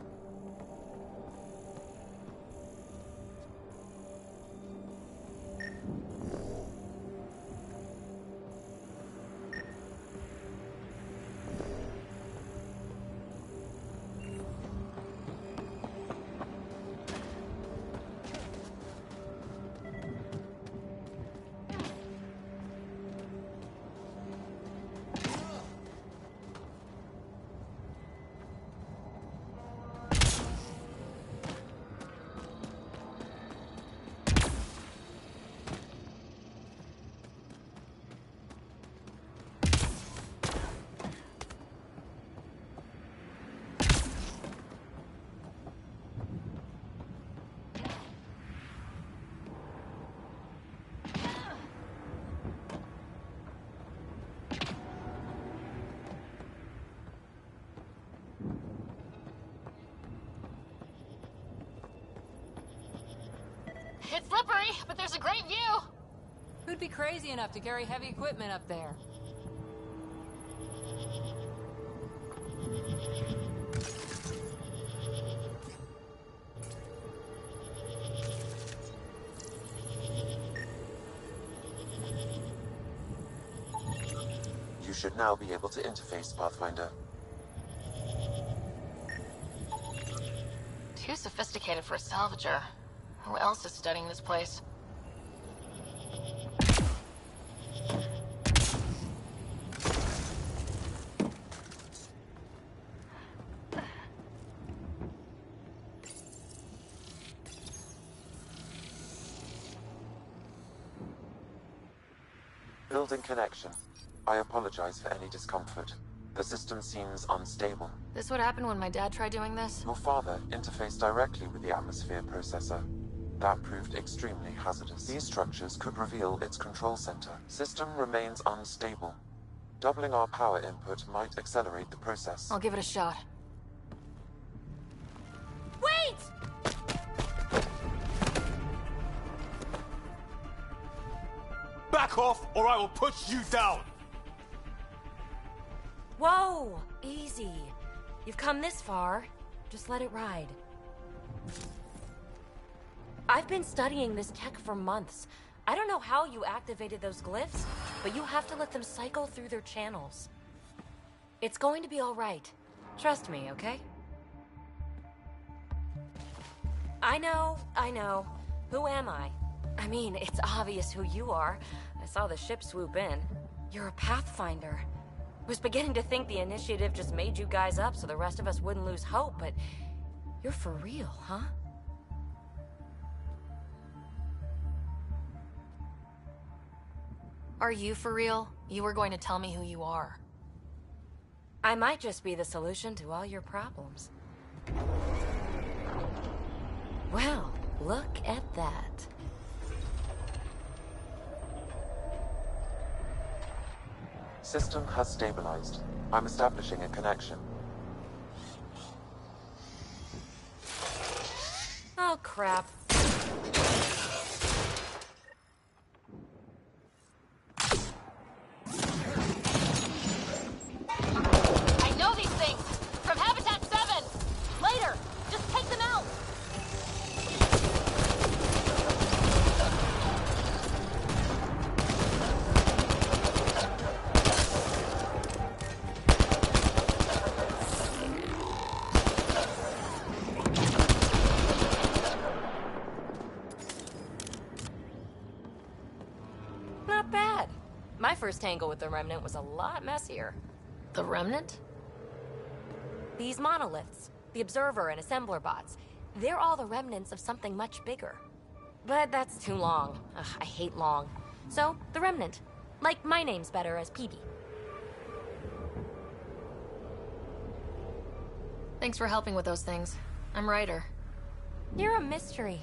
It's slippery, but there's a great view! Who'd be crazy enough to carry heavy equipment up there? You should now be able to interface, Pathfinder. Too sophisticated for a salvager. Who else is studying this place? Building connection. I apologize for any discomfort. The system seems unstable. This would happen when my dad tried doing this? Your father interfaced directly with the atmosphere processor. That proved extremely hazardous. These structures could reveal its control center. System remains unstable. Doubling our power input might accelerate the process. I'll give it a shot. Wait! Back off, or I will put you down! Whoa! Easy. You've come this far. Just let it ride. I've been studying this tech for months. I don't know how you activated those glyphs, but you have to let them cycle through their channels. It's going to be all right. Trust me, okay? I know. Who am I? I mean, it's obvious who you are. I saw the ship swoop in. You're a Pathfinder. I was beginning to think the initiative just made you guys up so the rest of us wouldn't lose hope, but you're for real, huh? Are you for real? You were going to tell me who you are. I might just be the solution to all your problems. Well, look at that. System has stabilized. I'm establishing a connection. Oh, crap. I know these things! From Habitat 7! Later! Just take them out! Not bad. My first tangle with the Remnant was a lot messier. The Remnant? These monoliths, the Observer and Assembler bots, they're all the remnants of something much bigger. But that's too long. Ugh, I hate long. So, the Remnant. Like my name's better as PB. Thanks for helping with those things. I'm Ryder. You're a mystery.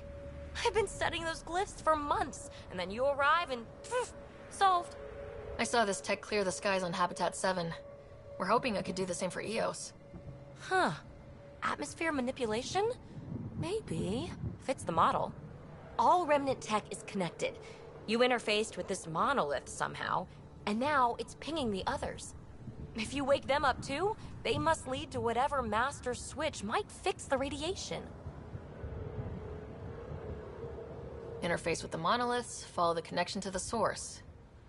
I've been studying those glyphs for months, and then you arrive and poof, solved. I saw this tech clear the skies on Habitat 7. We're hoping it could do the same for Eos. Huh. Atmosphere manipulation? Maybe. Fits the model. All Remnant tech is connected. You interfaced with this monolith somehow, and now it's pinging the others. If you wake them up too, they must lead to whatever master switch might fix the radiation. Interface with the monoliths, follow the connection to the source.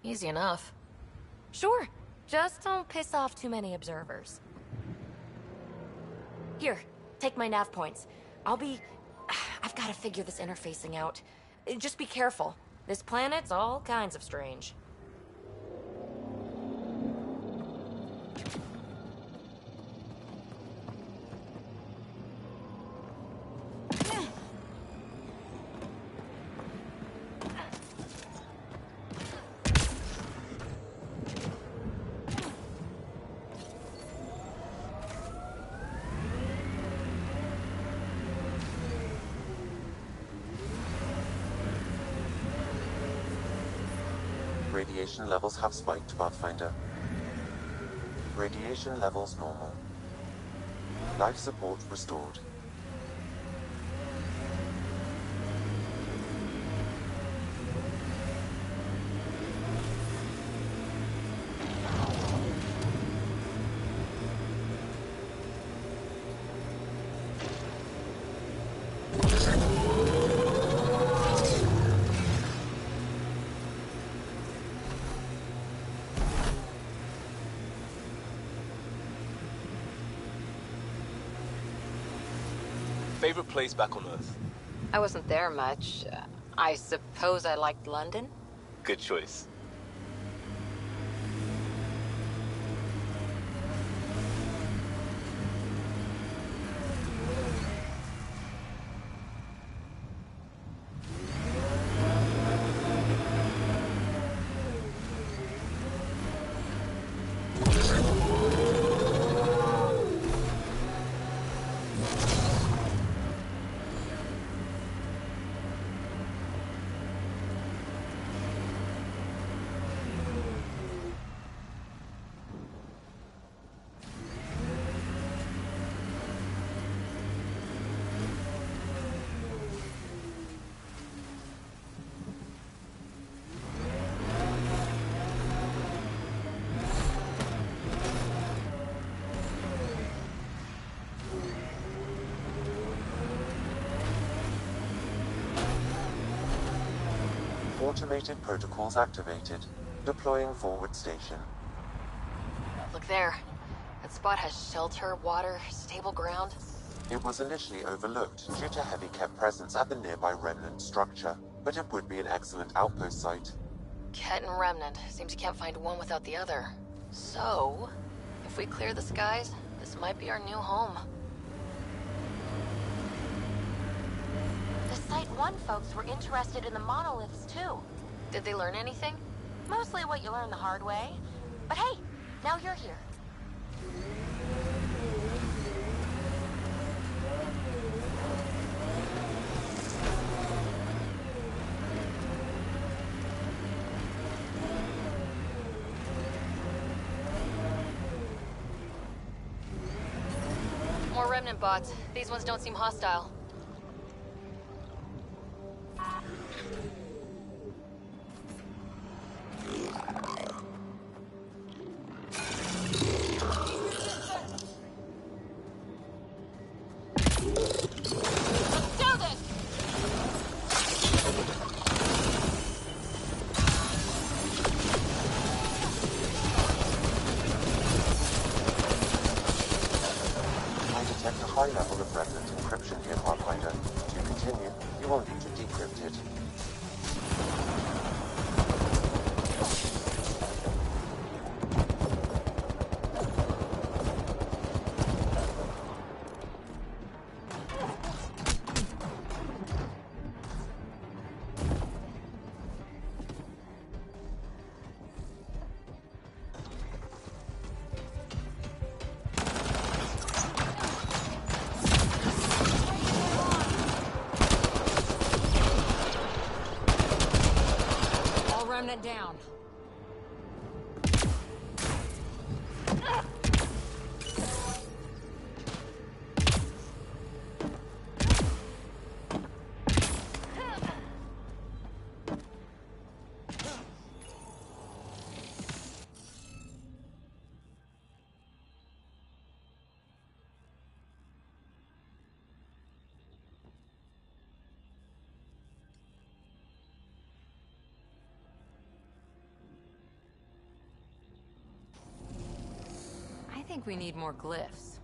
Easy enough. Sure. Just don't piss off too many observers. Here, take my nav points. I've got to figure this interfacing out. Just be careful. This planet's all kinds of strange. Radiation levels have spiked, Pathfinder. Radiation levels normal. Life support restored. Favorite place back on Earth? I wasn't there much. I suppose I liked London? Good choice. Automated protocols activated. Deploying forward station. Look there. That spot has shelter, water, stable ground. It was initially overlooked due to heavy kept presence at the nearby remnant structure, but it would be an excellent outpost site. Ket and Remnant. Seems you can't find one without the other. So, if we clear the skies, this might be our new home. The Site 1 folks were interested in the monoliths, too. Did they learn anything? Mostly what you learn the hard way. But hey, now you're here. More Remnant bots. These ones don't seem hostile. High level of remnant encryption here, Pathfinder. To continue, you will need to decrypt it. Remnant down. I think we need more glyphs.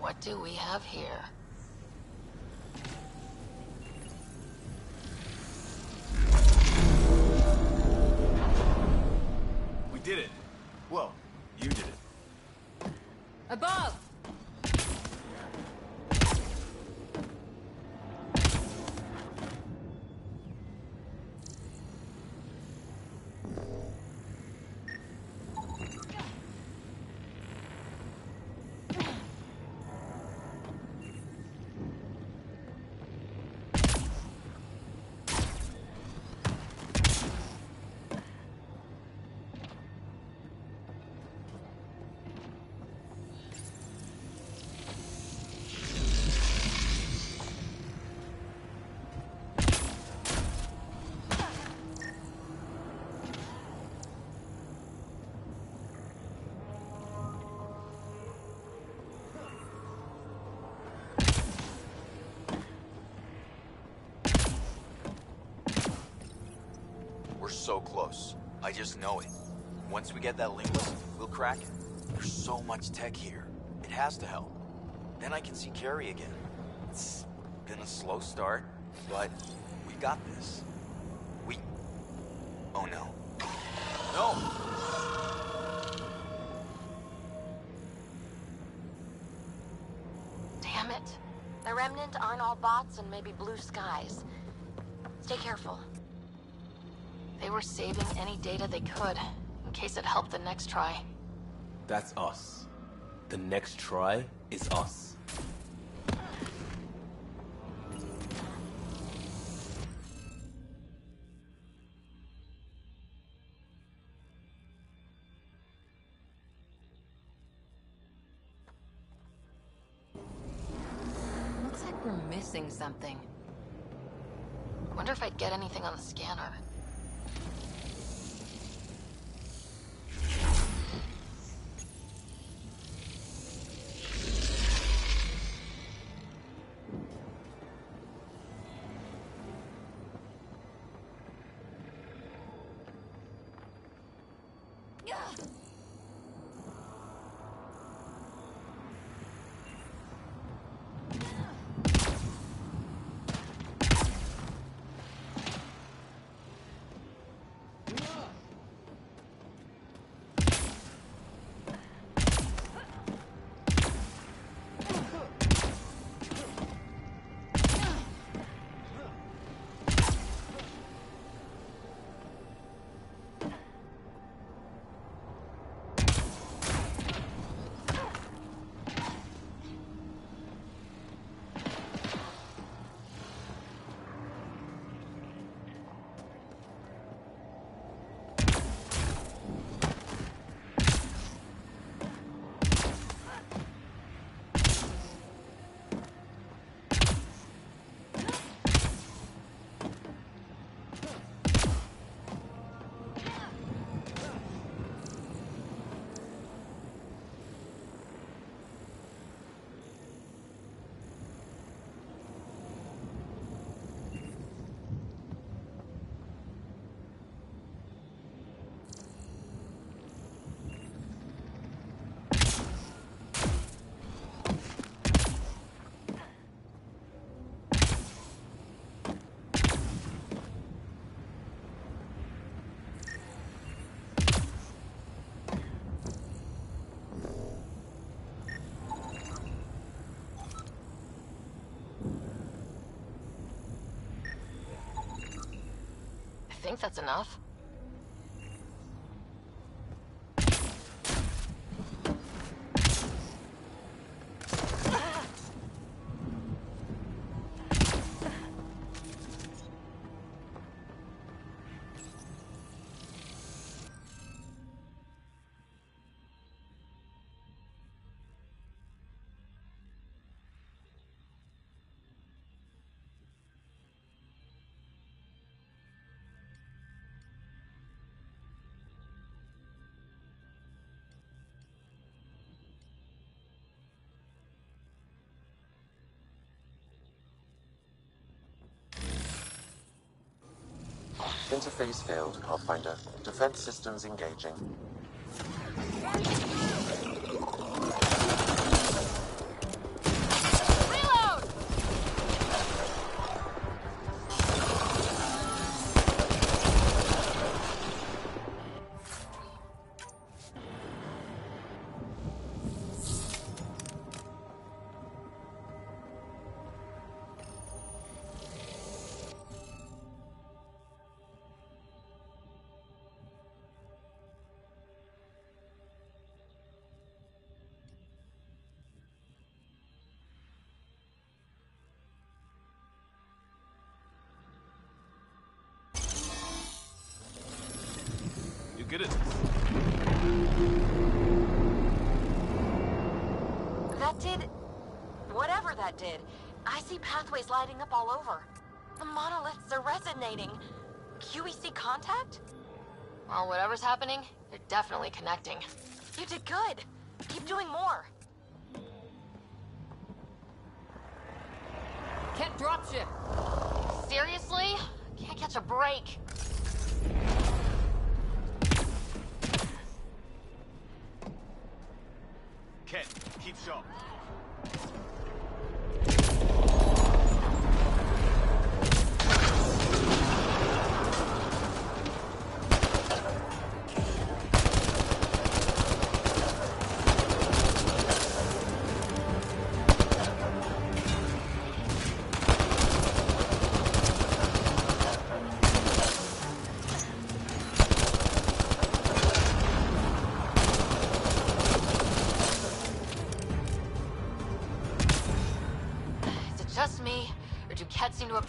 What do we have here? We did it. Above! We're so close. I just know it. Once we get that linkless, we'll crack it. There's so much tech here. It has to help. Then I can see Carrie again. It's been a slow start, but we got this. Oh no. No! Damn it. The Remnant aren't all bots and maybe blue skies. Stay careful. They were saving any data they could, in case it helped the next try. That's us. The next try is us. Looks like we're missing something. Wonder if I'd get anything on the scanner. I think that's enough. Interface failed, Pathfinder. Defense systems engaging. good at this. That did... whatever that did. I see pathways lighting up all over. The monoliths are resonating. QEC contact? Well, whatever's happening, you're definitely connecting. You did good. Keep doing more. Can't dropship. Seriously? Can't catch a break. Ken, keep sharp. Just me, or do Kett seem to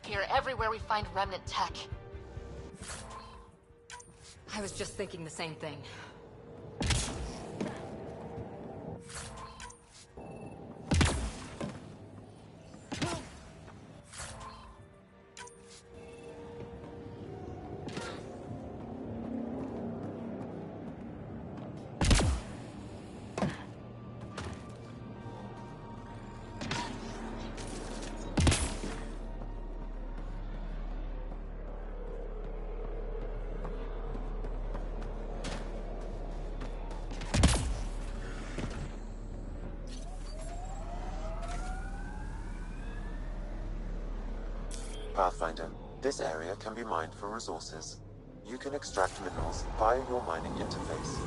appear everywhere we find remnant tech? I was just thinking the same thing. Pathfinder, this area can be mined for resources. You can extract minerals via your mining interface.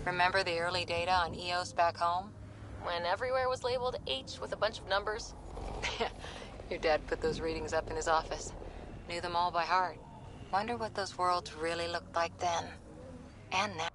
Remember the early data on EOS back home? When everywhere was labeled H with a bunch of numbers. Your dad put those readings up in his office. Knew them all by heart. Wonder what those worlds really looked like then. And now.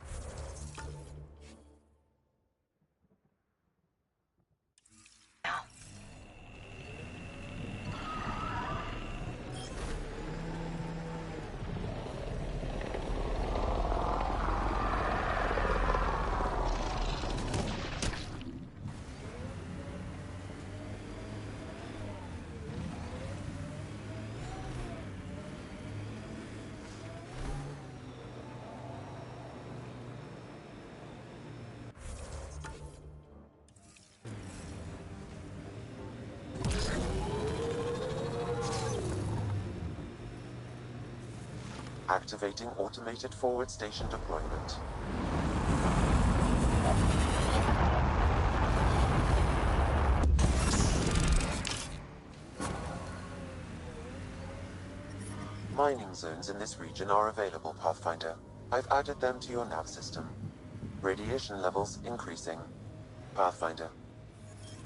Activating automated forward station deployment. Mining zones in this region are available, Pathfinder. I've added them to your nav system. Radiation levels increasing. Pathfinder.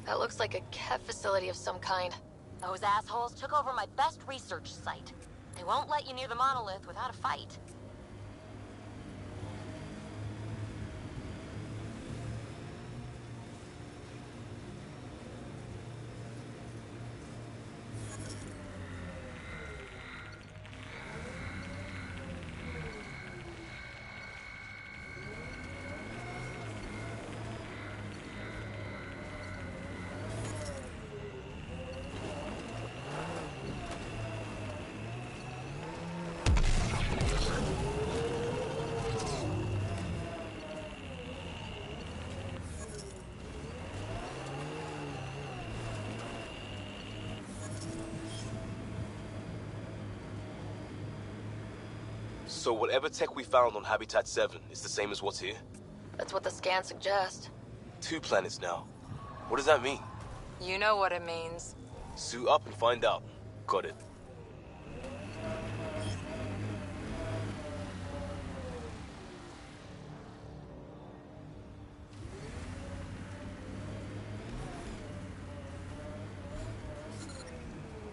That looks like a Kev facility of some kind. Those assholes took over my best research site. They won't let you near the monolith without a fight. So whatever tech we found on Habitat 7 is the same as what's here? That's what the scans suggest. 2 planets now. What does that mean? You know what it means. Suit up and find out. Got it.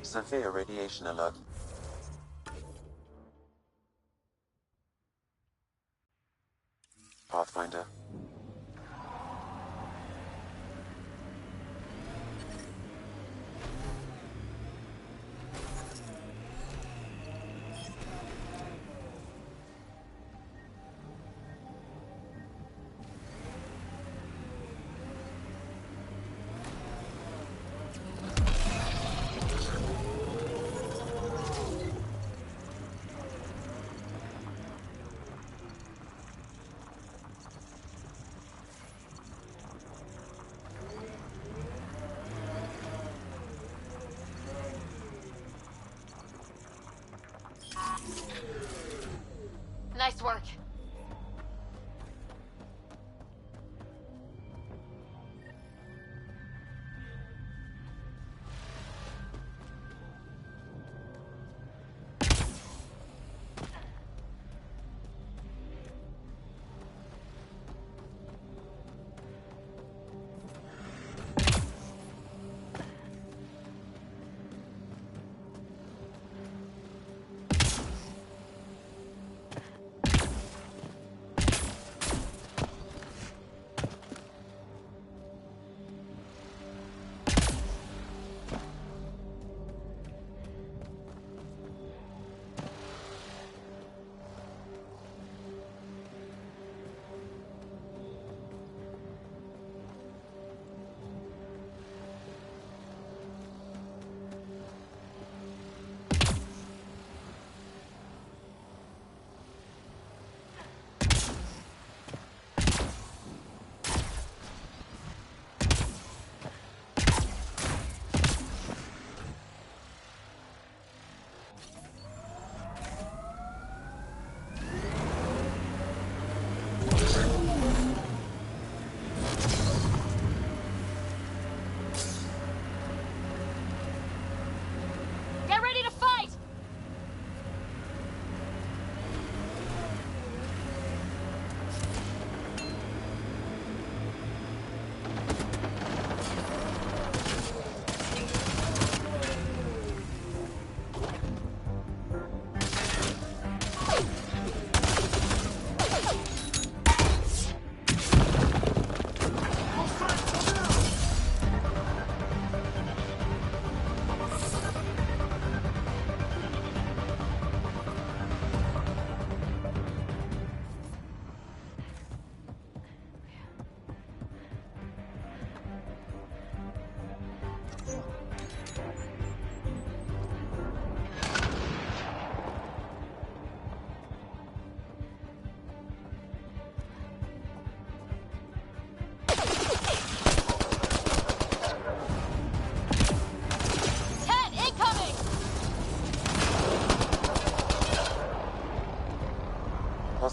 Severe radiation alert. Pathfinder. Nice work.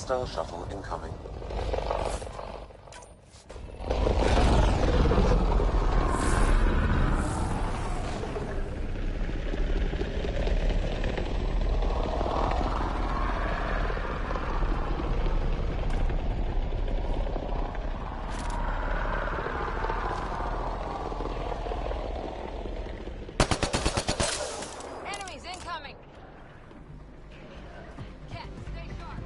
Hostile shuttle incoming. Enemies incoming! Cat, stay sharp!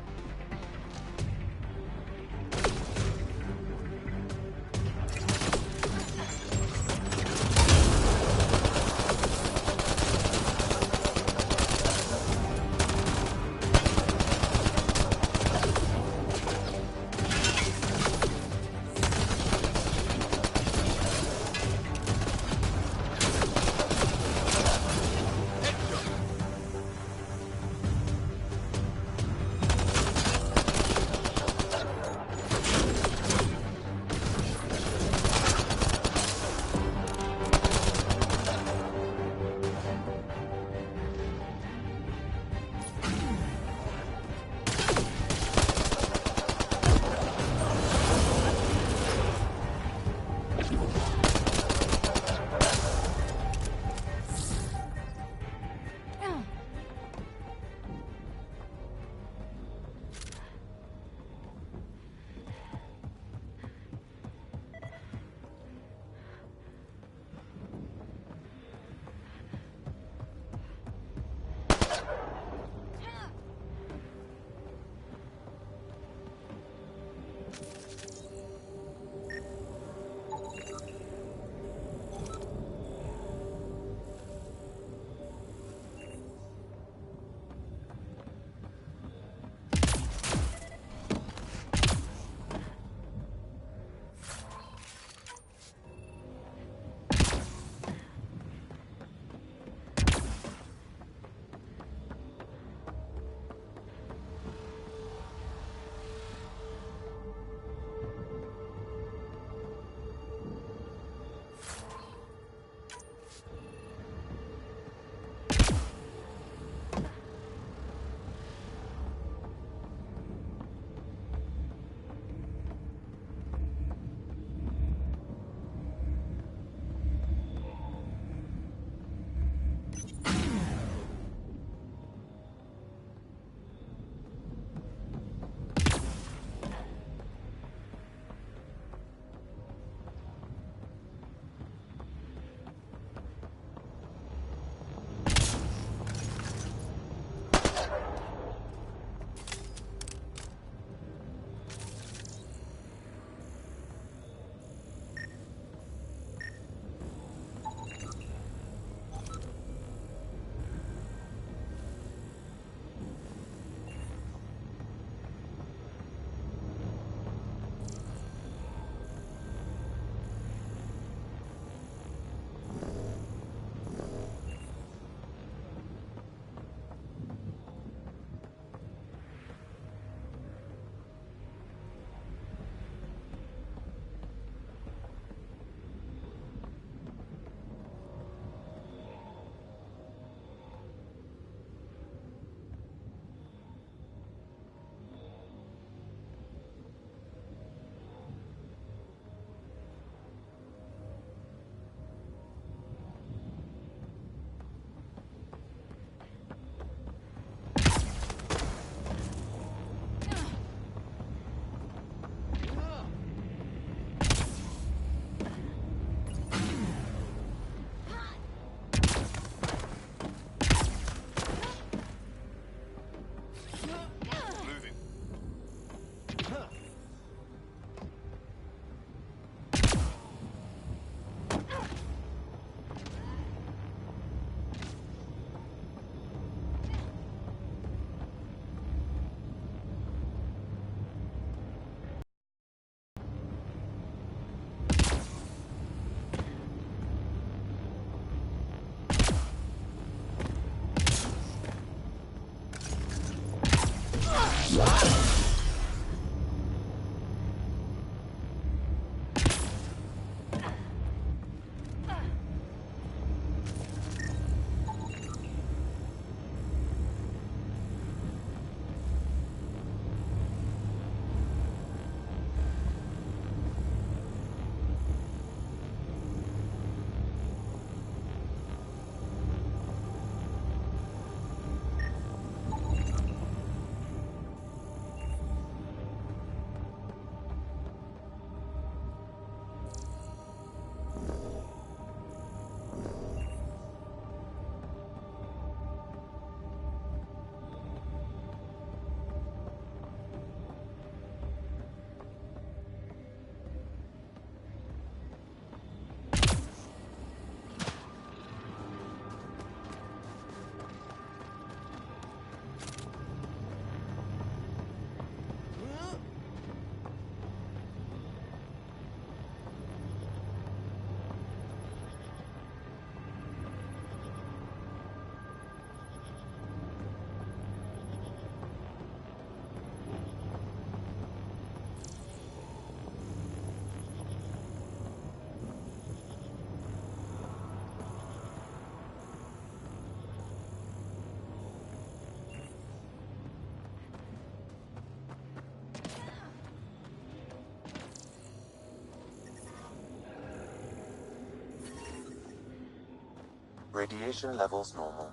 Radiation levels normal.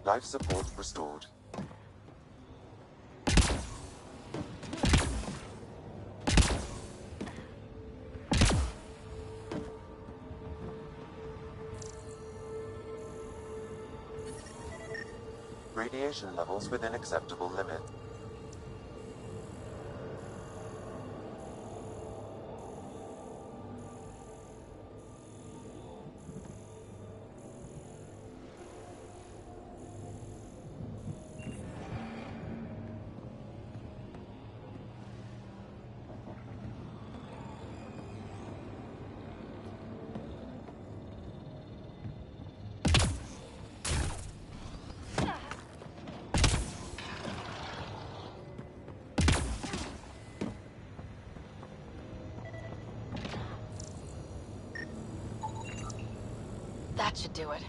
Life support restored. Radiation levels within acceptable limit. That should do it.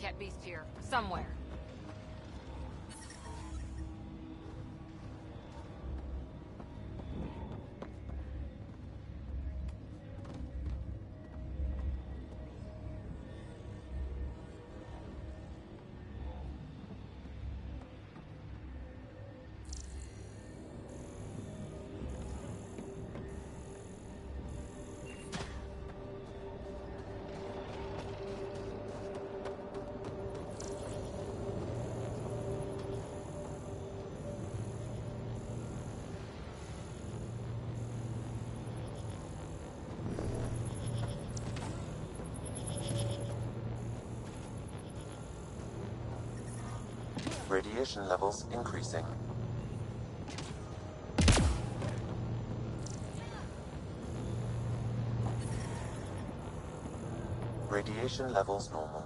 cat beast here, somewhere. Radiation levels increasing. Radiation levels normal.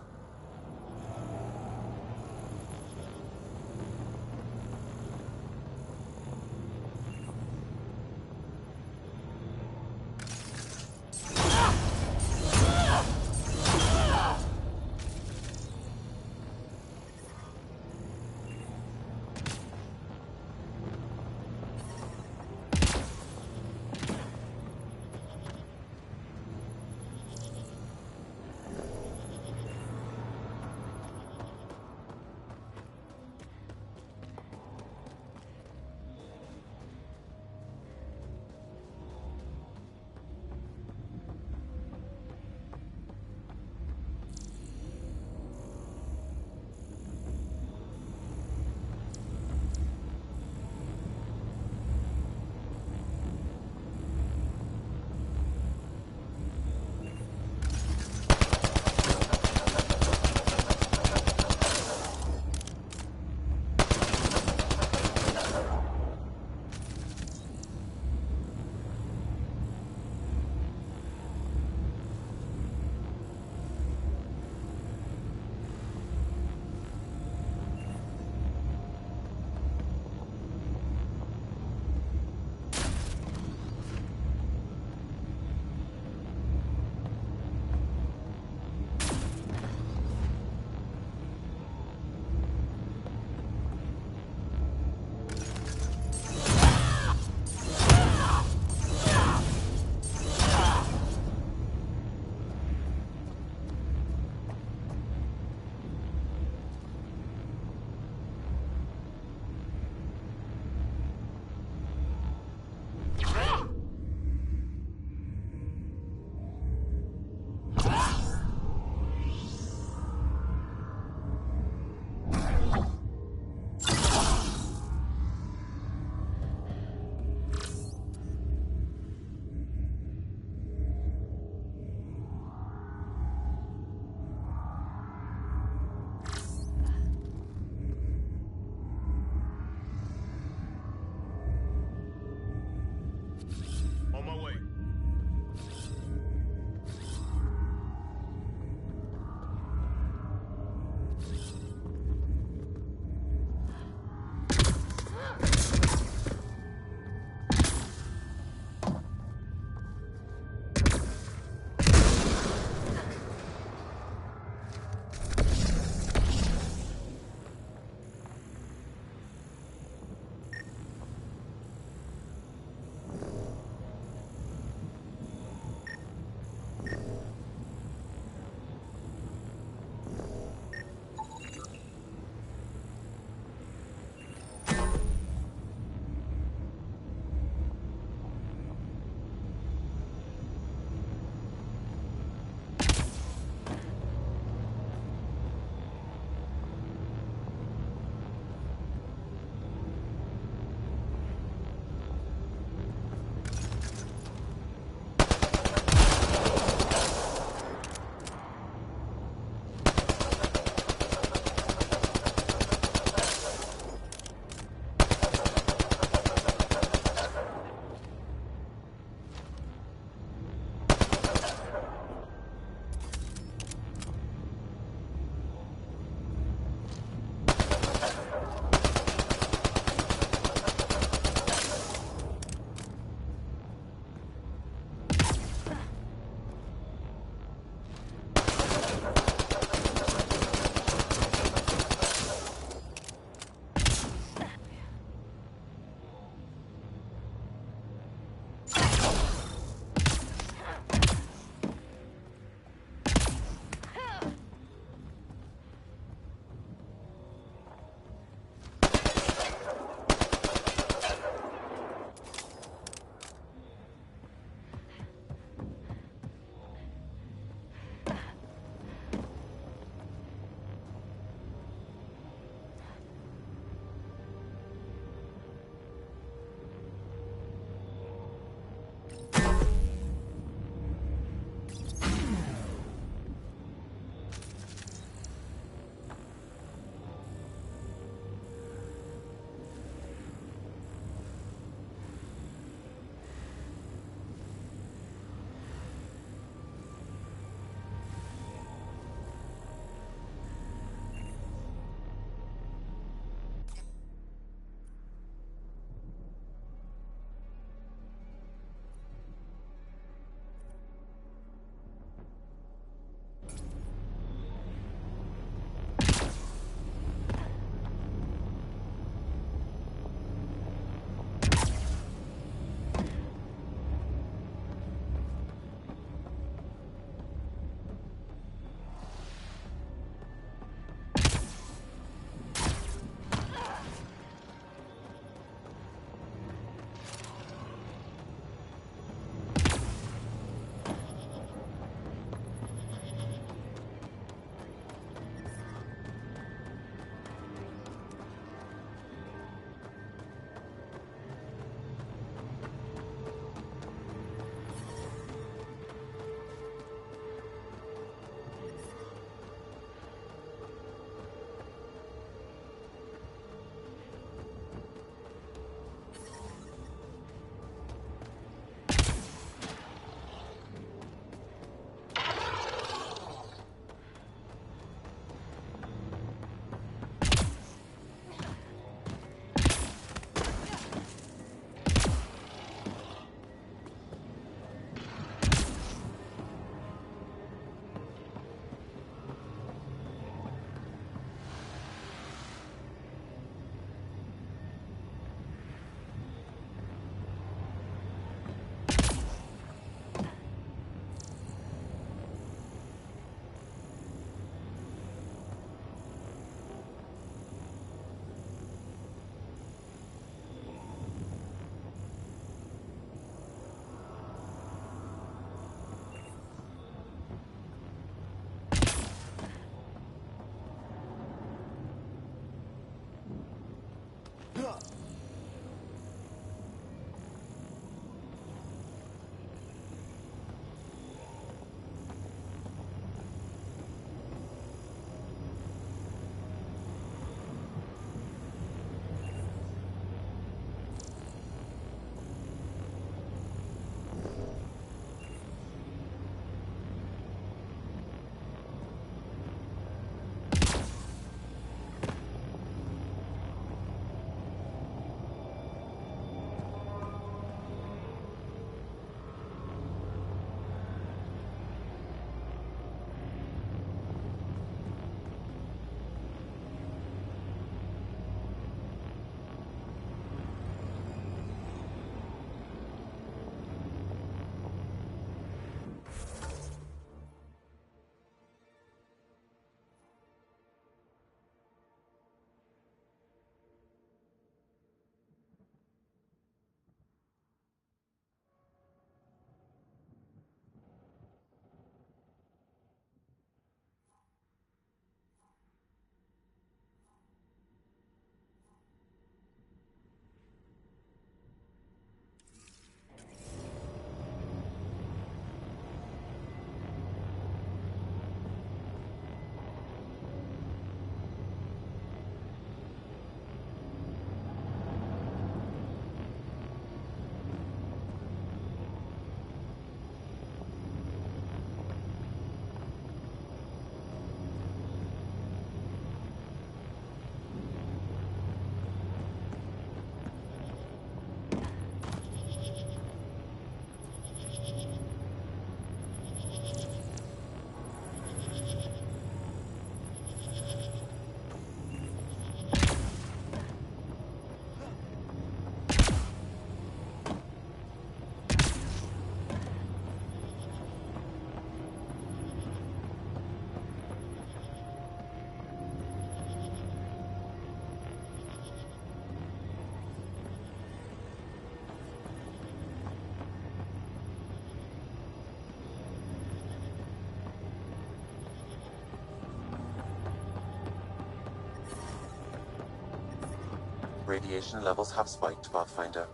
Radiation levels have spiked, Pathfinder.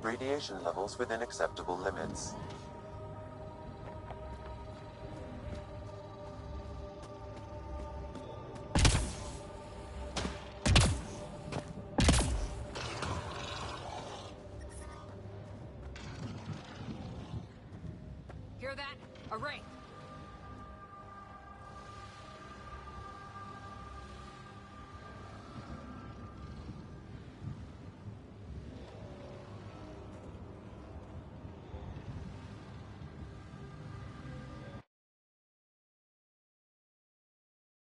Radiation levels within acceptable limits. Hear that? A wraith.